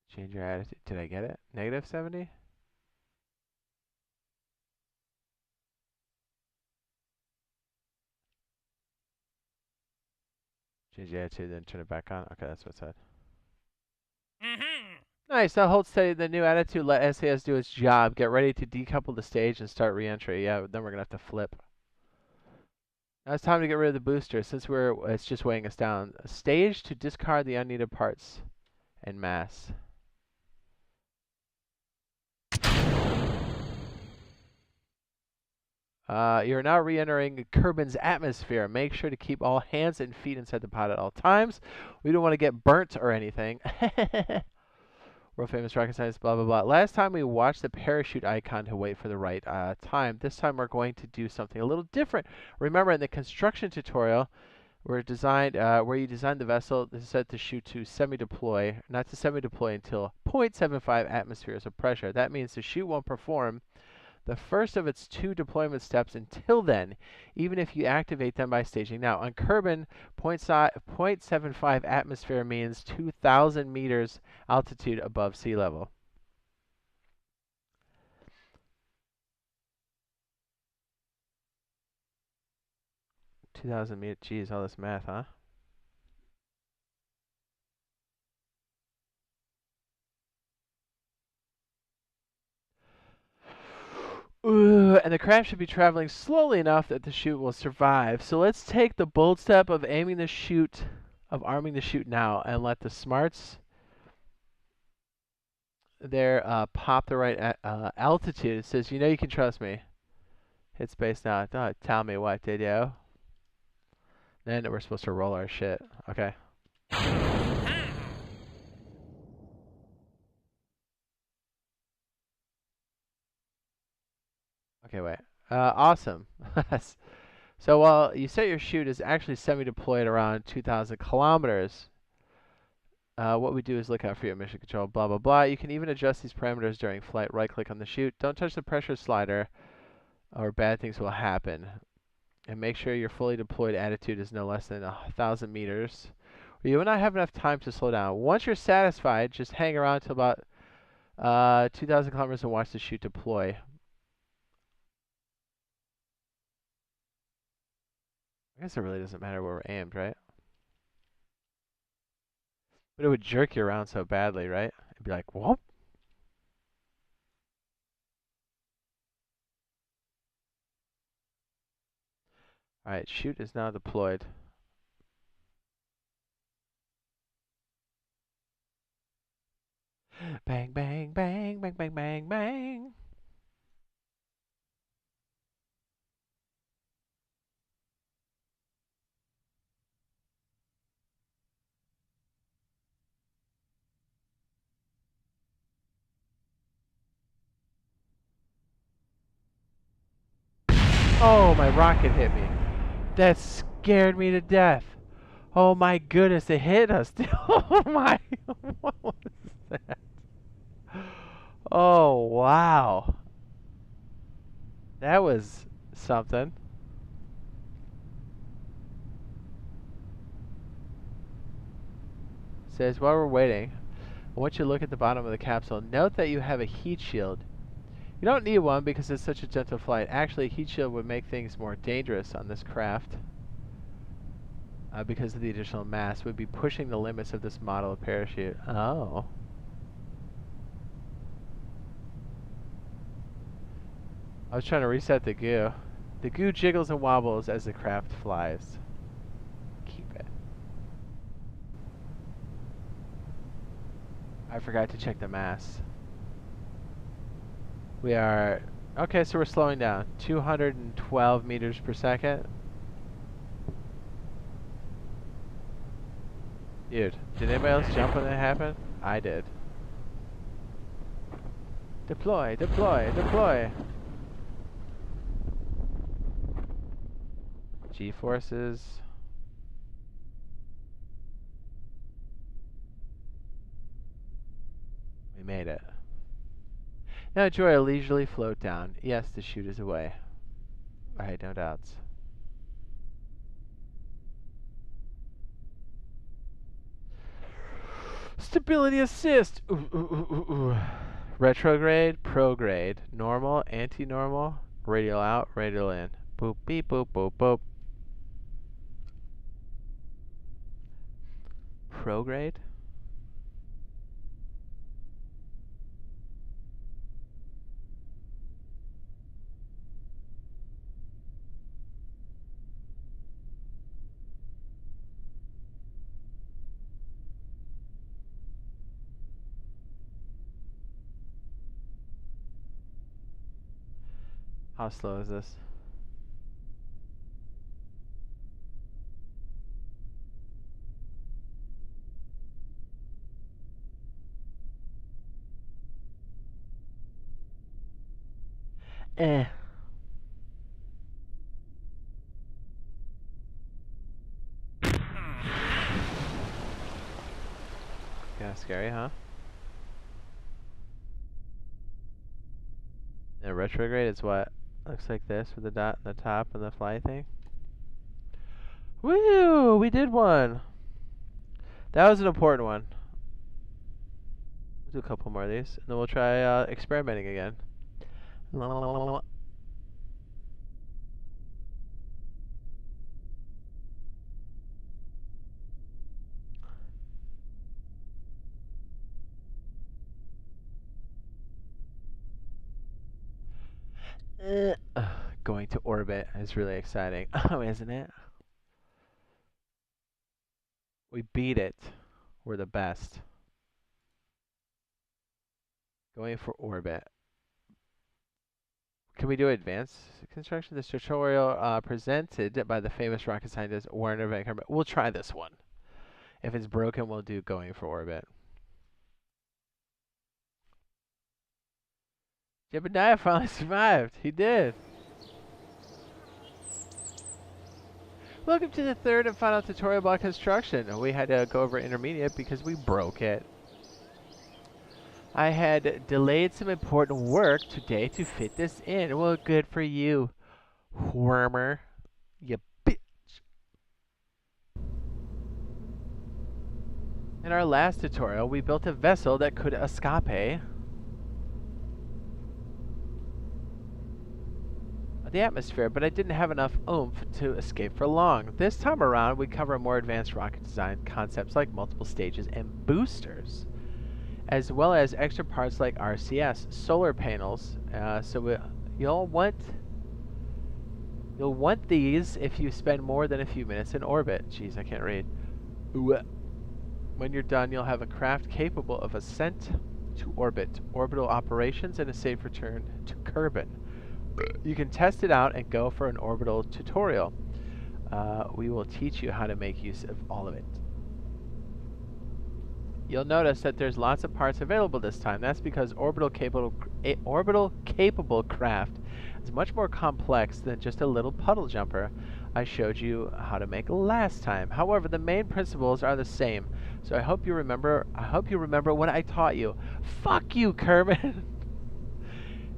Change your attitude. Did I get it? -70? Change the attitude, then turn it back on. Okay, that's what it said. Nice. Now hold steady. The new attitude. Let SAS do its job. Get ready to decouple the stage and start re-entry. Yeah, then we're gonna have to flip. Now it's time to get rid of the booster since it's just weighing us down. A stage to discard the unneeded parts en masse. You're now re-entering Kerbin's atmosphere. Make sure to keep all hands and feet inside the pod at all times. We don't want to get burnt or anything. World famous rocket science, blah, blah, blah. Last time we watched the parachute icon to wait for the right time. This time we're going to do something a little different. Remember in the construction tutorial, where you designed the vessel, this is set to shoot to semi-deploy, not to semi-deploy until 0.75 atmospheres of pressure. That means the chute won't perform the first of its 2 deployment steps until then, even if you activate them by staging now. On Kerbin, 0.75 atmosphere means 2,000 meters altitude above sea level. $2,000 meters. Geez, all this math, huh? And the craft should be traveling slowly enough that the chute will survive. So let's take the bold step of arming the chute now, and let the smarts there pop the right altitude. It says, you know you can trust me. Hit space now. Don't tell me what, did you? Then we're supposed to roll our shit. Okay. Okay, wait. Awesome. So while you set your chute is actually semi-deployed around 2,000 kilometers, what we do is look out for your mission control, blah, blah, blah. You can even adjust these parameters during flight. Right-click on the chute. Don't touch the pressure slider or bad things will happen. And make sure your fully deployed attitude is no less than 1,000 meters. Or you will not have enough time to slow down. Once you're satisfied, just hang around till about 2,000 kilometers and watch the chute deploy. I guess it really doesn't matter where we're aimed, right? But it would jerk you around so badly, right? It'd be like, whoop. Alright, chute is now deployed. Bang, bang, bang, bang, bang, bang, bang. Oh, my rocket hit me. That scared me to death. Oh my goodness, it hit us. Oh my, what was that? Oh wow. That was something. Says while we're waiting, I want you to look at the bottom of the capsule. Note that you have a heat shield. You don't need one because it's such a gentle flight. Actually, a heat shield would make things more dangerous on this craft. Because of the additional mass, would be pushing the limits of this model of parachute. Oh. I was trying to reset the goo. The goo jiggles and wobbles as the craft flies. Keep it. I forgot to check the mass. We are... Okay, so we're slowing down. 212 meters per second. Dude, did anybody else jump when that happened? I did. Deploy, deploy, deploy. G-forces. We made it. Now enjoy a leisurely float down. Yes, the chute is away. Alright, no doubts. Stability assist! Ooh, ooh, ooh, ooh, ooh. Retrograde, prograde, normal, anti-normal, radial out, radial in. Boop, beep, boop, boop, boop. Prograde? How slow is this? Eh. Kinda scary, huh? And retrograde is what? Looks like this with the dot on the top and the fly thing. Woo! We did one! That was an important one. We'll do a couple more of these, and then we'll try experimenting again. Going to orbit is really exciting. Oh, isn't it? We beat it. We're the best. Going for orbit. Can we do advanced construction? This tutorial presented by the famous rocket scientist Werner von Braun. We'll try this one. If it's broken, we'll do going for orbit. Jebediah finally survived. He did. Welcome to the third and final tutorial about construction. We had to go over intermediate because we broke it. I had delayed some important work today to fit this in. Well, good for you, Wormer. You bitch. In our last tutorial, we built a vessel that could escape the atmosphere, but I didn't have enough oomph to escape for long. This time around, we cover more advanced rocket design concepts like multiple stages and boosters, as well as extra parts like RCS, solar panels. You'll want these if you spend more than a few minutes in orbit. Jeez, I can't read. When you're done, you'll have a craft capable of ascent to orbit, orbital operations, and a safe return to Kerbal. You can test it out and go for an orbital tutorial. We will teach you how to make use of all of it. You'll notice that there's lots of parts available this time. That's because orbital capable craft is much more complex than just a little puddle jumper I showed you how to make last time. However, the main principles are the same. So I hope you remember what I taught you. Fuck you, Kerbal.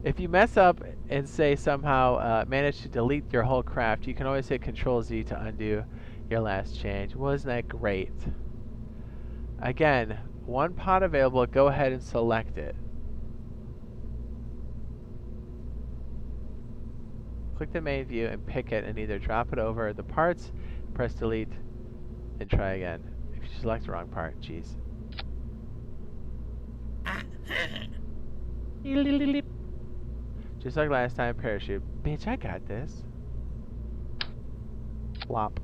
If you mess up and say somehow manage to delete your whole craft, you can always hit Control-Z to undo your last change. Wasn't that great? Again, one pod available, go ahead and select it. Click the main view and pick it and either drop it over the parts, press delete, and try again. If you select the wrong part, jeez. Just like last time, parachute. Bitch, I got this. Flop.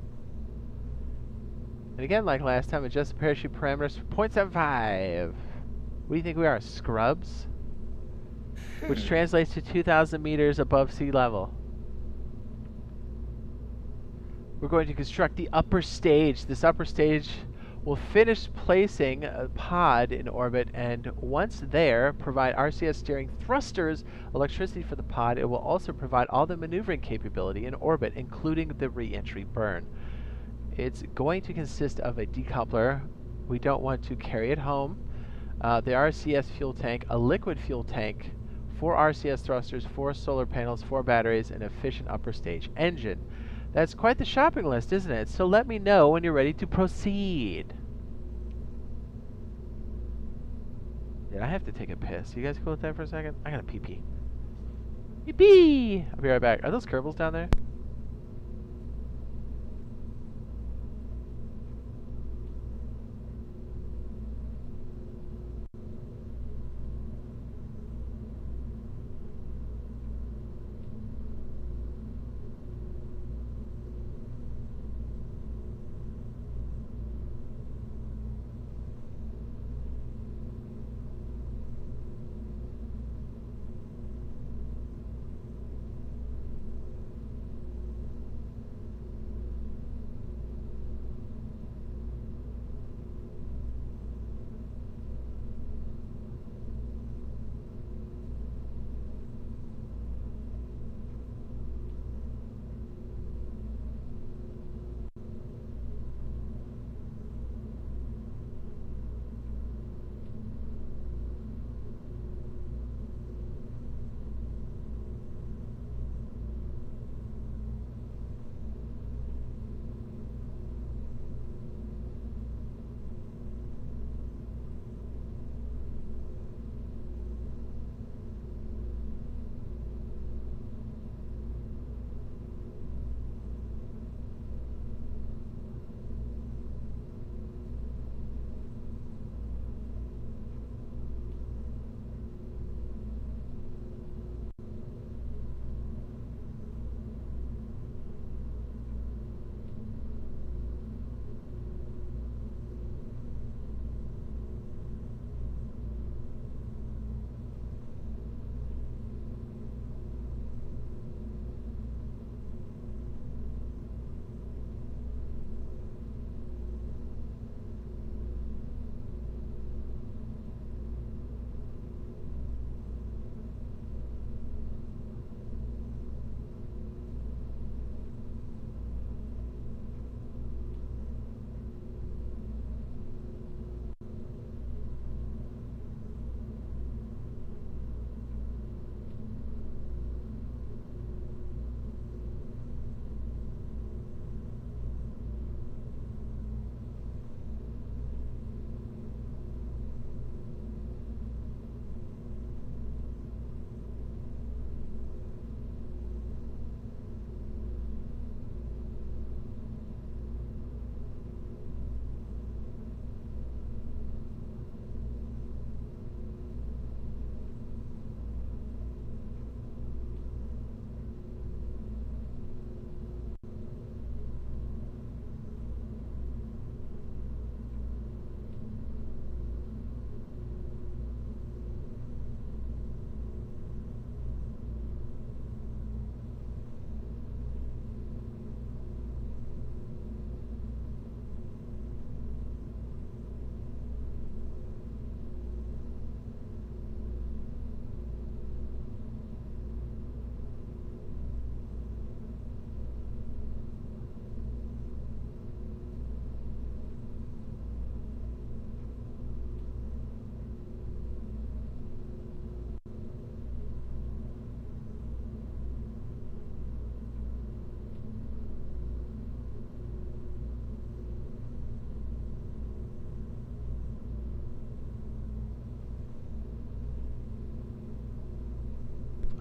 And again, like last time, adjust the parachute parameters for 0.75. What do you think we are, scrubs? Which translates to 2,000 meters above sea level. We're going to construct the upper stage. This upper stage will finish placing a pod in orbit, and once there, provide RCS steering thrusters, electricity for the pod. It will also provide all the maneuvering capability in orbit, including the re-entry burn. It's going to consist of a decoupler. We don't want to carry it home. The RCS fuel tank, a liquid fuel tank, 4 RCS thrusters, 4 solar panels, 4 batteries, and an efficient upper stage engine. That's quite the shopping list, isn't it? So let me know when you're ready to proceed. Did I have to take a piss? You guys cool with that for a second? I gotta pee-pee. Pee-pee! I'll be right back. Are those Kerbals down there?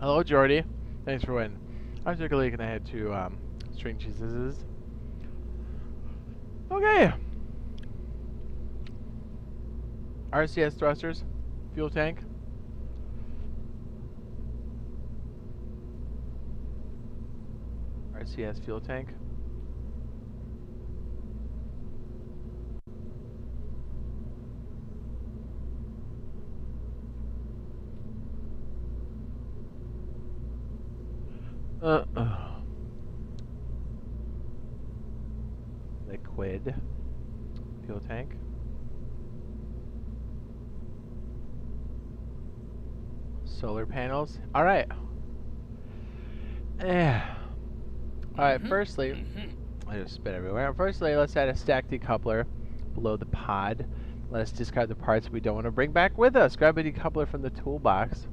Hello, Jordy. Thanks for waiting. I took a leak and I had two string cheeses. Okay. RCS thrusters, fuel tank. RCS fuel tank. Liquid fuel tank. Solar panels. All right. Alright, firstly, I just spit everywhere. Firstly, let's add a stack decoupler below the pod. Let's discard the parts we don't want to bring back with us. Grab a decoupler from the toolbox.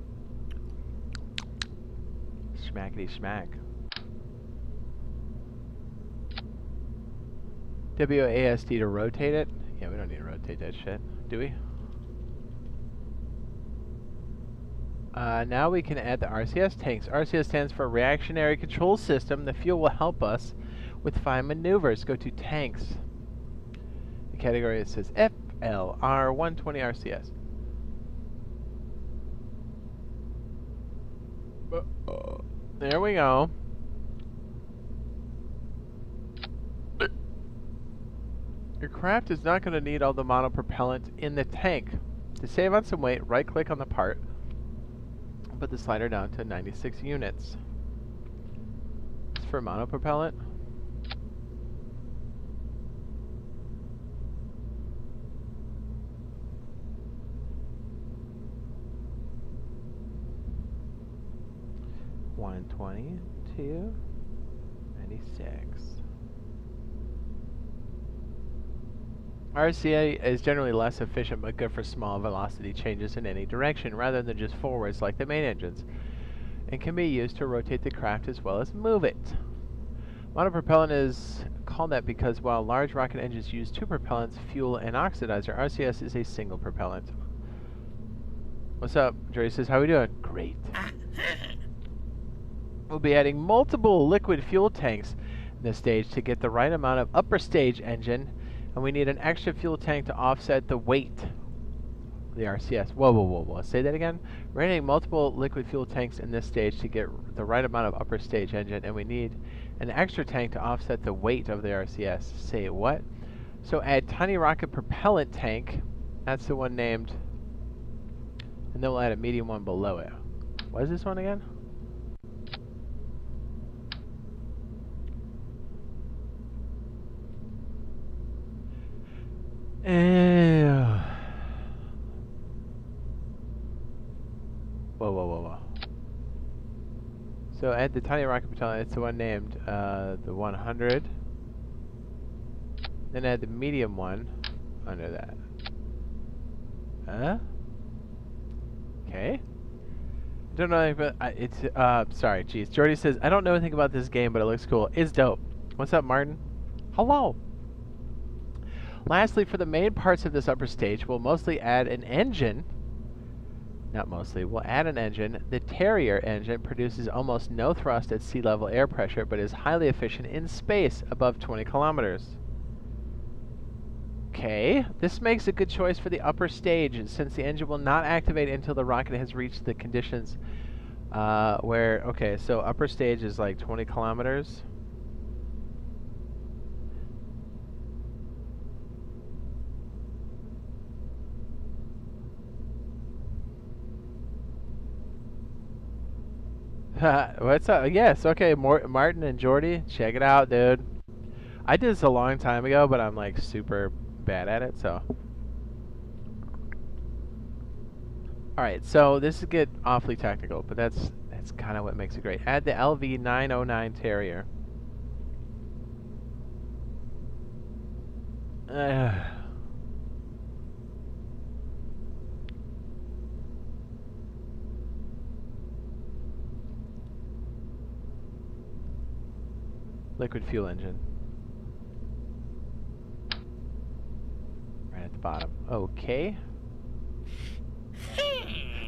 Schmackety schmack. WASD to rotate it. Yeah, we don't need to rotate that shit, do we? Now we can add the RCS tanks. RCS stands for Reactionary Control System. The fuel will help us with fine maneuvers. Go to Tanks. The category, it says FLR 120 RCS. There we go. Your craft is not going to need all the monopropellant in the tank. To save on some weight, right-click on the part. Put the slider down to 96 units. It's for monopropellant. $120 to 96. RCA is generally less efficient but good for small velocity changes in any direction rather than just forwards like the main engines, and can be used to rotate the craft as well as move it. Monopropellant is called that because while large rocket engines use two propellants, fuel and oxidizer, RCS is a single propellant. What's up? Jerry says, how we doing? Great. We'll be adding multiple liquid fuel tanks in this stage to get the right amount of upper stage engine, and we need an extra fuel tank to offset the weight of the RCS. Whoa. Say that again? We're adding multiple liquid fuel tanks in this stage to get the right amount of upper stage engine, and we need an extra tank to offset the weight of the RCS. Say what? So add tiny rocket propellant tank. That's the one named. And then we'll add a medium one below it. What is this one again? Whoa. So add the tiny rocket propellant. It's the one named the 100. Then add the medium one under that. Huh? Okay. Don't know anything about it's sorry, geez. Jordy says, I don't know anything about this game, but it looks cool. It's dope. What's up, Martin? Hello. Lastly, for the main parts of this upper stage, we'll mostly add an engine. Not mostly, we'll add an engine. The Terrier engine produces almost no thrust at sea level air pressure, but is highly efficient in space above 20 kilometers. Okay, this makes a good choice for the upper stage, since the engine will not activate until the rocket has reached the conditions where, okay, so upper stage is like 20 kilometers. What's up? Yes, okay, Martin and Jordy, check it out, dude. I did this a long time ago, but I'm like super bad at it, so. Alright, so this is get awfully technical, but that's kind of what makes it great. Add the LV909 Terrier. Liquid fuel engine. Right at the bottom. Okay.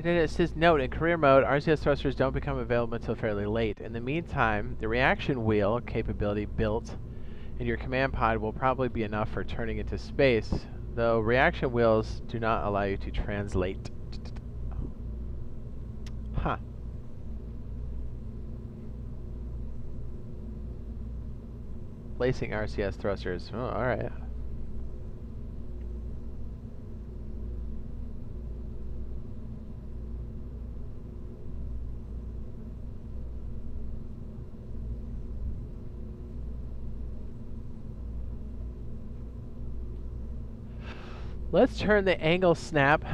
And then it says, note, in career mode, RCS thrusters don't become available until fairly late. In the meantime, the reaction wheel capability built in your command pod will probably be enough for turning into space, though reaction wheels do not allow you to translate. Huh. Placing RCS thrusters. Oh, alright. Let's turn the angle snap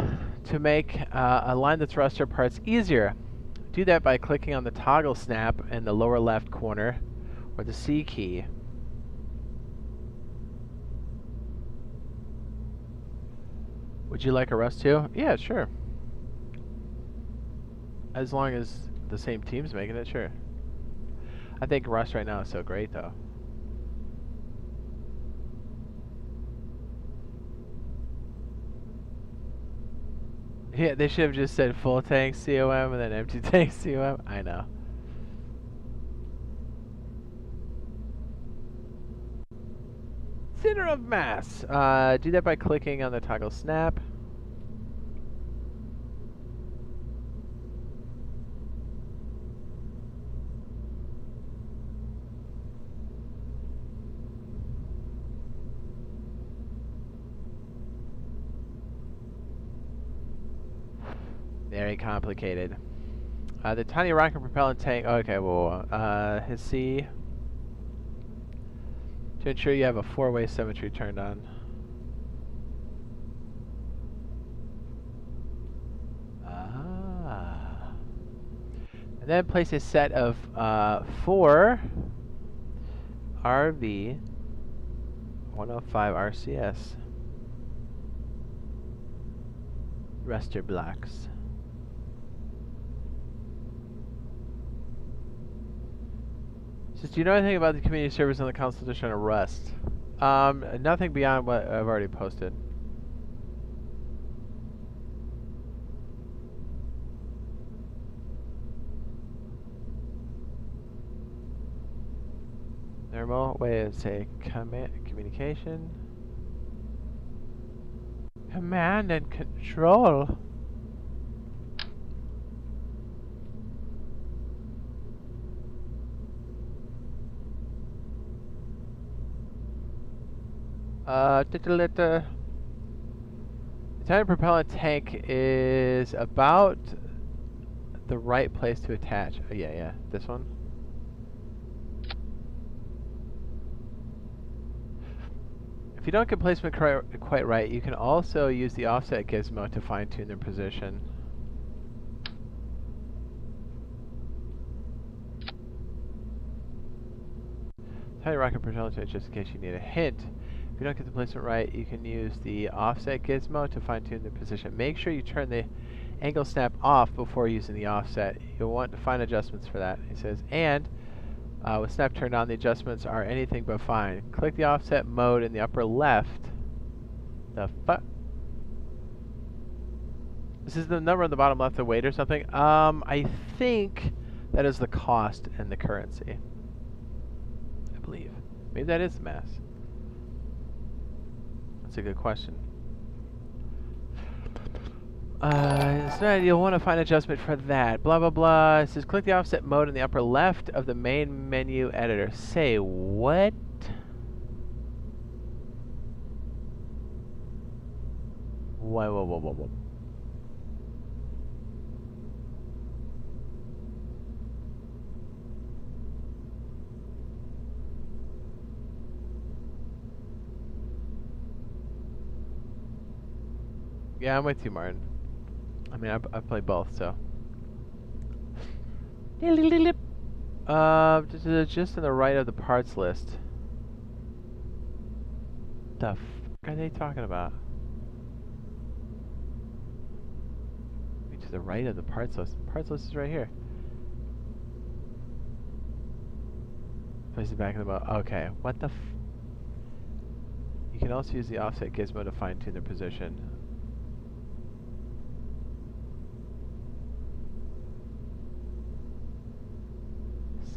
to make align the thruster parts easier. Do that by clicking on the toggle snap in the lower left corner, or the C key. Would you like a Rust too? Yeah, sure. As long as the same team's making it, sure. I think Rust right now is so great, though. Yeah, they should have just said full tank COM and then empty tank COM. I know. Center of mass. Do that by clicking on the toggle snap. Very complicated. The tiny rocket propellant tank. Okay, well, his C. To ensure you have a four-way symmetry turned on. Ah. And then place a set of 4 RV 105 RCS raster blocks. Says, do you know anything about the community servers on the console edition of Rust? Nothing beyond what I've already posted. Normal way to say communication. Command and control. The tiny propellant tank is about the right place to attach. Oh, yeah, this one. If you don't get placement quite right, you can also use the offset gizmo to fine-tune their position. Tiny rocket propellant, just in case you need a hint. If you don't get the placement right, you can use the offset gizmo to fine-tune the position. Make sure you turn the angle snap off before using the offset. You'll want to fine adjustments for that. It says, and with snap turned on, the adjustments are anything but fine. Click the offset mode in the upper left. The fuck? This is the number on the bottom left, the weight or something? I think that is the cost and the currency. I believe. Maybe that is the mass. That's a good question. Instead, you'll want to find adjustment for that. Blah, blah, blah. It says click the offset mode in the upper left of the main menu editor. Say what? Whoa. Yeah, I'm with you, Martin. I mean, I play both, so. Just to the right of the parts list. The f are they talking about? To the right of the parts list. Parts list is right here. Place it back in the boat. Okay, what the f? You can also use the offset gizmo to fine-tune the position.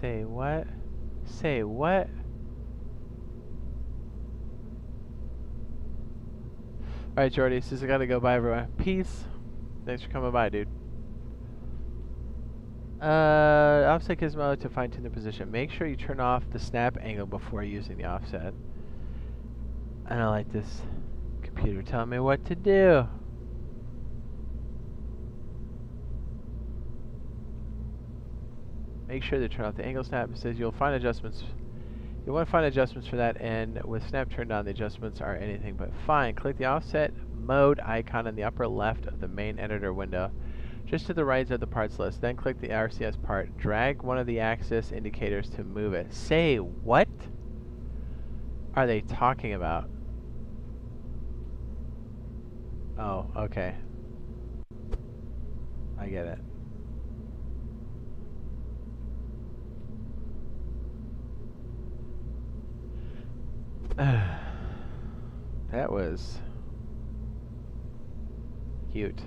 Say what? Say what? Alright, Jordy, since I gotta go, bye everyone. Peace. Thanks for coming by, dude. Offset gizmo to fine tune the position. Make sure you turn off the snap angle before using the offset. I don't like this computer telling me what to do. Make sure to turn off the angle snap. It says you'll find adjustments. You'll want to find adjustments for that, and with snap turned on, the adjustments are anything but fine. Click the offset mode icon in the upper left of the main editor window, just to the right of the parts list. Then click the RCS part. Drag one of the axis indicators to move it. Say what are they talking about? Oh, okay. I get it. That was cute.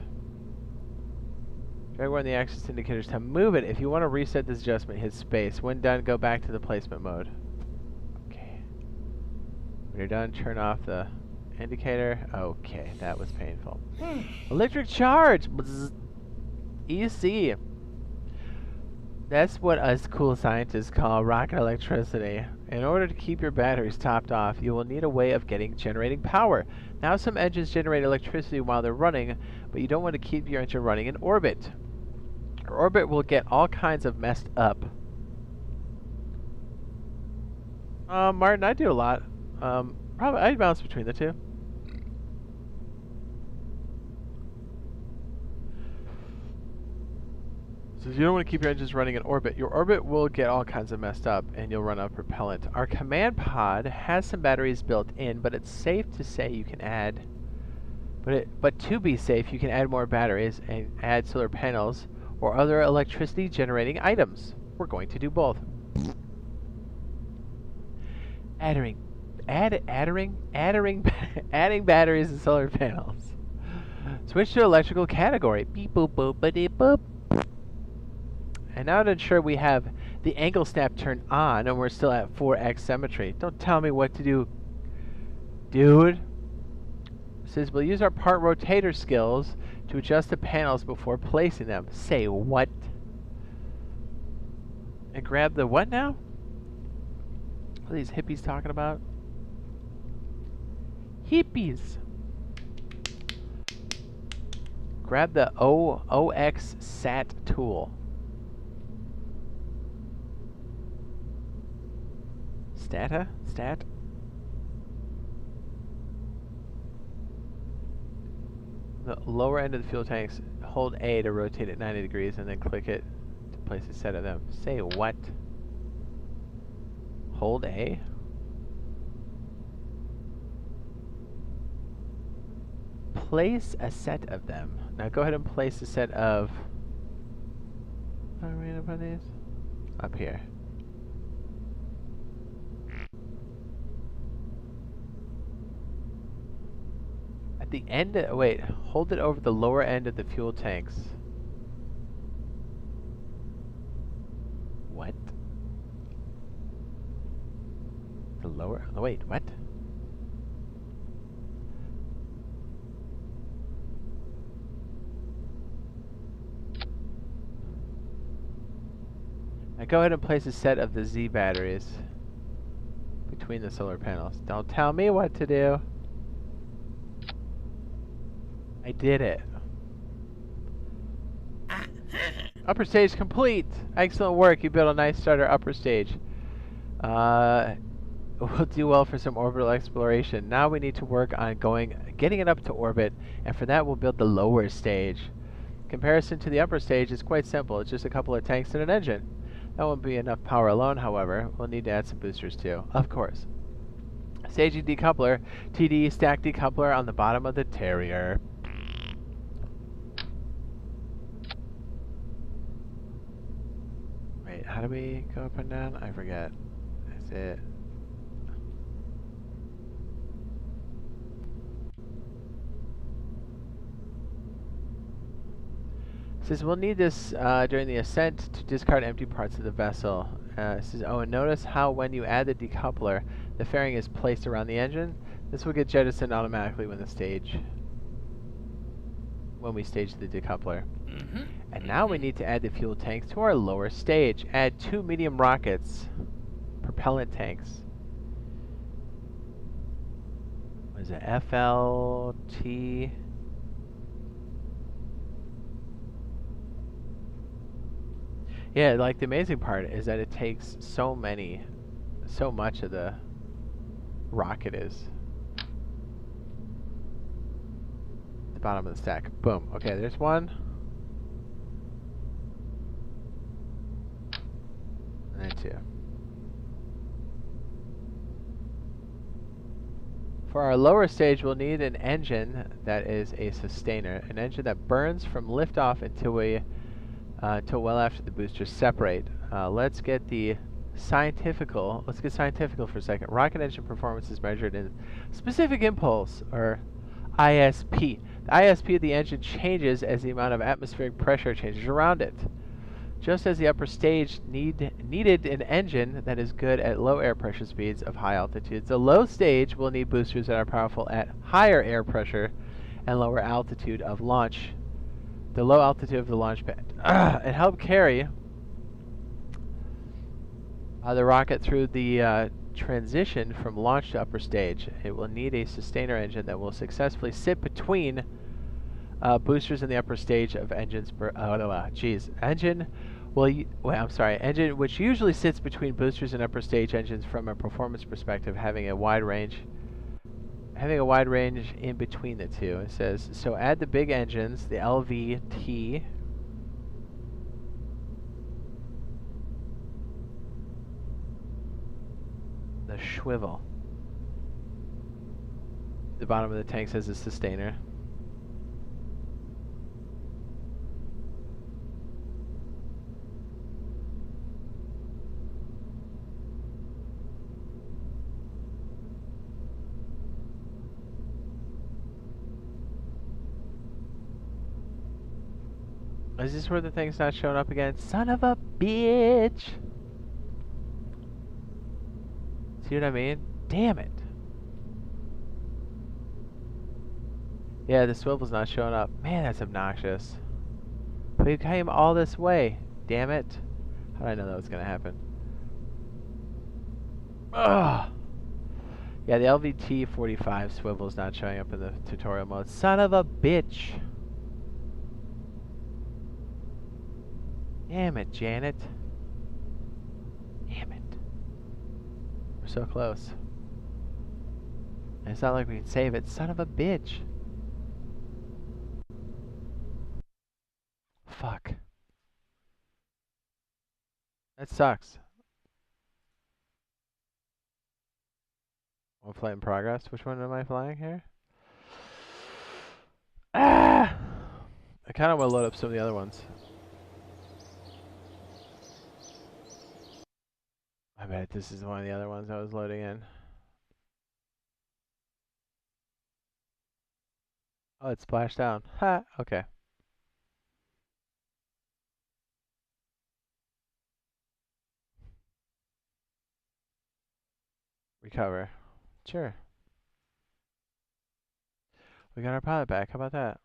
Drag one of the axis indicators to move it. If you want to reset this adjustment, hit space. When done, go back to the placement mode. Okay. When you're done, turn off the indicator. Okay, that was painful. Electric charge! Bzz. EC. That's what us cool scientists call rocket electricity. In order to keep your batteries topped off, you will need a way of generating power. Now some engines generate electricity while they're running, but you don't want to keep your engine running in orbit. Your orbit will get all kinds of messed up. Martin, I do a lot. Probably I bounce between the two. So you don't want to keep your engines running in orbit. Your orbit will get all kinds of messed up, and you'll run out of propellant. Our command pod has some batteries built in, but it's safe to say you can add. But to be safe, you can add more batteries and add solar panels or other electricity generating items. We're going to do both. Adding batteries and solar panels. Switch to electrical category. Beep boop boop ba dee boop. And now to ensure we have the angle snap turned on and we're still at 4x symmetry. Don't tell me what to do, dude. It says we'll use our part rotator skills to adjust the panels before placing them. Say what? And grab the what now? What are these hippies talking about? Hippies. Grab the OX SAT tool. Stat? The lower end of the fuel tanks, hold A to rotate it 90 degrees and then click it to place a set of them. Say what? Hold A? Place a set of them. Now go ahead and place a set of... How are we gonna put these? Up here. The end of, wait, hold it over the lower end of the fuel tanks. What? The lower, oh, wait, what? Now go ahead and place a set of the Z batteries between the solar panels. Don't tell me what to do. I did it. Upper stage complete. Excellent work. You built a nice starter upper stage. We'll do well for some orbital exploration. Now we need to work on getting it up to orbit, and for that we'll build the lower stage. Comparison to the upper stage is quite simple. It's just a couple of tanks and an engine. That won't be enough power alone, however. We'll need to add some boosters too, of course. Staging decoupler, TD stack decoupler on the bottom of the Terrier. Wait, how do we go up and down? I forget. Is it? It says we'll need this during the ascent to discard empty parts of the vessel. It says, oh, and notice how when you add the decoupler, the fairing is placed around the engine. This will get jettisoned automatically when we stage the decoupler. And now we need to add the fuel tanks to our lower stage. Add 2 medium rockets, propellant tanks. What is it? FLT. Yeah, like the amazing part is that it takes so much of the rocket is. The bottom of the stack. Boom. Okay, there's one. And then 2. For our lower stage, we'll need an engine that is a sustainer. An engine that burns from liftoff until well after the boosters separate. Let's get scientifical for a second. Rocket engine performance is measured in specific impulse, or ISP. The ISP of the engine changes as the amount of atmospheric pressure changes around it. Just as the upper stage needed an engine that is good at low air pressure speeds of high altitudes, the low stage will need boosters that are powerful at higher air pressure and lower altitude of launch. The low altitude of the launch pad. And help carry the rocket through the transition from launch to upper stage. It will need a sustainer engine that will successfully sit between boosters in the upper stage of engines. Engine which usually sits between boosters and upper stage engines from a performance perspective, having a wide range in between the two. It says, so add the big engines, the LVT, the swivel. The bottom of the tank says the sustainer. Is this where the thing's not showing up again? Son of a bitch! See what I mean? Damn it! Yeah, the swivel's not showing up. Man, that's obnoxious. But you came all this way. Damn it. How did I know that was gonna happen? Ugh! Yeah, the LVT-45 swivel's not showing up in the tutorial mode. Son of a bitch! Damn it, Janet. Damn it. We're so close. And it's not like we can save it. Son of a bitch. Fuck. That sucks. One flight in progress. Which one am I flying here? Ah! I kind of want to load up some of the other ones. I bet this is one of the other ones I was loading in. Oh, it splashed down. Ha! Okay. Recover. Sure. We got our pilot back. How about that?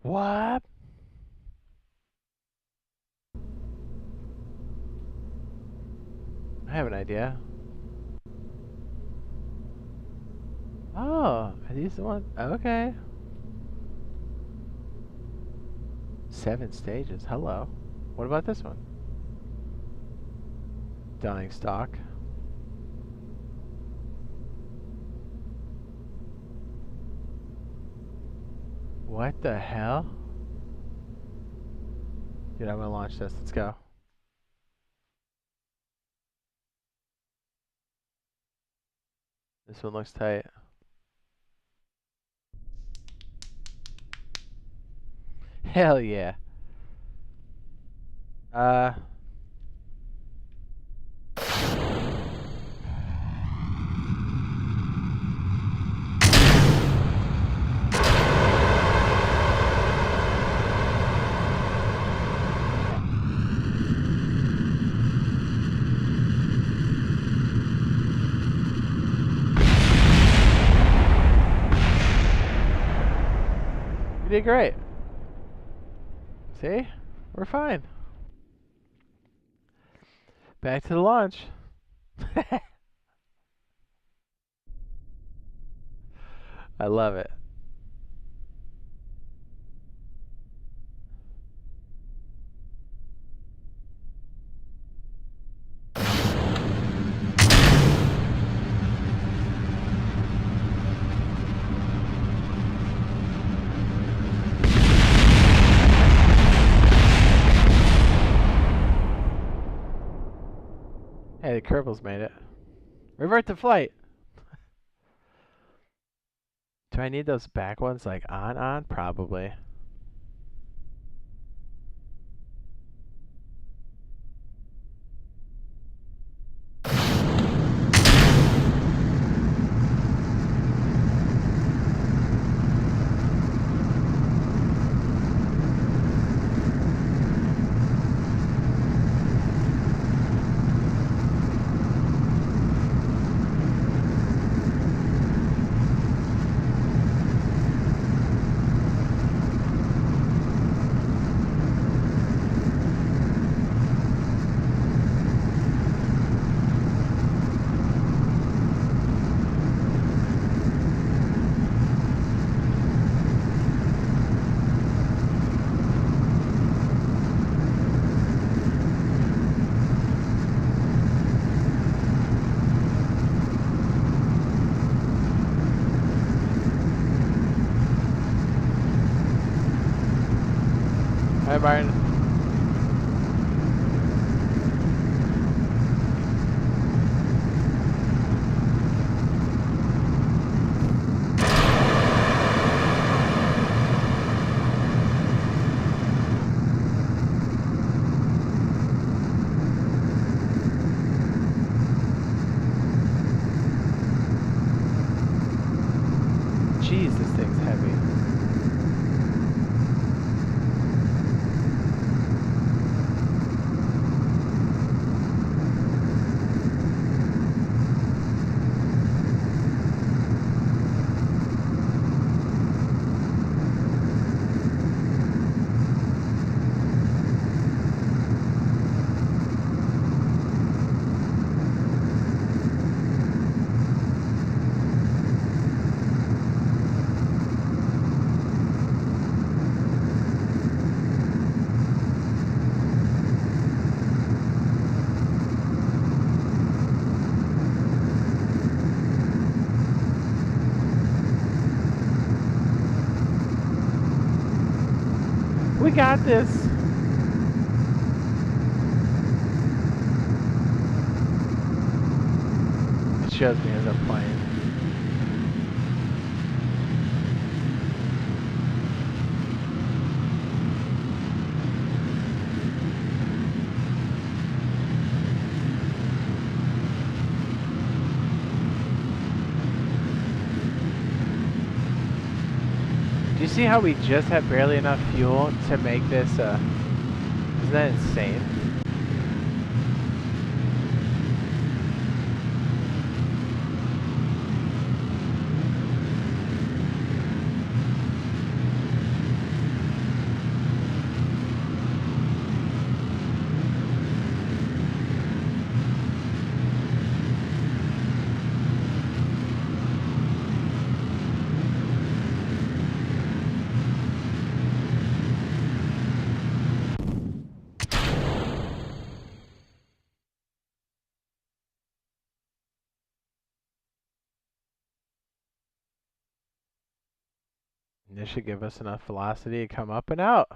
What? I have an idea. Oh, are these the ones? Okay. 7 stages. Hello. What about this one? Dying stock. What the hell? Dude, I'm gonna launch this. Let's go. This one looks tight. Hell yeah. You did great. See? We're fine. Back to the launch. I love it. Hey, the Kerbals made it. Revert to flight. Do I need those back ones like on? Probably. Hi, Byron. Jeez, this thing's heavy. We got this. It shows me as I'm playing. Do you see how we just have barely enough fuel to make this, isn't that insane? This should give us enough velocity to come up and out.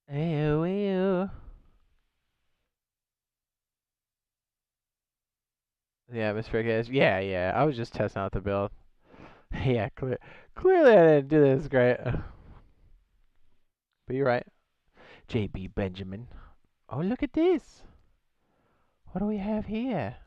Ew, ew. The atmospheric gas. Yeah. I was just testing out the build. Yeah, clearly I didn't do this great. But you're right. JB Benjamin. Oh, look at this. What do we have here?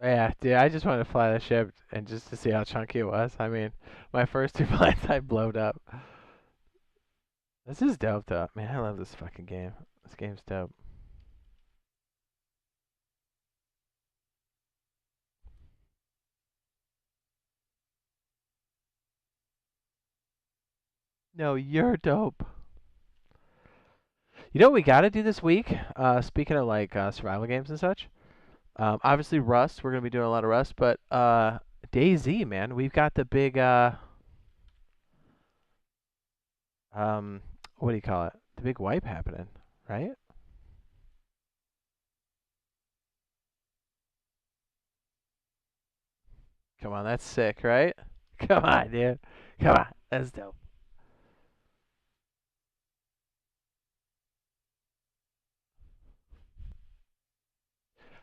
Yeah, dude, I just wanted to fly the ship and just to see how chunky it was. I mean, my first two flights I blowed up. This is dope though. Man, I love this fucking game. This game's dope. No, you're dope. You know what we gotta do this week? Speaking of like survival games and such. Obviously Rust. We're gonna be doing a lot of Rust, but DayZ, man, we've got the big um, what do you call it? The big wipe happening, right? Come on, that's sick, right? Come on, dude. Come on, that's dope.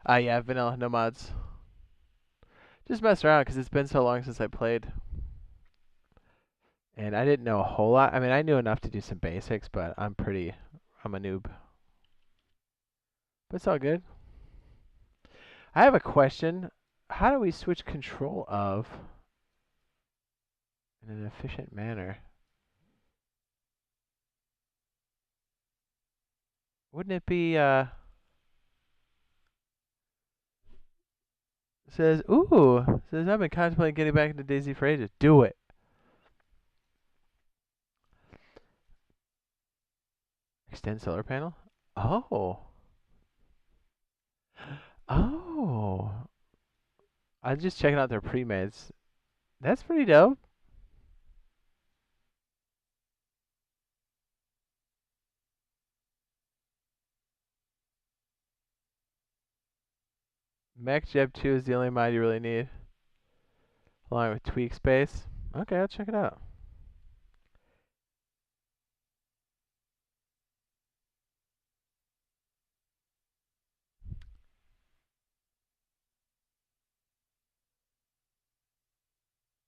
Yeah, vanilla, no mods. Just mess around because it's been so long since I played, and I didn't know a whole lot. I mean, I knew enough to do some basics, but I'm a noob. But it's all good. I have a question. How do we switch control of in an efficient manner? Wouldn't it be says I've been contemplating getting back into DayZ for ages. Do it. Extend solar panel? Oh. Oh. I'm just checking out their pre-mades. That's pretty dope. Mech Jeb 2 is the only mod you really need. Along with Tweak Space. Okay, I'll check it out.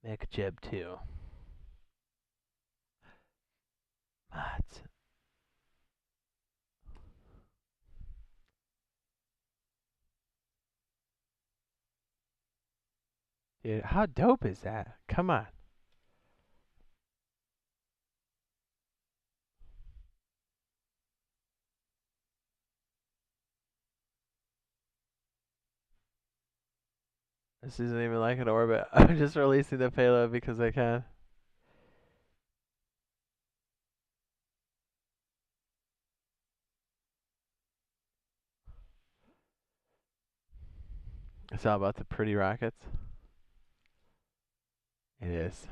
Mech Jeb 2. Mods. Dude, how dope is that? Come on. This isn't even like an orbit. I'm just releasing the payload because I can. It's all about the pretty rockets. It is.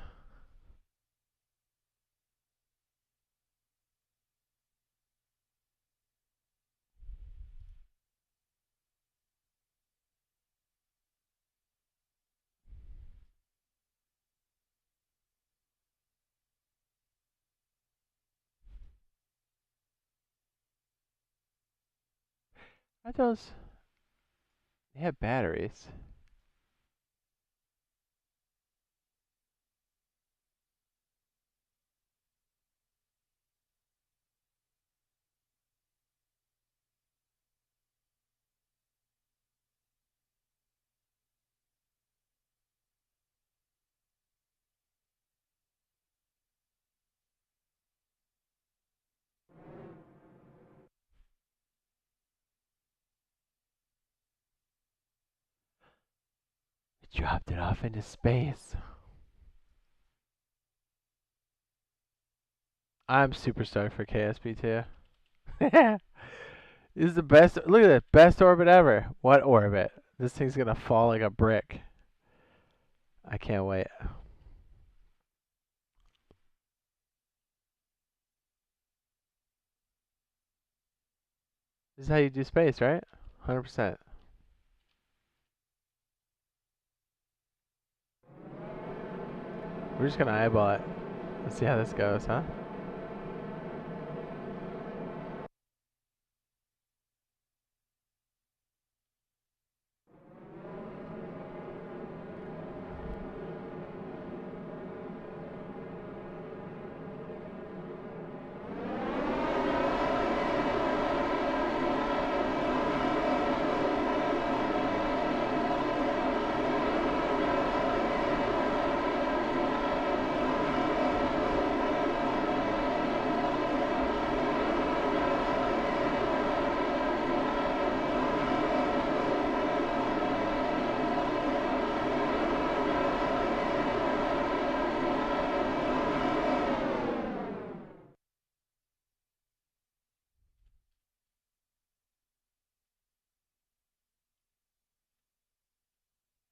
Are those? They have batteries. It dropped it off into space. I'm super stoked for KSP too. This is the best. Look at this. Best orbit ever. What orbit? This thing's gonna fall like a brick. I can't wait. This is how you do space, right? 100%. We're just gonna eyeball it. Let's see how this goes, huh?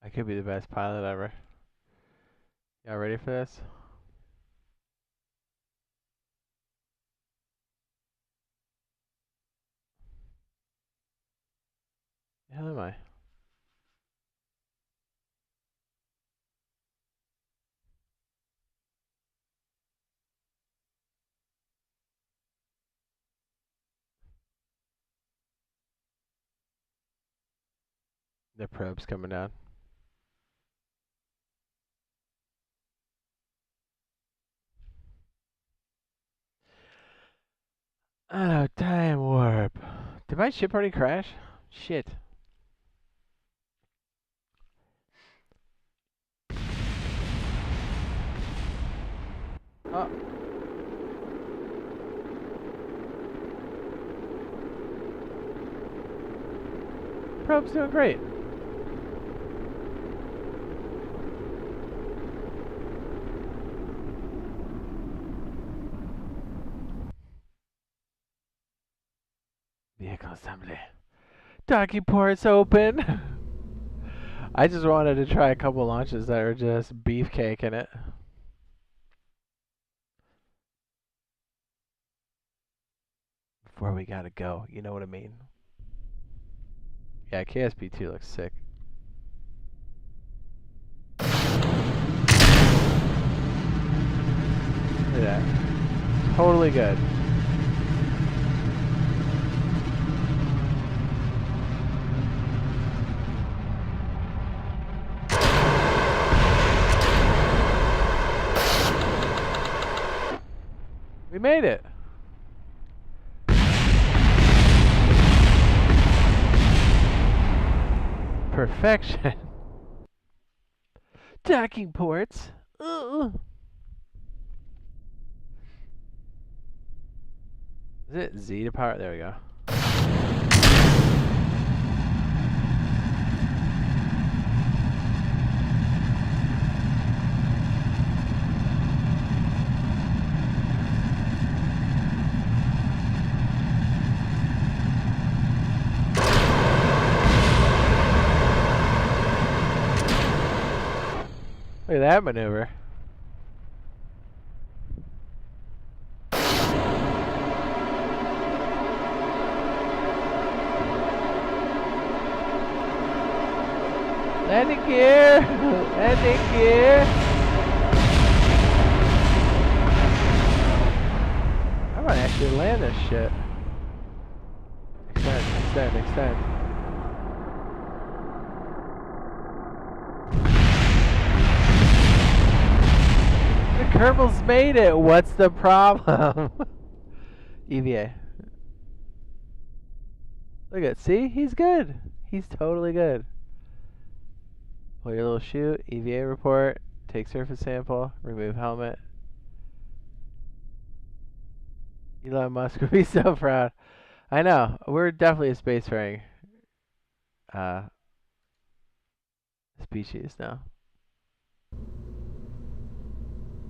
I could be the best pilot ever. Y'all ready for this? The hell am I? The probe's coming down. Oh, time warp. Did my ship already crash? Shit. Oh. Probe's doing great. Vehicle assembly. Docking ports open. I just wanted to try a couple launches that are just beefcake in it. Before we gotta go, you know what I mean? Yeah, KSP2 looks sick. Look at that. Totally good. We made it. Perfection. Docking ports. Is it Z to power? There we go. Look at that maneuver. Landing gear! Landing gear! I might actually land this shit. Extend. The Kerbal's made it! What's the problem? EVA. Look at, see? He's good. He's totally good. Pull your little chute, EVA report, take surface sample, remove helmet. Elon Musk would be so proud. I know, we're definitely a spacefaring species now.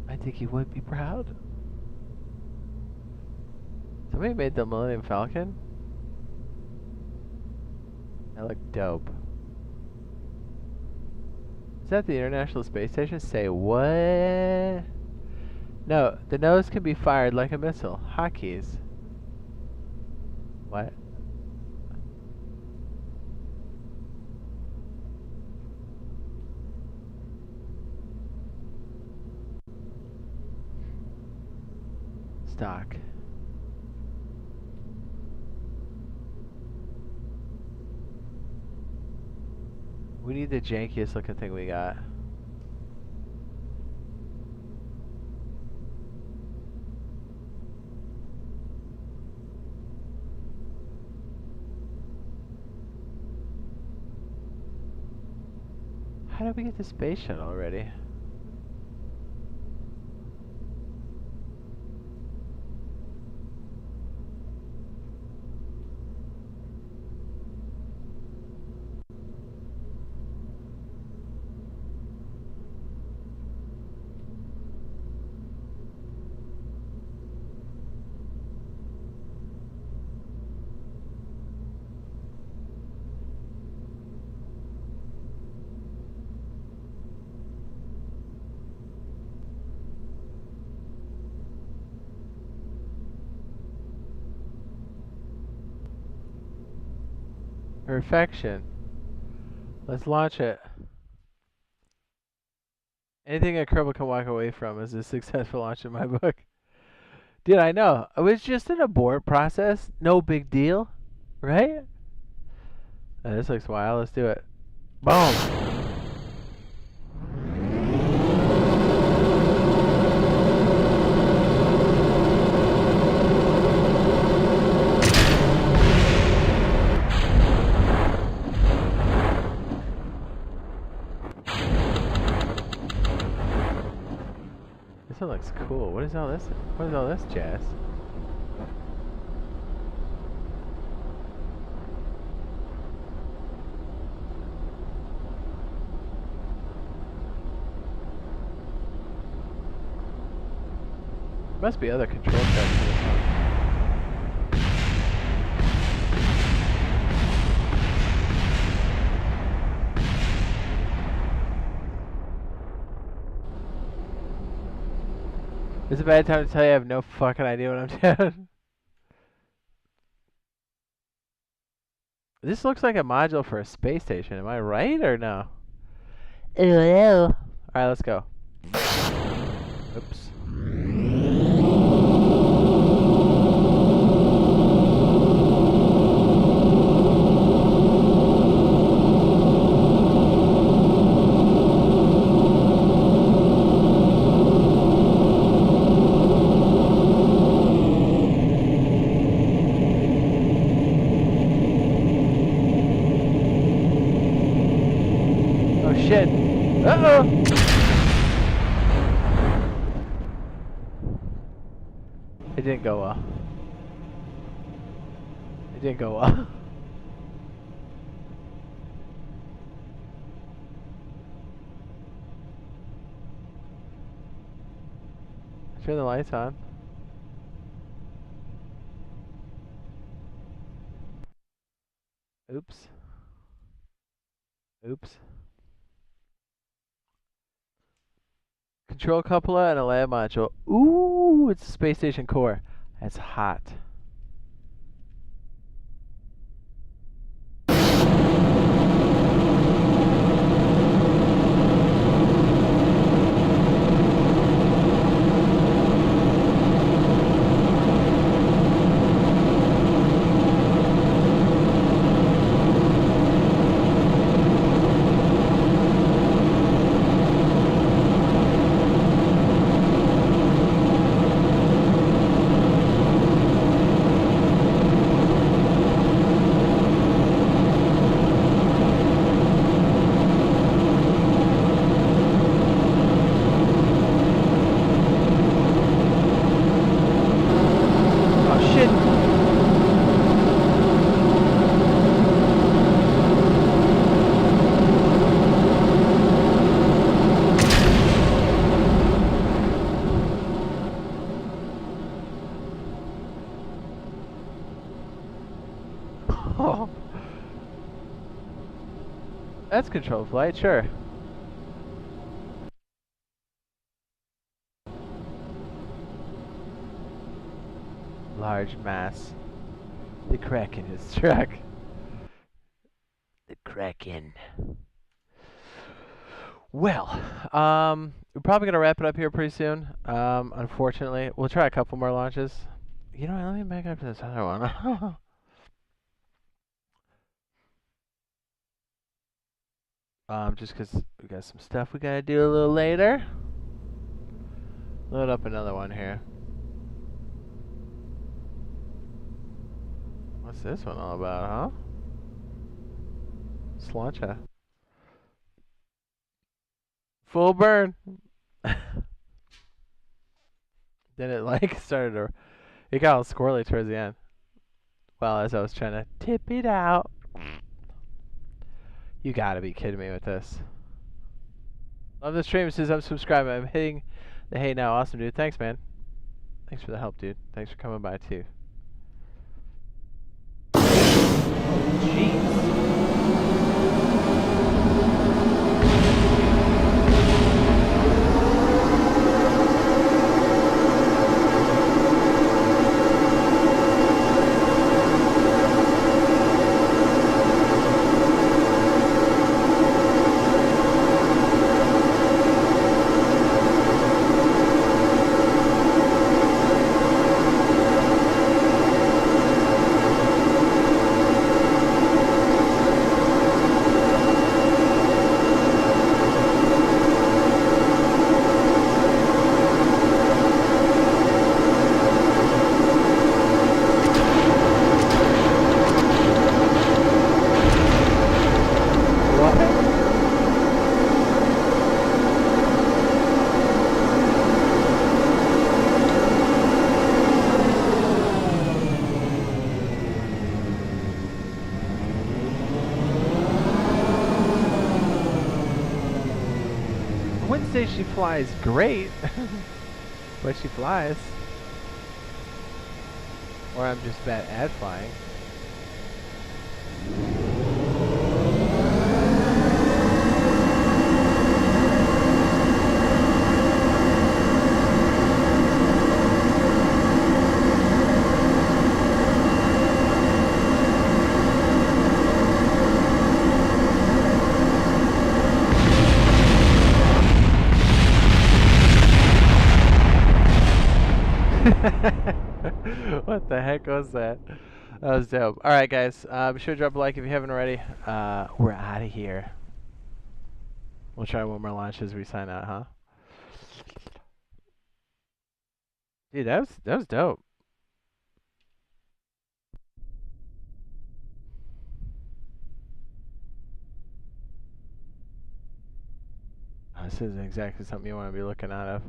I think he would be proud. Somebody made the Millennium Falcon? That looked dope. Is that the International Space Station? Say what? No, the nose can be fired like a missile. Hotkeys. What? Stock. We need the jankiest looking thing we got. How did we get the space shuttle already? Perfection. Let's launch it. Anything a Kerbal can walk away from is a successful launch in my book. Dude, I know. It was just an abort process. No big deal. Right? This looks wild. Let's do it. Boom. This one looks cool. What is all this? What is all this jazz? Must be other control sets for this one. It's a bad time to tell you I have no fucking idea what I'm doing. This looks like a module for a space station. Am I right or no? Alright, let's go. Oops. Shit. Uh-oh! It didn't go well. It didn't go well. Turn the lights on. Oops. Oops. Control cupola and a lab module. Ooh, it's a space station core. That's hot. Oh. That's controlled flight, sure. Large mass. The Kraken is struck. The Kraken. Well, we're probably gonna wrap it up here pretty soon. Unfortunately, we'll try a couple more launches. You know what, let me back up to this other one. Just because we got some stuff we gotta do a little later. Load up another one here. What's this one all about, huh? Slancha. Full burn. Then it like started to, it got all squirrely towards the end. Well, as I was trying to tip it out. You gotta be kidding me with this. Love the stream, says I'm subscribing. I'm hitting the hey now. Awesome, dude. Thanks, man. Thanks for the help, dude. Thanks for coming by, too. Jeez. She flies great, but she flies. Or I'm just bad at flying. What the heck was that? That was dope. Alright, guys. Be sure to drop a like if you haven't already. We're out of here. We'll try one more launch as we sign out, huh? Dude, that was dope. This isn't exactly something you want to be looking out of.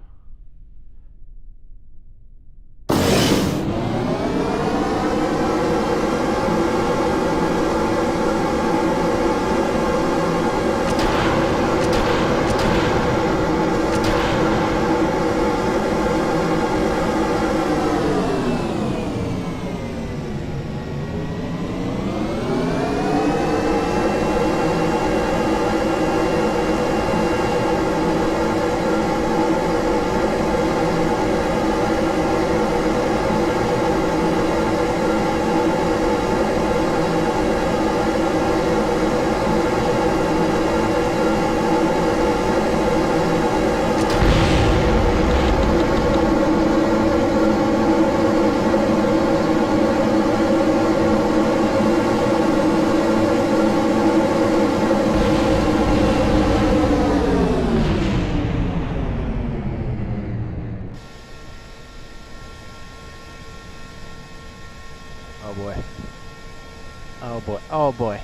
Oh boy.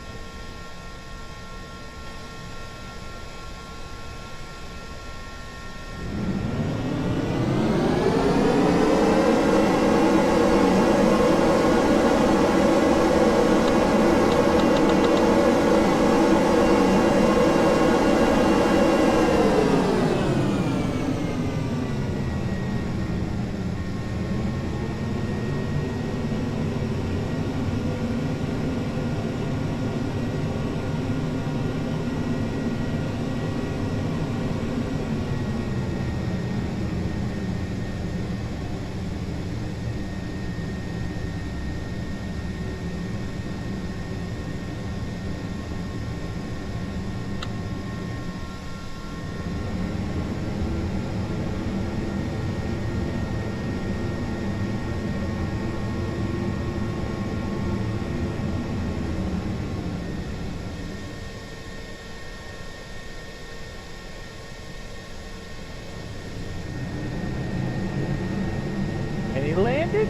And he landed.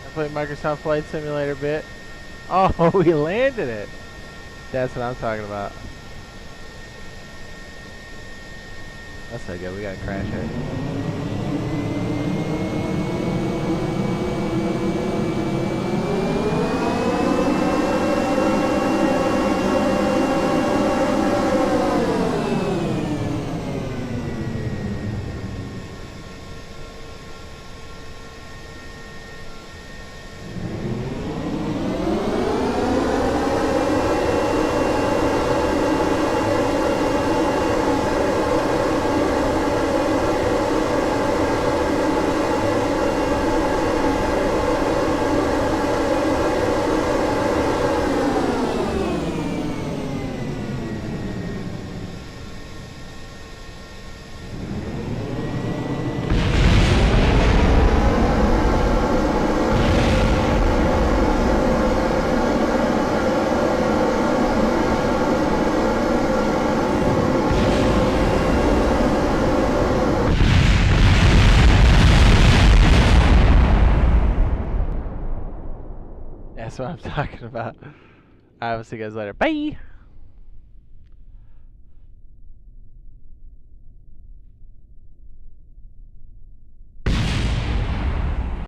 I played Microsoft Flight Simulator bit. Oh, he landed it. That's what I'm talking about. That's so good. We gotta crash it. That's what I'm talking about. I will see you guys later. Bye!